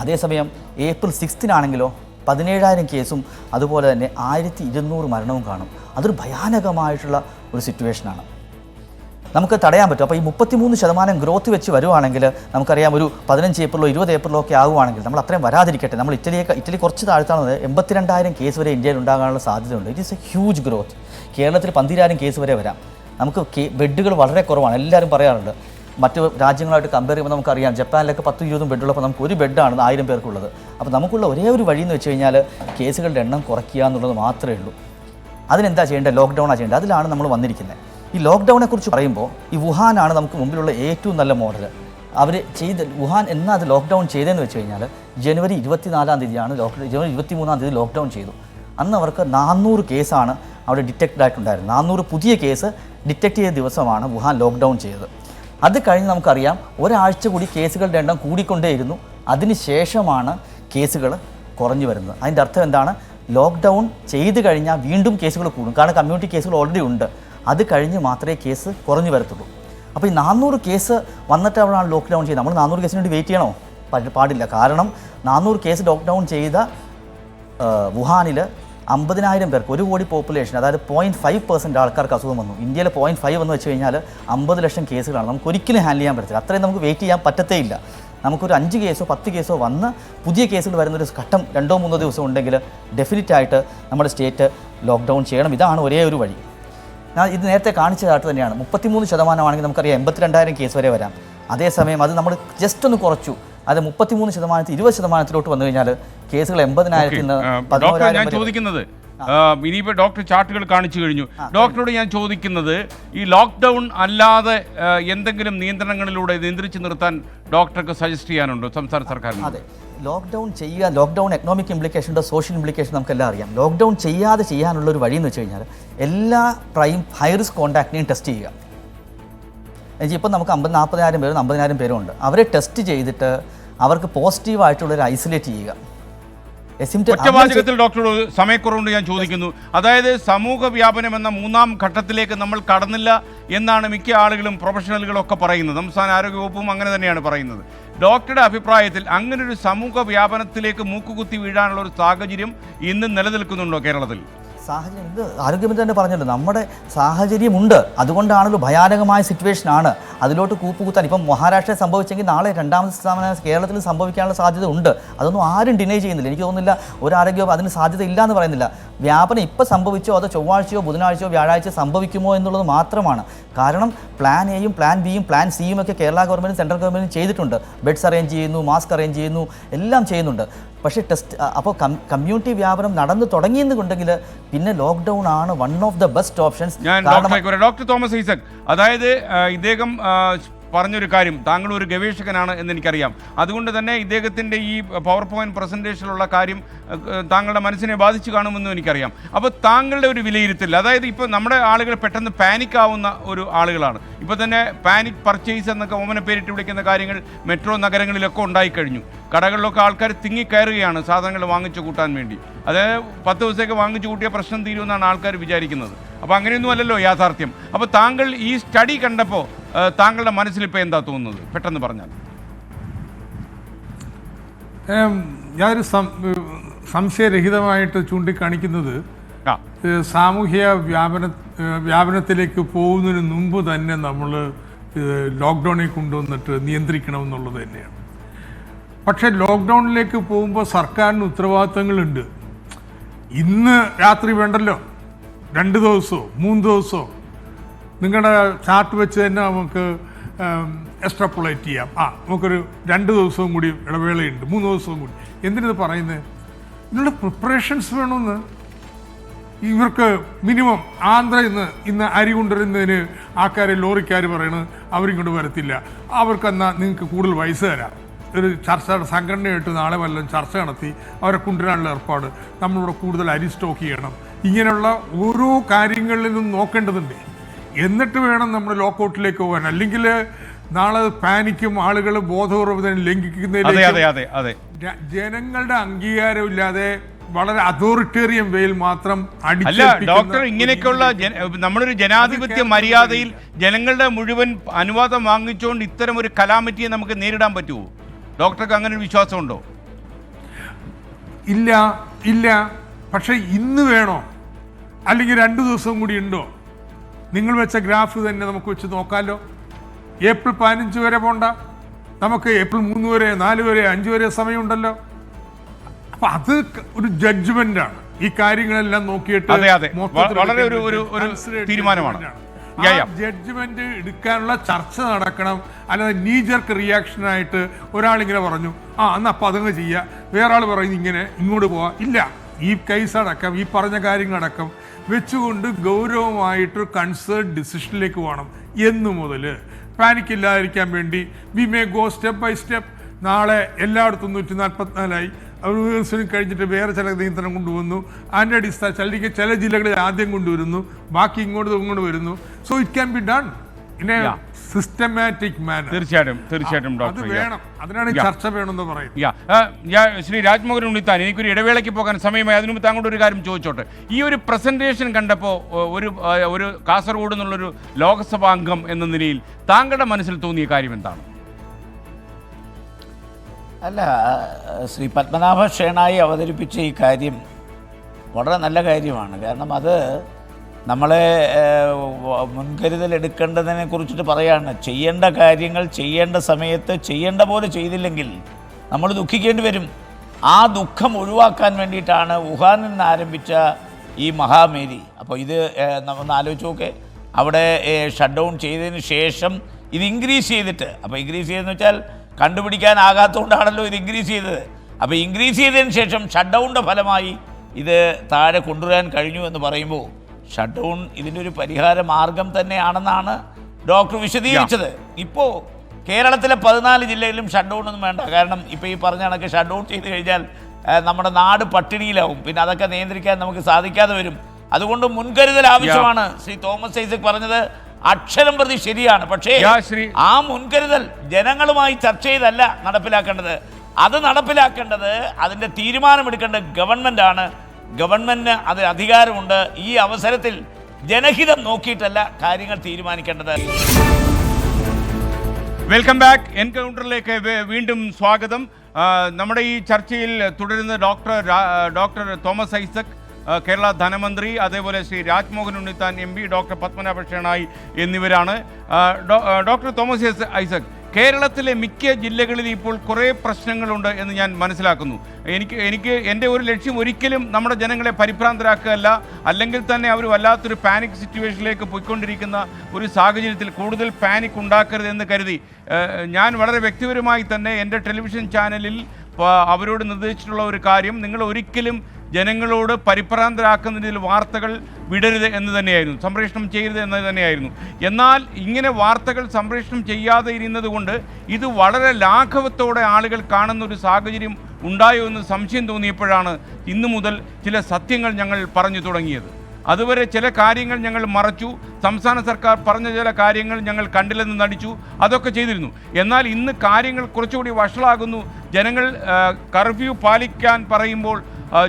അതേസമയം ഏപ്രിൽ 6-നാണെങ്കിലോ 17,000 കേസും അതുപോലെ തന്നെ 1200 മരണവും കാണും. അതൊരു ഭയാനകമായിട്ടുള്ള ഒരു സിറ്റുവേഷനാണ്. നമുക്ക് തടയാൻ പറ്റും. അപ്പോൾ ഈ 33% ഗ്രോത്ത് വെച്ച് വരുവാണെങ്കിൽ നമുക്കറിയാം, ഒരു 15 ഏപ്രിലോ 20 ഏപ്രിലോ ഒക്കെ ആകുവാണെങ്കിൽ നമ്മൾ അത്രയും വരാതിരിക്കട്ടെ. നമ്മൾ ഇറ്റലി കുറച്ച് താഴ്ത്താണത്. 82,000 കേസ് വരെ ഇന്ത്യയിൽ ഉണ്ടാകാനുള്ള സാധ്യതയുണ്ട്. It is A huge growth. കേരളത്തിൽ 12,000 കേസ് വരെ വരാം. നമുക്ക് ബെഡുകൾ വളരെ കുറവാണ്. എല്ലാവരും പറയാറുണ്ട്, മറ്റ് രാജ്യങ്ങളായിട്ട് കമ്പയർ ചെയ്യുമ്പോൾ നമുക്കറിയാം, ജപ്പാനിലൊക്കെ 10-20 ബെഡുള്ളപ്പോൾ നമുക്ക് ഒരു ബെഡാണ് 1000 പേർക്കുള്ളത്. അപ്പോൾ നമുക്കുള്ള ഒരേ ഒരു വഴി എന്ന് വെച്ച് കഴിഞ്ഞാൽ കേസുകളുടെ എണ്ണം കുറയ്ക്കുക എന്നുള്ളത് മാത്രമേ ഉള്ളൂ. അതിനെന്താ ചെയ്യേണ്ടത്? ലോക്ക്ഡൗണാണ് ചെയ്യേണ്ടത്. അതിലാണ് നമ്മൾ വന്നിരിക്കുന്നത്. ഈ ലോക്ക്ഡൗണെ കുറിച്ച് പറയുമ്പോൾ ഈ വുഹാനാണ് നമുക്ക് മുമ്പിലുള്ള ഏറ്റവും നല്ല മോഡൽ. അവർ വുഹാൻ എന്നാ അത് ലോക്ക്ഡൗൺ ചെയ്തതെന്ന് വെച്ച് കഴിഞ്ഞാൽ ജനുവരി 24-ാം തീയതിയാണ് ജനുവരി 23-ാം തീയതി ലോക്ക്ഡൗൺ ചെയ്തു. അന്ന് അവർക്ക് 400 കേസാണ് അവിടെ ഡിറ്റക്റ്റഡ് ആയിട്ടുണ്ടായിരുന്നത്. 400 പുതിയ കേസ് ഡിറ്റക്റ്റ് ചെയ്ത ദിവസമാണ് വുഹാൻ ലോക്ക്ഡൗൺ ചെയ്തത്. അത് കഴിഞ്ഞ് നമുക്കറിയാം ഒരാഴ്ച കൂടി കേസുകളുടെ എണ്ണം കൂടിക്കൊണ്ടേയിരുന്നു. അതിനുശേഷമാണ് കേസുകൾ കുറഞ്ഞു വരുന്നത്. അതിൻ്റെ അർത്ഥം എന്താണ്? ലോക്ക്ഡൗൺ ചെയ്ത് കഴിഞ്ഞാൽ വീണ്ടും കേസുകൾ കൂടും. കാരണം കമ്മ്യൂണിറ്റി കേസുകൾ ഓൾറെഡി ഉണ്ട്. അത് കഴിഞ്ഞ് മാത്രമേ കേസ് കുറഞ്ഞു വരത്തുള്ളൂ. അപ്പോൾ ഈ 400 കേസ് വന്നിട്ട് അവിടെയാണ് ലോക്ക്ഡൗൺ ചെയ്യുന്നത്. നമ്മൾ 400 കേസിന് വേണ്ടി വെയിറ്റ് ചെയ്യണോ? പാടില്ല. കാരണം 400 കേസ് ലോക്ക്ഡൗൺ ചെയ്ത വുഹാനിൽ 50,000 പേർക്ക്, 1 കോടി പോപ്പുലേഷൻ, അതായത് 0.5% ആൾക്കാർക്ക് അസുഖം വന്നു. ഇന്ത്യയിൽ 0.5 എന്ന് വെച്ച് കഴിഞ്ഞാൽ 50 ലക്ഷം കേസുകളാണ്. നമുക്ക് ഒരിക്കലും ഹാൻഡിൽ ചെയ്യാൻ പറ്റില്ല. അത്രയും നമുക്ക് വെയിറ്റ് ചെയ്യാൻ പറ്റത്തേ ഇല്ല. നമുക്കൊരു 5 കേസോ 10 കേസോ വന്ന് പുതിയ കേസുകൾ വരുന്നൊരു ഘട്ടം 2-3 ദിവസം ഉണ്ടെങ്കിൽ ഡെഫിനറ്റായിട്ട് നമ്മുടെ സ്റ്റേറ്റ് ലോക്ക്ഡൗൺ ചെയ്യണം. ഇതാണ് ഒരേ ഒരു വഴി. ഞാൻ ഇത് നേരത്തെ കാണിച്ചതായിട്ട് തന്നെയാണ്. 33% ആണെങ്കിൽ നമുക്കറിയാം 82,000 കേസ് വരെ വരാം. അതേസമയം അത് നമ്മൾ ജസ്റ്റ് ഒന്ന് കുറച്ചു, അത് 33% 20%-ലോട്ട് വന്നു കഴിഞ്ഞാൽ കേസുകൾ 80,000-ൽ നിന്ന് 11,000 ഞാൻ ചോദിക്കുന്നത്, ഇനിയിപ്പോൾ ഡോക്ടർ ചാർട്ടുകൾ കാണിച്ചു കഴിഞ്ഞു. ഡോക്ടറോട് ഞാൻ ചോദിക്കുന്നത്, ഈ ലോക്ക്ഡൗൺ അല്ലാതെ എന്തെങ്കിലും നിയന്ത്രണങ്ങളിലൂടെ നിയന്ത്രിച്ച് നിർത്താൻ ഡോക്ടർക്ക് സജസ്റ്റ് ചെയ്യാനുണ്ടോ സംസ്ഥാന സർക്കാരിന്? അതെ, ലോക്ക്ഡൗൺ ചെയ്യുക. ലോക്ക്ഡൗൺ എക്കണോമിക് ഇംപ്ലിക്കേഷൻ ഉണ്ട്, സോഷ്യൽ ഇംപ്ലിക്കേഷൻ നമുക്കെല്ലാം അറിയാം. ലോക്ക്ഡൗൺ ചെയ്യാതെ ചെയ്യാനുള്ള ഒരു വഴി എന്ന് വെച്ച് കഴിഞ്ഞാൽ എല്ലാ ഹൈ റിസ്ക് കോൺടാക്റ്റിനെയും ടെസ്റ്റ് ചെയ്യുക. ഇപ്പം നമുക്ക് 40,000 പേരും 50,000 പേരും ഉണ്ട്. അവരെ ടെസ്റ്റ് ചെയ്തിട്ട് അവർക്ക് പോസിറ്റീവായിട്ടുള്ളൊരു ഐസൊലേറ്റ് ചെയ്യുക. ഒറ്റവാചകത്തിൽ ഡോക്ടറോട് സമയക്കുറവുണ്ട് ഞാൻ ചോദിക്കുന്നു. അതായത് സമൂഹ വ്യാപനം എന്ന 3-ാം ഘട്ടത്തിലേക്ക് നമ്മൾ കടന്നില്ല എന്നാണ് മിക്ക ആളുകളും പ്രൊഫഷണലുകളും ഒക്കെ പറയുന്നത്. സംസ്ഥാന ആരോഗ്യവകുപ്പും അങ്ങനെ തന്നെയാണ് പറയുന്നത്. ഡോക്ടറുടെ അഭിപ്രായത്തിൽ അങ്ങനെ ഒരു സമൂഹ വ്യാപനത്തിലേക്ക് മൂക്കുകുത്തി വീഴാനുള്ള ഒരു സാഹചര്യം ഇന്ന് നിലനിൽക്കുന്നുണ്ടോ കേരളത്തിൽ? സാഹചര്യം ഇത് ആരോഗ്യമന്ത്രി തന്നെ പറഞ്ഞല്ലോ, നമ്മുടെ സാഹചര്യമുണ്ട്. അതുകൊണ്ടാണല്ലോ ഭയാനകമായ സിറ്റുവേഷനാണ്. അതിലോട്ട് കൂപ്പുകുത്താൻ ഇപ്പം മഹാരാഷ്ട്രയിൽ സംഭവിച്ചെങ്കിൽ നാളെ 2ാമത്തെ സ്ഥാനം കേരളത്തിൽ സംഭവിക്കാനുള്ള സാധ്യത ഉണ്ട്. അതൊന്നും ആരും ഡിനൈ ചെയ്യുന്നില്ല. എനിക്ക് തോന്നുന്നില്ല ഒരു ആരോഗ്യം അതിന് സാധ്യത ഇല്ല എന്ന് പറയുന്നില്ല. വ്യാപനം ഇപ്പോൾ സംഭവിച്ചോ അതോ ചൊവ്വാഴ്ചയോ ബുധനാഴ്ചയോ വ്യാഴാഴ്ച സംഭവിക്കുമോ എന്നുള്ളത് മാത്രമാണ്. കാരണം പ്ലാൻ എയും പ്ലാൻ ബിയും പ്ലാൻ സിയും ഒക്കെ കേരള ഗവൺമെൻറ്റും സെൻട്രൽ ഗവൺമെൻറ്റും ചെയ്തിട്ടുണ്ട്. ബെഡ്സ് അറേഞ്ച് ചെയ്യുന്നു, മാസ്ക് അറേഞ്ച് ചെയ്യുന്നു, എല്ലാം ചെയ്യുന്നുണ്ട്. പക്ഷേ അപ്പോൾ കമ്മ്യൂണിറ്റി വ്യാപനം നടന്നു തുടങ്ങിയെന്നുണ്ടെങ്കിൽ പിന്നെ ലോക്ക്ഡൗൺ ആണ് one of the best options. Doctor Thomas Isaac, അതായത് ഇദ്ദേഹം പറഞ്ഞൊരു കാര്യം, താങ്കൾ ഒരു ഗവേഷകനാണ് എന്നെനിക്കറിയാം. അതുകൊണ്ട് തന്നെ ഇദ്ദേഹത്തിൻ്റെ ഈ പവർ പോയിന്റ് പ്രസൻറ്റേഷനിലുള്ള കാര്യം താങ്കളുടെ മനസ്സിനെ ബാധിച്ചു കാണുമെന്നും എനിക്കറിയാം. അപ്പോൾ താങ്കളുടെ ഒരു വിലയിരുത്തൽ, അതായത് ഇപ്പോൾ നമ്മുടെ ആളുകൾ പെട്ടെന്ന് പാനിക് ആവുന്ന ഒരു ആളുകളാണ്. ഇപ്പോൾ തന്നെ പാനിക് പർച്ചേസ് എന്നൊക്കെ ഓമന പേരിട്ട് വിളിക്കുന്ന കാര്യങ്ങൾ മെട്രോ നഗരങ്ങളിലൊക്കെ ഉണ്ടായിക്കഴിഞ്ഞു. കടകളിലൊക്കെ ആൾക്കാർ തിങ്ങിക്കയറുകയാണ് സാധനങ്ങൾ വാങ്ങിച്ചു കൂട്ടാൻ വേണ്ടി. അതായത് 10 ദിവസത്തേക്ക് വാങ്ങിച്ചു കൂട്ടിയ പ്രശ്നം തീരുമെന്നാണ് ആൾക്കാർ വിചാരിക്കുന്നത്. അപ്പോൾ അങ്ങനെയൊന്നും അല്ലല്ലോ യാഥാർത്ഥ്യം. അപ്പോൾ താങ്കൾ ഈ സ്റ്റഡി കണ്ടപ്പോൾ താങ്കളുടെ മനസ്സിൽ ഇപ്പോൾ എന്താ തോന്നുന്നത്, പെട്ടെന്ന് പറഞ്ഞാൽ? ഞാനൊരു സംശയരഹിതമായിട്ട് ചൂണ്ടിക്കാണിക്കുന്നത്, സാമൂഹ്യ വ്യാപനത്തിലേക്ക് പോകുന്നതിന് മുമ്പ് തന്നെ നമ്മൾ ലോക്ക്ഡൗണിൽ കൊണ്ടുവന്നിട്ട് നിയന്ത്രിക്കണം എന്നുള്ളത് തന്നെയാണ്. പക്ഷേ ലോക്ക്ഡൗണിലേക്ക് പോകുമ്പോൾ സർക്കാരിന് ഉത്തരവാദിത്തങ്ങളുണ്ട്. ഇന്ന് രാത്രി വേണ്ടല്ലോ, 2 ദിവസമോ 3 ദിവസമോ നിങ്ങളുടെ ചാർട്ട് വെച്ച് തന്നെ നമുക്ക് എക്സ്ട്രാപ്പുളേറ്റ് ചെയ്യാം. നമുക്കൊരു 2 ദിവസവും കൂടി ഇടവേളയുണ്ട്, 3 ദിവസവും കൂടി. എന്തിനത് പറയുന്നത്? ഇതിനുള്ള പ്രിപ്പറേഷൻസ് വേണമെന്ന്. ഇവർക്ക് മിനിമം ആന്ധ്ര ഇന്ന് അരി കൊണ്ടുവരുന്നതിന് ആൾക്കാർ ലോറിക്കാർ പറയണത് അവരിങ്ങോട്ട് വരത്തില്ല, അവർക്കെന്നാൽ നിങ്ങൾക്ക് കൂടുതൽ പൈസ തരാം. ഒരു ചർച്ചയുടെ സംഘടനയായിട്ട് നാളെ വല്ലതും ചർച്ച നടത്തി അവരെ കൊണ്ടുവരാനുള്ള ഏർപ്പാട്, നമ്മളിവിടെ കൂടുതൽ അരി സ്റ്റോക്ക് ചെയ്യണം. ഇങ്ങനെയുള്ള ഓരോ കാര്യങ്ങളിലും നോക്കേണ്ടതുണ്ട്. എന്നിട്ട് വേണം നമ്മൾ ലോക്കൗട്ടിലേക്ക് പോകാൻ. അല്ലെങ്കിൽ നാളെ പാനിക്കും, ആളുകൾ ബോധപൂർവ്വം ലംഘിക്കുന്നതിലേക്ക് ജനങ്ങളുടെ അംഗീകാരമില്ലാതെ വളരെ അതോറിറ്റേറിയൻ വേയിൽ മാത്രം അല്ല ഡോക്ടർ, ഇങ്ങനെയൊക്കെയുള്ള നമ്മളൊരു ജനാധിപത്യ മര്യാദയിൽ ജനങ്ങളുടെ മുഴുവൻ അനുവാദം വാങ്ങിച്ചുകൊണ്ട് ഇത്തരം ഒരു കലാമിറ്റിയെ നമുക്ക് നേരിടാൻ പറ്റുമോ? ഡോക്ടർക്ക് അങ്ങനെ ഒരു വിശ്വാസമുണ്ടോ? ഇല്ല. പക്ഷെ ഇന്ന് വേണോ, അല്ലെങ്കിൽ 2 ദിവസം കൂടി ഉണ്ടോ? നിങ്ങൾ വെച്ച ഗ്രാഫ് തന്നെ നമുക്ക് വെച്ച് നോക്കാമല്ലോ. ഏപ്രിൽ 15 വരെ പോണ്ട, നമുക്ക് ഏപ്രിൽ 3 വരെ 4 വരെ 5 വരെ സമയമുണ്ടല്ലോ. അപ്പൊ അത് ഒരു ജഡ്ജ്മെന്റാണ്. ഈ കാര്യങ്ങളെല്ലാം നോക്കിയിട്ട് വളരെ ഒരു തീരുമാനമാണ്. ജഡ്ജ്മെന്റ് എടുക്കാനുള്ള ചർച്ച നടക്കണം. അല്ലാതെ നീജർക്ക് റിയാക്ഷനായിട്ട് ഒരാളിങ്ങനെ പറഞ്ഞു അപ്പം അതങ്ങ് ചെയ്യുക, വേറെ ആൾ പറയുന്നു ഇങ്ങനെ ഇങ്ങോട്ട് പോവാം. ഇല്ല, ഈ കേസ് അടക്കം ഈ പറഞ്ഞ കാര്യങ്ങളടക്കം വെച്ചുകൊണ്ട് ഗൗരവമായിട്ട് കൺസേൺ ഡിസിഷനിലേക്ക് പോകണം. എന്നു മുതൽ പാനിക് ഇല്ലാതിരിക്കാൻ വേണ്ടി we may go step by step. നാളെ എല്ലായിടത്തും 144 ദിവസം കഴിഞ്ഞിട്ട് വേറെ ചില നിയന്ത്രണം കൊണ്ടുവന്നു. അതിൻ്റെ അടിസ്ഥാനത്തിൽ ചില ജില്ലകളിൽ ആദ്യം കൊണ്ടുവരുന്നു, ബാക്കി ഇങ്ങോട്ട് വരുന്നു. So it can be done in A systematic manor. തീർച്ചയായിട്ടും ഡോക്ടർ വേണം. അതിനാണ് ചർച്ച വേണമെന്ന് പറയുന്നത്. ശ്രീ രാജ്മോഹൻ ഉണ്ണിത്താൻ, എനിക്കൊരു ഇടവേളയ്ക്ക് പോകാൻ സമയമായി. അതിനു മുമ്പ് താങ്കളോട് ഒരു കാര്യം ചോദിച്ചോട്ടെ. ഈ ഒരു പ്രസന്റേഷൻ കണ്ടപ്പോൾ ഒരു കാസർഗോഡ് എന്നുള്ളൊരു ലോക്സഭാ അംഗം എന്ന നിലയിൽ താങ്കളുടെ മനസ്സിൽ തോന്നിയ കാര്യം എന്താണ്? അല്ല, ശ്രീ പത്മനാഭ ഷേണായി അവതരിപ്പിച്ച ഈ കാര്യം വളരെ നല്ല കാര്യമാണ്. കാരണം അത് നമ്മളെ മുൻകരുതൽ എടുക്കേണ്ടതിനെ കുറിച്ചിട്ട് പറയാണ്. ചെയ്യേണ്ട കാര്യങ്ങൾ ചെയ്യേണ്ട സമയത്ത് ചെയ്യേണ്ട പോലെ ചെയ്തില്ലെങ്കിൽ നമ്മൾ ദുഃഖിക്കേണ്ടി വരും. ആ ദുഃഖം ഒഴിവാക്കാൻ വേണ്ടിയിട്ടാണ് വുഹാനിൽ നിന്ന് ആരംഭിച്ച ഈ മഹാമാരി. അപ്പോൾ ഇത് ഒന്ന് ആലോചിച്ച് നോക്കെ, അവിടെ ഷട്ട് ഡൗൺ ചെയ്തതിന് ശേഷം ഇത് ഇൻക്രീസ് ചെയ്തിട്ട്, അപ്പോൾ ഇൻക്രീസ് ചെയ്തെന്ന് വെച്ചാൽ കണ്ടുപിടിക്കാനാകാത്തതുകൊണ്ടാണല്ലോ ഇത് ഇൻക്രീസ് ചെയ്തത്. അപ്പോൾ ഇൻക്രീസ് ചെയ്തതിന് ശേഷം ഷട്ട് ഡൗണിൻ്റെ ഫലമായി ഇത് താഴെ കൊണ്ടുവരാൻ കഴിഞ്ഞു എന്ന് പറയുമ്പോൾ ഷട്ട് ഡൗൺ ഇതിൻ്റെ ഒരു പരിഹാര മാർഗം തന്നെയാണെന്നാണ് ഡോക്ടർ വിശദീകരിച്ചത്. ഇപ്പോൾ കേരളത്തിലെ 14 ജില്ലകളിലും ഷട്ട് ഡൗൺ ഒന്നും വേണ്ട. കാരണം ഇപ്പോൾ ഈ പറഞ്ഞ കണക്ക് ഷട്ട് ഡൗൺ ചെയ്ത് കഴിഞ്ഞാൽ നമ്മുടെ നാട് പട്ടിണിയിലാവും. പിന്നെ അതൊക്കെ നിയന്ത്രിക്കാൻ നമുക്ക് സാധിക്കാതെ വരും. അതുകൊണ്ട് മുൻകരുതൽ ആവശ്യമാണ്. ശ്രീ തോമസ് ഐസക് പറഞ്ഞത് അക്ഷരം പ്രതി ശരിയാണ്. പക്ഷേ ആ മുൻകരുതൽ ജനങ്ങളുമായി ചർച്ച ചെയ്തല്ല നടപ്പിലാക്കേണ്ടത്. അത് നടപ്പിലാക്കേണ്ടത്, അതിൻ്റെ തീരുമാനമെടുക്കേണ്ടത് ഗവൺമെൻറ്റാണ്. ഗവൺമെൻറ്റിന് അത് അധികാരമുണ്ട്. ഈ അവസരത്തിൽ ജനഹിതം നോക്കിയിട്ടല്ല കാര്യങ്ങൾ തീരുമാനിക്കേണ്ടത്. Welcome back. എൻകൗണ്ടറിലേക്ക് വീണ്ടും സ്വാഗതം. നമ്മുടെ ഈ ചർച്ചയിൽ തുടരുന്ന ഡോക്ടർ തോമസ് ഐസക്, കേരള ധനമന്ത്രി, അതേപോലെ ശ്രീ രാജ്മോഹൻ ഉണ്ണിത്താൻ MP, ഡോക്ടർ പത്മനാഭ ഷേണായി എന്നിവരാണ്. ഡോക്ടർ തോമസ് ഐസക്, കേരളത്തിലെ മിക്ക ജില്ലകളിൽ ഇപ്പോൾ കുറേ പ്രശ്നങ്ങളുണ്ട് എന്ന് ഞാൻ മനസ്സിലാക്കുന്നു. എൻ്റെ ഒരു ലക്ഷ്യം ഒരിക്കലും നമ്മുടെ ജനങ്ങളെ പരിഭ്രാന്തരാക്കുകയല്ല, അല്ലെങ്കിൽ തന്നെ അവർ വല്ലാത്തൊരു പാനിക് സിറ്റുവേഷനിലേക്ക് പോയിക്കൊണ്ടിരിക്കുന്ന ഒരു സാഹചര്യത്തിൽ കൂടുതൽ പാനിക് ഉണ്ടാക്കരുതെന്ന് കരുതി ഞാൻ വളരെ വ്യക്തിപരമായി തന്നെ എൻ്റെ ടെലിവിഷൻ ചാനലിൽ അവരോട് നിർദ്ദേശിച്ചിട്ടുള്ള ഒരു കാര്യം, നിങ്ങൾ ഒരിക്കലും ജനങ്ങളോട് പരിഭ്രാന്തരാക്കുന്നതിൽ വാർത്തകൾ വിടരുത് എന്ന് തന്നെയായിരുന്നു, സംപ്രേഷണം ചെയ്യരുത് എന്ന് തന്നെയായിരുന്നു. എന്നാൽ ഇങ്ങനെ വാർത്തകൾ സംപ്രേഷണം ചെയ്യാതെ ഇരുന്നത് കൊണ്ട് ഇത് വളരെ ലാഘവത്തോടെ ആളുകൾ കാണുന്ന ഒരു സാഹചര്യം ഉണ്ടായോ എന്ന് സംശയം തോന്നിയപ്പോഴാണ് ഇന്നു മുതൽ ചില സത്യങ്ങൾ ഞങ്ങൾ പറഞ്ഞു തുടങ്ങിയത്. അതുവരെ ചില കാര്യങ്ങൾ ഞങ്ങൾ മറച്ചു, സംസ്ഥാന സർക്കാർ പറഞ്ഞ ചില കാര്യങ്ങൾ ഞങ്ങൾ കണ്ടില്ലെന്ന് നടിച്ചു, അതൊക്കെ ചെയ്തിരുന്നു. എന്നാൽ ഇന്ന് കാര്യങ്ങൾ കുറച്ചുകൂടി വഷളാകുന്നു. ജനങ്ങൾ കർഫ്യൂ പാലിക്കാൻ പറയുമ്പോൾ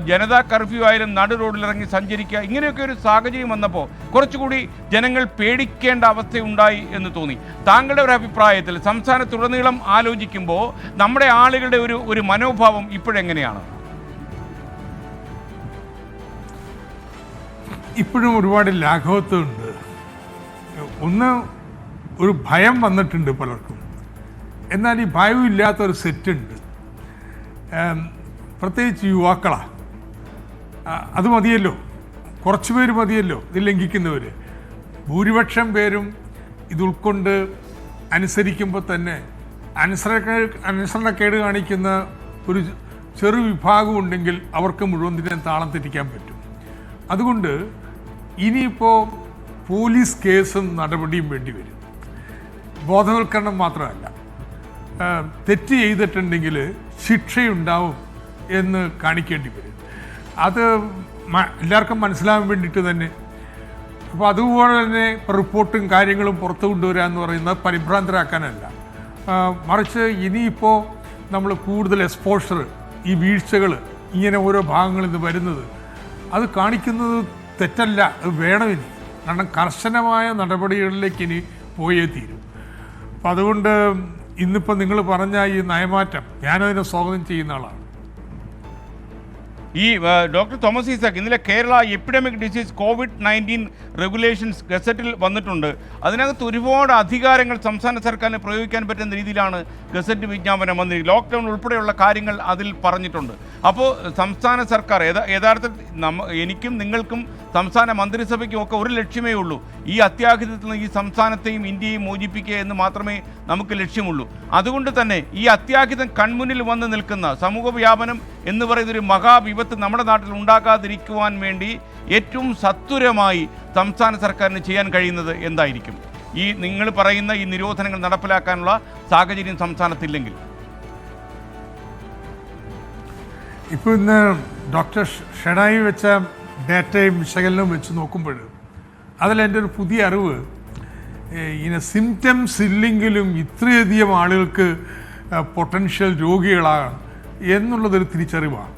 ജനതാ കർഫ്യൂ ആയാലും നടു റോഡിലിറങ്ങി സഞ്ചരിക്കുക, ഇങ്ങനെയൊക്കെ ഒരു സാഹചര്യം വന്നപ്പോൾ കുറച്ചുകൂടി ജനങ്ങൾ പേടിക്കേണ്ട അവസ്ഥയുണ്ടായി എന്ന് തോന്നി. താങ്കളുടെ ഒരു അഭിപ്രായത്തിൽ സംസ്ഥാനത്തുടനീളം ആലോചിക്കുമ്പോൾ നമ്മുടെ ആളുകളുടെ ഒരു മനോഭാവം ഇപ്പോഴെങ്ങനെയാണ്? ഇപ്പോഴും ഒരുപാട് ലാഘവത്വമുണ്ട്. ഒന്ന്, ഒരു ഭയം വന്നിട്ടുണ്ട് പലർക്കും. എന്നാൽ ഈ ഭയമില്ലാത്തൊരു സെറ്റുണ്ട്, പ്രത്യേകിച്ച് യുവാക്കളാണ്. അത് മതിയല്ലോ, കുറച്ച് പേര് മതിയല്ലോ ഇത് ലംഘിക്കുന്നവർ. ഭൂരിപക്ഷം പേരും ഇത് ഉൾക്കൊണ്ട് അനുസരിക്കുമ്പോൾ തന്നെ അനുസരണക്കേട് കാണിക്കുന്ന ഒരു ചെറു വിഭാഗം ഉണ്ടെങ്കിൽ അവർക്ക് മുഴുവൻ ദിനം താളം തെറ്റിക്കാൻ പറ്റും. അതുകൊണ്ട് ഇനിയിപ്പോൾ പോലീസ് കേസും നടപടിയും വേണ്ടി വരും. ബോധവൽക്കരണം മാത്രമല്ല, തെറ്റ് ചെയ്തിട്ടുണ്ടെങ്കിൽ ശിക്ഷയുണ്ടാവും എന്ന് കാണിക്കേണ്ടി വരും. അത് എല്ലാവർക്കും മനസ്സിലാകാൻ വേണ്ടിയിട്ട് തന്നെ. അപ്പോൾ അതുപോലെ തന്നെ റിപ്പോർട്ടും കാര്യങ്ങളും പുറത്തു കൊണ്ടുവരിക എന്ന് പറയുന്നത് പരിഭ്രാന്തരാക്കാനല്ല, മറിച്ച് ഇനിയിപ്പോൾ നമ്മൾ കൂടുതൽ എക്സ്പോഷർ, ഈ വീഴ്ചകൾ ഇങ്ങനെ ഓരോ ഭാഗങ്ങളിൽ നിന്ന് വരുന്നത് അത് കാണിക്കുന്നത് തെറ്റല്ല, അത് വേണം ഇനി. കാരണം കർശനമായ നടപടികളിലേക്ക് ഇനി പോയേ തീരും. അപ്പം അതുകൊണ്ട് ഇന്നിപ്പോൾ നിങ്ങൾ പറഞ്ഞ ഈ നയമാറ്റം ഞാനതിനെ സ്വാഗതം ചെയ്യുന്ന ആളാണ്. ഈ ഡോക്ടർ തോമസ് ഐസക്, ഇന്നലെ Kerala epidemic disease COVID-19 regulations ഗസറ്റിൽ വന്നിട്ടുണ്ട്. അതിനകത്ത് ഒരുപാട് അധികാരങ്ങൾ സംസ്ഥാന സർക്കാരിന് പ്രയോഗിക്കാൻ പറ്റുന്ന രീതിയിലാണ് ഗസറ്റ് വിജ്ഞാപനം വന്നിരിക്കുന്നത്. ലോക്ക്ഡൗൺ ഉൾപ്പെടെയുള്ള കാര്യങ്ങൾ അതിൽ പറഞ്ഞിട്ടുണ്ട്. അപ്പോൾ സംസ്ഥാന സർക്കാർ യഥാർത്ഥത്തിൽ എനിക്കും നിങ്ങൾക്കും സംസ്ഥാന മന്ത്രിസഭയ്ക്കും ഒക്കെ ഒരു ലക്ഷ്യമേ ഉള്ളൂ, ഈ അത്യാഹിതത്തിൽ നിന്ന് ഈ സംസ്ഥാനത്തെയും ഇന്ത്യയും മോചിപ്പിക്കുക എന്ന് മാത്രമേ നമുക്ക് ലക്ഷ്യമുള്ളൂ. അതുകൊണ്ട് തന്നെ ഈ അത്യാഹിതം കൺമുന്നിൽ വന്ന് നിൽക്കുന്ന സമൂഹ വ്യാപനം എന്ന് പറയുന്നൊരു മഹാവിപത്ത് നമ്മുടെ നാട്ടിൽ ഉണ്ടാക്കാതിരിക്കുവാൻ വേണ്ടി ഏറ്റവും സത്വരമായി സംസ്ഥാന സർക്കാരിന് ചെയ്യാൻ കഴിയുന്നത് എന്തായിരിക്കും? ഈ നിങ്ങൾ പറയുന്ന ഈ നിരോധനങ്ങൾ നടപ്പിലാക്കാനുള്ള സാഹചര്യം സംസ്ഥാനത്തില്ലെങ്കിൽ? ഇപ്പോൾ ഇന്ന് ഡോക്ടർ ഷെഡായി വെച്ച ഡാറ്റയും വിശകലനവും വെച്ച് നോക്കുമ്പോൾ അതിലെൻ്റെ ഒരു പുതിയ അറിവ്, ഇങ്ങനെ സിംറ്റംസ് ഇല്ലെങ്കിലും ഇത്രയധികം ആളുകൾക്ക് പൊട്ടൻഷ്യൽ രോഗികളാകാം എന്നുള്ളതൊരു തിരിച്ചറിവാണ്.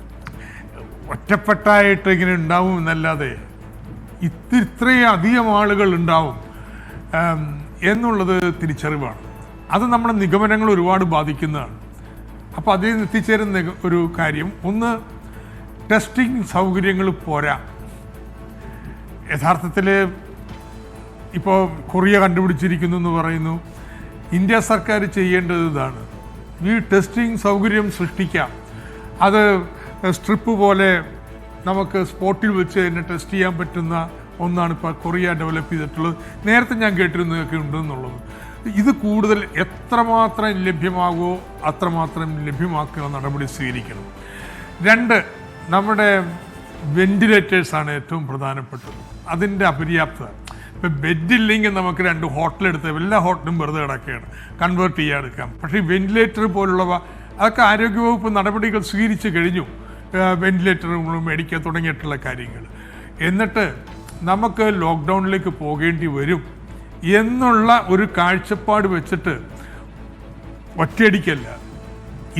ഒറ്റപ്പെട്ടായിട്ട് ഇങ്ങനെ ഉണ്ടാവും എന്നല്ലാതെ ഇത്രയും അധികം ആളുകൾ ഉണ്ടാവും എന്നുള്ളത് തിരിച്ചറിവാണ്. അത് നമ്മുടെ നിഗമനങ്ങൾ ഒരുപാട് ബാധിക്കുന്നതാണ്. അപ്പോൾ അതിൽ നിന്ന് എത്തിച്ചേരുന്ന ഒരു കാര്യം, ഒന്ന്, ടെസ്റ്റിംഗ് സൗകര്യങ്ങൾ പോരാ. യഥാർത്ഥത്തിൽ ഇപ്പോൾ കൊറിയ കണ്ടുപിടിച്ചിരിക്കുന്നു എന്ന് പറയുന്നു. ഇന്ത്യ സർക്കാർ ചെയ്യേണ്ടത് ഇതാണ്, ഈ ടെസ്റ്റിംഗ് സൗകര്യം സൃഷ്ടിക്കാം. അത് സ്ട്രിപ്പ് പോലെ നമുക്ക് സ്പോട്ടിൽ വെച്ച് തന്നെ ടെസ്റ്റ് ചെയ്യാൻ പറ്റുന്ന ഒന്നാണ് ഇപ്പോൾ കൊറിയ ഡെവലപ്പ് ചെയ്തിട്ടുള്ളത്. നേരത്തെ ഞാൻ കേട്ടിരുന്നതൊക്കെ ഉണ്ടെന്നുള്ളത്. ഇത് കൂടുതൽ എത്രമാത്രം ലഭ്യമാകുമോ അത്രമാത്രം ലഭ്യമാക്കുക നടപടി സ്വീകരിക്കണം. 2, നമ്മുടെ വെന്റിലേറ്റേഴ്സാണ് ഏറ്റവും പ്രധാനപ്പെട്ടത്. അതിൻ്റെ അപര്യാപ്തത. ഇപ്പം ബെഡില്ലെങ്കിൽ നമുക്ക് 2 ഹോട്ടലെടുത്ത് എല്ലാ ഹോട്ടലും വെറുതെ കിടക്കുകയാണ്, കൺവേർട്ട് ചെയ്യാതെടുക്കാം. പക്ഷേ ഈ വെന്റിലേറ്റർ പോലുള്ളവ അതൊക്കെ ആരോഗ്യവകുപ്പ് നടപടികൾ സ്വീകരിച്ച് കഴിഞ്ഞു. വെന്റിലേറ്ററുകൾ മേടിക്കുക തുടങ്ങിയിട്ടുള്ള കാര്യങ്ങൾ. എന്നിട്ട് നമുക്ക് ലോക്ക്ഡൗണിലേക്ക് പോകേണ്ടി വരും എന്നുള്ള ഒരു കാഴ്ചപ്പാട് വെച്ചിട്ട് ഒറ്റയടിക്കല്ല,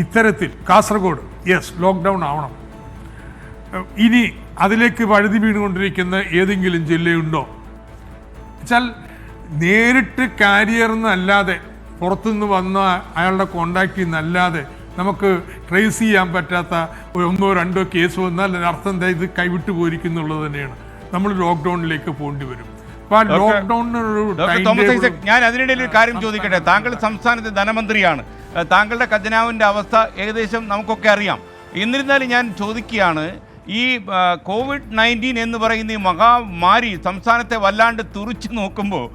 ഇത്തരത്തിൽ കാസർഗോഡ് ലോക്ക്ഡൗൺ ആവണം. ഇനി അതിലേക്ക് വഴുതി വീണുകൊണ്ടിരിക്കുന്ന ഏതെങ്കിലും ജില്ലയുണ്ടോ വെച്ചാൽ, നേരിട്ട് കാരിയർന്നല്ലാതെ പുറത്തുനിന്ന് വന്ന അയാളുടെ കോണ്ടാക്റ്റിൽ നിന്നല്ലാതെ നമുക്ക് ട്രേസ് ചെയ്യാൻ പറ്റാത്ത 1 or 2 കേസ് വന്നാൽ അർത്ഥം എന്താ, ഇത് കൈവിട്ടു പോയിരിക്കുന്നുള്ളത് തന്നെയാണ്. നമ്മൾ ലോക്ക്ഡൗണിലേക്ക് പോകേണ്ടി വരും. ഞാൻ അതിനിടയിൽ ഒരു കാര്യം ചോദിക്കട്ടെ. താങ്കൾ സംസ്ഥാനത്തെ ധനമന്ത്രിയാണ്, താങ്കളുടെ ഖജനാവിൻ്റെ അവസ്ഥ ഏകദേശം നമുക്കൊക്കെ അറിയാം. എന്നിരുന്നാലും ഞാൻ ചോദിക്കുകയാണ്, ഈ COVID-19 എന്ന് പറയുന്ന ഈ മഹാമാരി സംസ്ഥാനത്തെ വല്ലാണ്ട് തുറിച്ച് നോക്കുമ്പോൾ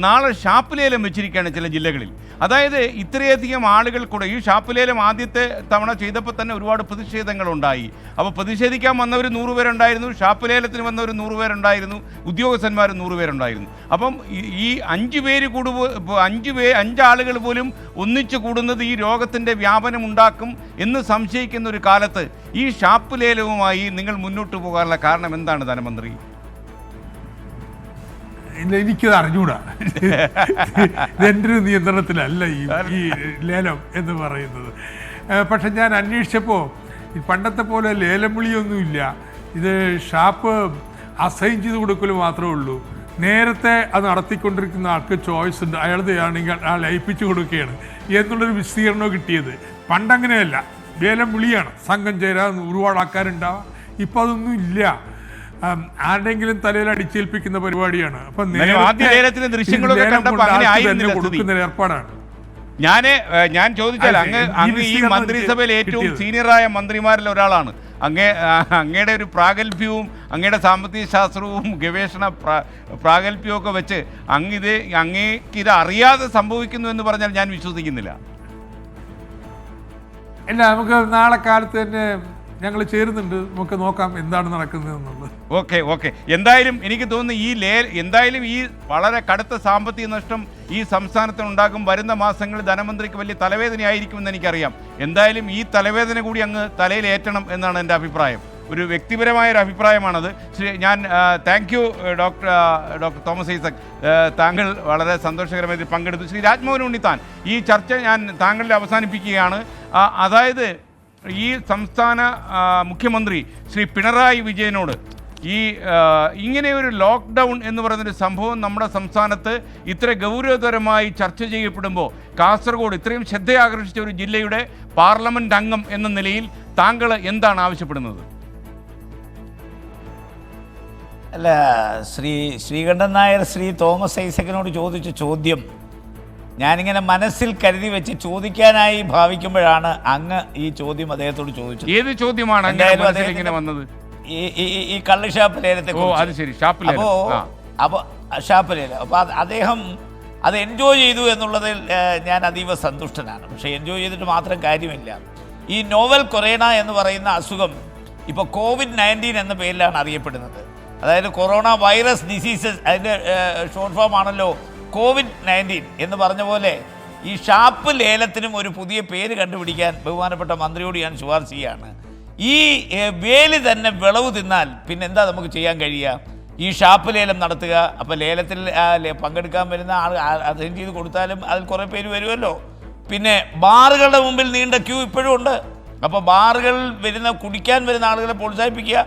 നാളെ ഷാപ്പിലേലം വെച്ചിരിക്കുകയാണ് ചില ജില്ലകളിൽ. അതായത് ഇത്രയധികം ആളുകൾ കൂടെ ഈ ഷാപ്പിലേലം ആദ്യത്തെ തവണ ചെയ്തപ്പോൾ തന്നെ ഒരുപാട് പ്രതിഷേധങ്ങളുണ്ടായി. അപ്പോൾ പ്രതിഷേധിക്കാൻ വന്നവർ 100 പേരുണ്ടായിരുന്നു, ഷാപ്പിലേലത്തിന് വന്നവർ 100 പേരുണ്ടായിരുന്നു, ഉദ്യോഗസ്ഥന്മാർ 100 പേരുണ്ടായിരുന്നു. അപ്പം ഈ 5 ആളുകൾ പോലും ഒന്നിച്ചു കൂടുന്നത് ഈ രോഗത്തിൻ്റെ വ്യാപനം ഉണ്ടാക്കും എന്ന് സംശയിക്കുന്ന ഒരു കാലത്ത് ഈ ഷാപ്പിലേലവുമായി നിങ്ങൾ മുന്നോട്ട് പോകാനുള്ള കാരണം എന്താണ് ധനമന്ത്രി? എനിക്കത് അറിഞ്ഞൂടാ. എൻ്റെ ഒരു നിയന്ത്രണത്തിലല്ല ഈ ലേലം എന്ന് പറയുന്നത്. പക്ഷെ ഞാൻ അന്വേഷിച്ചപ്പോൾ പണ്ടത്തെ പോലെ ലേലം വിളിയൊന്നുമില്ല. ഇത് ഷാപ്പ് അസൈൻ ചെയ്ത് കൊടുക്കൽ മാത്രമേ ഉള്ളൂ. നേരത്തെ അത് നടത്തിക്കൊണ്ടിരിക്കുന്ന ആൾക്ക് ചോയ്സ് ഉണ്ട്, അയാളത് ആണെങ്കിൽ ആ ലയിപ്പിച്ചു കൊടുക്കുകയാണ് എന്നുള്ളൊരു വിശദീകരണവും കിട്ടിയത്. പണ്ടങ്ങനെയല്ല, ലേലം വിളിയാണ്, സംഘം ചേരാൻ ഒരുപാട് ആൾക്കാരുണ്ടാവാം. ഇപ്പം അതൊന്നും ഇല്ല, ആരുടെങ്കിലും തലയിൽ അടിച്ചേൽപ്പിക്കുന്ന പരിപാടിയാണ്. അപ്പം കൊടുക്കുന്ന ഏർപ്പാടാണ്. ഞാൻ ചോദിച്ചാൽ അങ്ങ് ഈ മന്ത്രിസഭയിൽ ഏറ്റവും സീനിയറായ മന്ത്രിമാരിൽ ഒരാളാണ്. അങ്ങയുടെ ഒരു പ്രാഗൽഭ്യവും അങ്ങയുടെ സാമ്പത്തിക ശാസ്ത്രവും ഗവേഷണ പ്രാഗൽഭ്യവും ഒക്കെ വെച്ച് അങ്ങേക്കിത് അറിയാതെ സംഭവിക്കുന്നു എന്ന് പറഞ്ഞാൽ ഞാൻ വിശ്വസിക്കുന്നില്ല. ഇല്ല, നമുക്ക് നാളെ കാലത്ത് തന്നെ ഞങ്ങൾ ചേരുന്നുണ്ട്, നമുക്ക് നോക്കാം എന്താണ് നടക്കുന്നതെന്നുള്ളത്. ഓക്കെ എന്തായാലും എനിക്ക് തോന്നുന്നു എന്തായാലും ഈ വളരെ കടുത്ത സാമ്പത്തിക നഷ്ടം ഈ സംസ്ഥാനത്തിന് ഉണ്ടാകും. വരുന്ന മാസങ്ങളിൽ ധനമന്ത്രിക്ക് വലിയ തലവേദനയായിരിക്കുമെന്ന് എനിക്കറിയാം. എന്തായാലും ഈ തലവേദന കൂടി അങ്ങ് തലയിലേറ്റണം എന്നാണ് എൻ്റെ അഭിപ്രായം. ഒരു വ്യക്തിപരമായൊരു അഭിപ്രായമാണത്. ഞാൻ thank you doctor Thomas Isaac, താങ്കൾ വളരെ സന്തോഷകരമായി പങ്കെടുത്തു. ശ്രീ രാജ്മോഹൻ ഉണ്ണിത്താൻ, ഈ ചർച്ച ഞാൻ താങ്കളിൽ അവസാനിപ്പിക്കുകയാണ്. അതായത് ഈ സംസ്ഥാന മുഖ്യമന്ത്രി ശ്രീ പിണറായി വിജയനോട് ഇങ്ങനെ ഒരു ലോക്ക്ഡൗൺ എന്ന് പറയുന്നൊരു സംഭവം നമ്മുടെ സംസ്ഥാനത്ത് ഇത്ര ഗൗരവതരമായി ചർച്ച ചെയ്യപ്പെടുമ്പോൾ കാസർഗോഡ് ഇത്രയും ശ്രദ്ധയാകർഷിച്ച ഒരു ജില്ലയുടെ പാർലമെൻറ്റ് അംഗം എന്ന നിലയിൽ താങ്കൾ എന്താണ് ആവശ്യപ്പെടുന്നത്? അല്ല, ശ്രീകണ്ഠൻ നായർ ശ്രീ തോമസ് ഐസക്കിനോട് ചോദിച്ച ചോദ്യം ഞാനിങ്ങനെ മനസ്സിൽ കരുതി വെച്ച് ചോദിക്കാനായി ഭാവിക്കുമ്പോഴാണ് അങ്ങ് ഈ ചോദ്യം അദ്ദേഹത്തോട് ചോദിച്ചത്. ഏത് ചോദ്യമാണ് ഇങ്ങനെ വന്നത്? ഈ കള്ളുഷാപ്പ് ലേലത്തെ. അപ്പോൾ ഷാപ്പ് ലേലം. അപ്പോൾ അദ്ദേഹം അത് എൻജോയ് ചെയ്തു എന്നുള്ളതിൽ ഞാൻ അതീവ സന്തുഷ്ടനാണ്. പക്ഷേ എൻജോയ് ചെയ്തിട്ട് മാത്രം കാര്യമില്ല. ഈ നോവൽ കൊറോണ എന്ന് പറയുന്ന അസുഖം ഇപ്പോൾ COVID-19 എന്ന പേരിലാണ് അറിയപ്പെടുന്നത്. അതായത് കൊറോണ വൈറസ് ഡിസീസസ്, അതിൻ്റെ ഷോർട്ട് ഫോം ആണല്ലോ COVID-19 എന്ന് പറഞ്ഞ പോലെ ഈ ഷാപ്പ് ലേലത്തിനും ഒരു പുതിയ പേര് കണ്ടുപിടിക്കാൻ ബഹുമാനപ്പെട്ട മന്ത്രിയോട് ഞാൻ ശുപാർശ ചെയ്യുകയാണ്. ഈ വേലി തന്നെ വിളവ് തിന്നാൽ പിന്നെ എന്താ നമുക്ക് ചെയ്യാൻ കഴിയുക? ഈ ഷാപ്പ് ലേലം നടത്തുക. അപ്പോൾ ലേലത്തിൽ പങ്കെടുക്കാൻ വരുന്ന ആൾ അറ്റൻഡ് ചെയ്ത് കൊടുത്താലും അതിൽ കുറേ പേര് വരുമല്ലോ. പിന്നെ ബാറുകളുടെ മുമ്പിൽ നീണ്ട ക്യൂ ഇപ്പോഴും ഉണ്ട്. അപ്പോൾ ബാറുകളിൽ കുടിക്കാൻ വരുന്ന ആളുകളെ പ്രോത്സാഹിപ്പിക്കുക.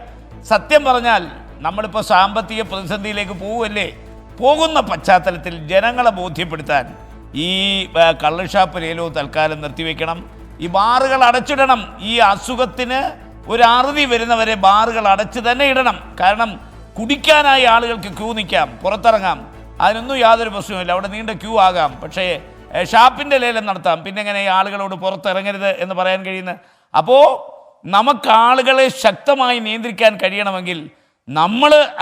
സത്യം പറഞ്ഞാൽ നമ്മളിപ്പോൾ സാമ്പത്തിക പ്രതിസന്ധിയിലേക്ക് പോകുന്ന പശ്ചാത്തലത്തിൽ ജനങ്ങളെ ബോധ്യപ്പെടുത്താൻ ഈ കള്ളുഷാപ്പ് ലേലവും തൽക്കാലം നിർത്തിവെക്കണം. ഈ ബാറുകൾ അടച്ചിടണം. ഈ അസുഖത്തിന് ഒരു അറുതി വരുന്നവരെ ബാറുകൾ അടച്ച് തന്നെ ഇടണം. കാരണം കുടിക്കാനായി ആളുകൾക്ക് ക്യൂ നിൽക്കാം, പുറത്തിറങ്ങാം, അതിനൊന്നും യാതൊരു പ്രശ്നവുമില്ല. അവിടെ നീണ്ട ക്യൂ ആകാം. പക്ഷേ ഷാപ്പിൻ്റെ ലേലം നടത്താം. പിന്നെ എങ്ങനെ ഈ ആളുകളോട് പുറത്തിറങ്ങരുത് എന്ന് പറയാൻ കഴിയുന്നത്? അപ്പോൾ നമുക്ക് ആളുകളെ ശക്തമായി നിയന്ത്രിക്കാൻ കഴിയണമെങ്കിൽ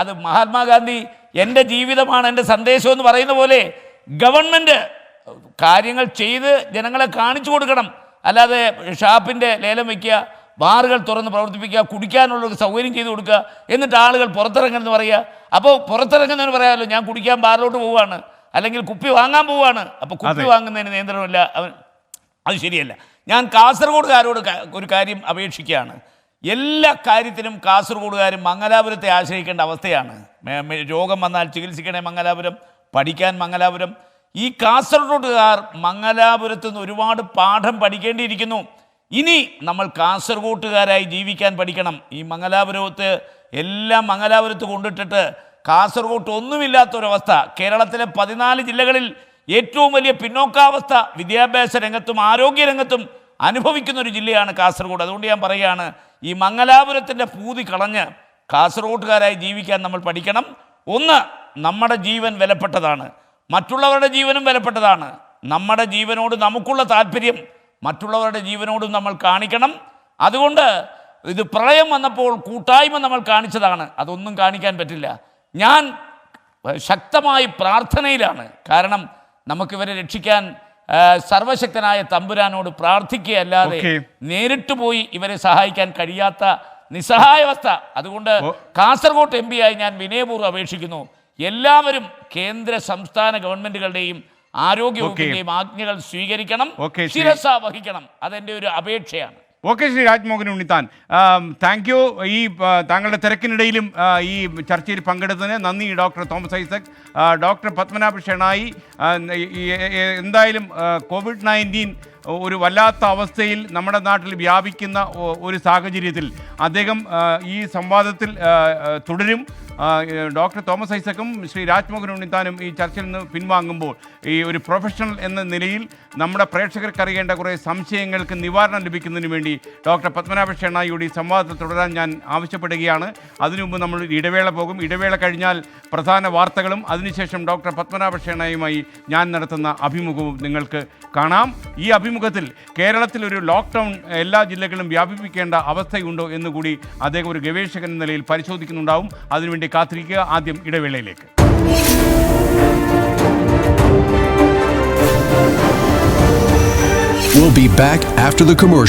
അത് മഹാത്മാഗാന്ധി എൻ്റെ ജീവിതമാണ് എൻ്റെ സന്ദേശം എന്ന് പറയുന്ന പോലെ ഗവൺമെൻറ് കാര്യങ്ങൾ ചെയ്ത് ജനങ്ങളെ കാണിച്ചു കൊടുക്കണം. അല്ലാതെ ഷാപ്പിൻ്റെ ലേലം വയ്ക്കുക, ബാറുകൾ തുറന്ന് പ്രവർത്തിപ്പിക്കുക, കുടിക്കാനുള്ള സൗകര്യം ചെയ്ത് കൊടുക്കുക, എന്നിട്ട് ആളുകൾ പുറത്തിറങ്ങുമെന്ന് പറയുക. അപ്പോൾ പുറത്തിറങ്ങുന്നതിന് പറയാമല്ലോ, ഞാൻ കുടിക്കാൻ ബാറിലോട്ട് പോവുകയാണ്, അല്ലെങ്കിൽ കുപ്പി വാങ്ങാൻ പോവുകയാണ്. അപ്പോൾ കുപ്പി വാങ്ങുന്നതിന് നിയന്ത്രണമില്ല, അത് ശരിയല്ല. ഞാൻ കാസർഗോഡുകാരോട് ഒരു കാര്യം അപേക്ഷിക്കുകയാണ്. എല്ലാ കാര്യത്തിനും കാസർഗോഡുകാരും മംഗലാപുരത്തെ ആശ്രയിക്കേണ്ട അവസ്ഥയാണ്. രോഗം വന്നാൽ ചികിത്സിക്കണേ മംഗലാപുരം, പഠിക്കാൻ മംഗലാപുരം. ഈ കാസർഗോഡുകാർ മംഗലാപുരത്ത് നിന്ന് ഒരുപാട് പാഠം പഠിക്കേണ്ടിയിരിക്കുന്നു. ഇനി നമ്മൾ കാസർഗോട്ടുകാരായി ജീവിക്കാൻ പഠിക്കണം. ഈ മംഗലാപുരത്ത് എല്ലാം മംഗലാപുരത്ത് കൊണ്ടിട്ടിട്ട് കാസർഗോട്ട് ഒന്നുമില്ലാത്തൊരവസ്ഥ. കേരളത്തിലെ 14 ജില്ലകളിൽ ഏറ്റവും വലിയ പിന്നോക്കാവസ്ഥ വിദ്യാഭ്യാസ രംഗത്തും ആരോഗ്യരംഗത്തും അനുഭവിക്കുന്ന ഒരു ജില്ലയാണ് കാസർഗോഡ്. അതുകൊണ്ട് ഞാൻ പറയുകയാണ്, ഈ മംഗലാപുരത്തിൻ്റെ പൂതി കളഞ്ഞ് കാസർഗോട്ടുകാരായി ജീവിക്കാൻ നമ്മൾ പഠിക്കണം. ഒന്ന്, നമ്മുടെ ജീവൻ വിലപ്പെട്ടതാണ്, മറ്റുള്ളവരുടെ ജീവനും വിലപ്പെട്ടതാണ്. നമ്മുടെ ജീവനോട് നമുക്കുള്ള താല്പര്യം മറ്റുള്ളവരുടെ ജീവനോടും നമ്മൾ കാണിക്കണം. അതുകൊണ്ട് ഇത് പ്രളയം വന്നപ്പോൾ കൂട്ടായ്മ നമ്മൾ കാണിച്ചതാണ്, അതൊന്നും കാണിക്കാൻ പറ്റില്ല. ഞാൻ ശക്തമായി പ്രാർത്ഥനയിലാണ്. കാരണം നമുക്കിവരെ രക്ഷിക്കാൻ സർവശക്തനായ തമ്പുരാനോട് പ്രാർത്ഥിക്കുകയല്ലാതെ നേരിട്ട് പോയി ഇവരെ സഹായിക്കാൻ കഴിയാത്ത നിസ്സഹായാവസ്ഥ. അതുകൊണ്ട് കാസർഗോഡ് MP ആയി ഞാൻ വിനയപൂർവ്വം അപേക്ഷിക്കുന്നു, എല്ലാവരും കേന്ദ്ര സംസ്ഥാന ഗവൺമെൻറ്റുകളുടെയും ആരോഗ്യ വകുപ്പിൻ്റെയും ആജ്ഞകൾ സ്വീകരിക്കണം, ശിരസ വഹിക്കണം. അതെൻ്റെ ഒരു അപേക്ഷയാണ്. Okay Shri Rajmohan Unnithan, thank you. ഈ താങ്കളുടെ തിരക്കിനിടയിലും ഈ ചർച്ചയിൽ പങ്കെടുത്തതിന് നന്ദി. ഡോക്ടർ തോമസ് ഐസക്, ഡോക്ടർ പത്മനാഭ ഷെണായി, എന്തായാലും COVID-19 ഒരു വല്ലാത്ത അവസ്ഥയിൽ നമ്മുടെ നാട്ടിൽ വ്യാപിക്കുന്ന ഒരു സാഹചര്യത്തിൽ അദ്ദേഹം ഈ സംവാദത്തിൽ തുടരും. ഡോക്ടർ തോമസ് ഐസക്കും ശ്രീ രാജ്മോഹൻ ഉണ്ണിത്താനും ഈ ചർച്ചയിൽ നിന്ന് പിൻവാങ്ങുമ്പോൾ ഈ ഒരു പ്രൊഫഷണൽ എന്ന നിലയിൽ നമ്മുടെ പ്രേക്ഷകർക്ക് അറിയേണ്ട കുറേ സംശയങ്ങൾക്ക് നിവാരണം ലഭിക്കുന്നതിന് വേണ്ടി ഡോക്ടർ പത്മനാഭ ഷെണായിയോട് ഈ സംവാദത്തിൽ തുടരാൻ ഞാൻ ആവശ്യപ്പെടുകയാണ്. അതിനു മുമ്പ് നമ്മൾ ഇടവേള പോകും. ഇടവേള കഴിഞ്ഞാൽ പ്രധാന വാർത്തകളും അതിനുശേഷം ഡോക്ടർ പത്മനാഭ ഷെണായിയുമായി ഞാൻ നടത്തുന്ന അഭിമുഖവും നിങ്ങൾക്ക് കാണാം. ഈ അഭിമുഖത്തിൽ കേരളത്തിൽ ഒരു ലോക്ക്ഡൗൺ എല്ലാ ജില്ലകളിലും വ്യാപിപ്പിക്കേണ്ട അവസ്ഥയുണ്ടോ എന്നുകൂടി അദ്ദേഹം ഒരു ഗവേഷകൻ എന്ന നിലയിൽ പരിശോധിക്കുന്നുണ്ടാവും. അതിനുവേണ്ടി കാത്തിരിക്കുക. ആദ്യം ഇടവേളയിലേക്ക്. We'll be back after the commercial.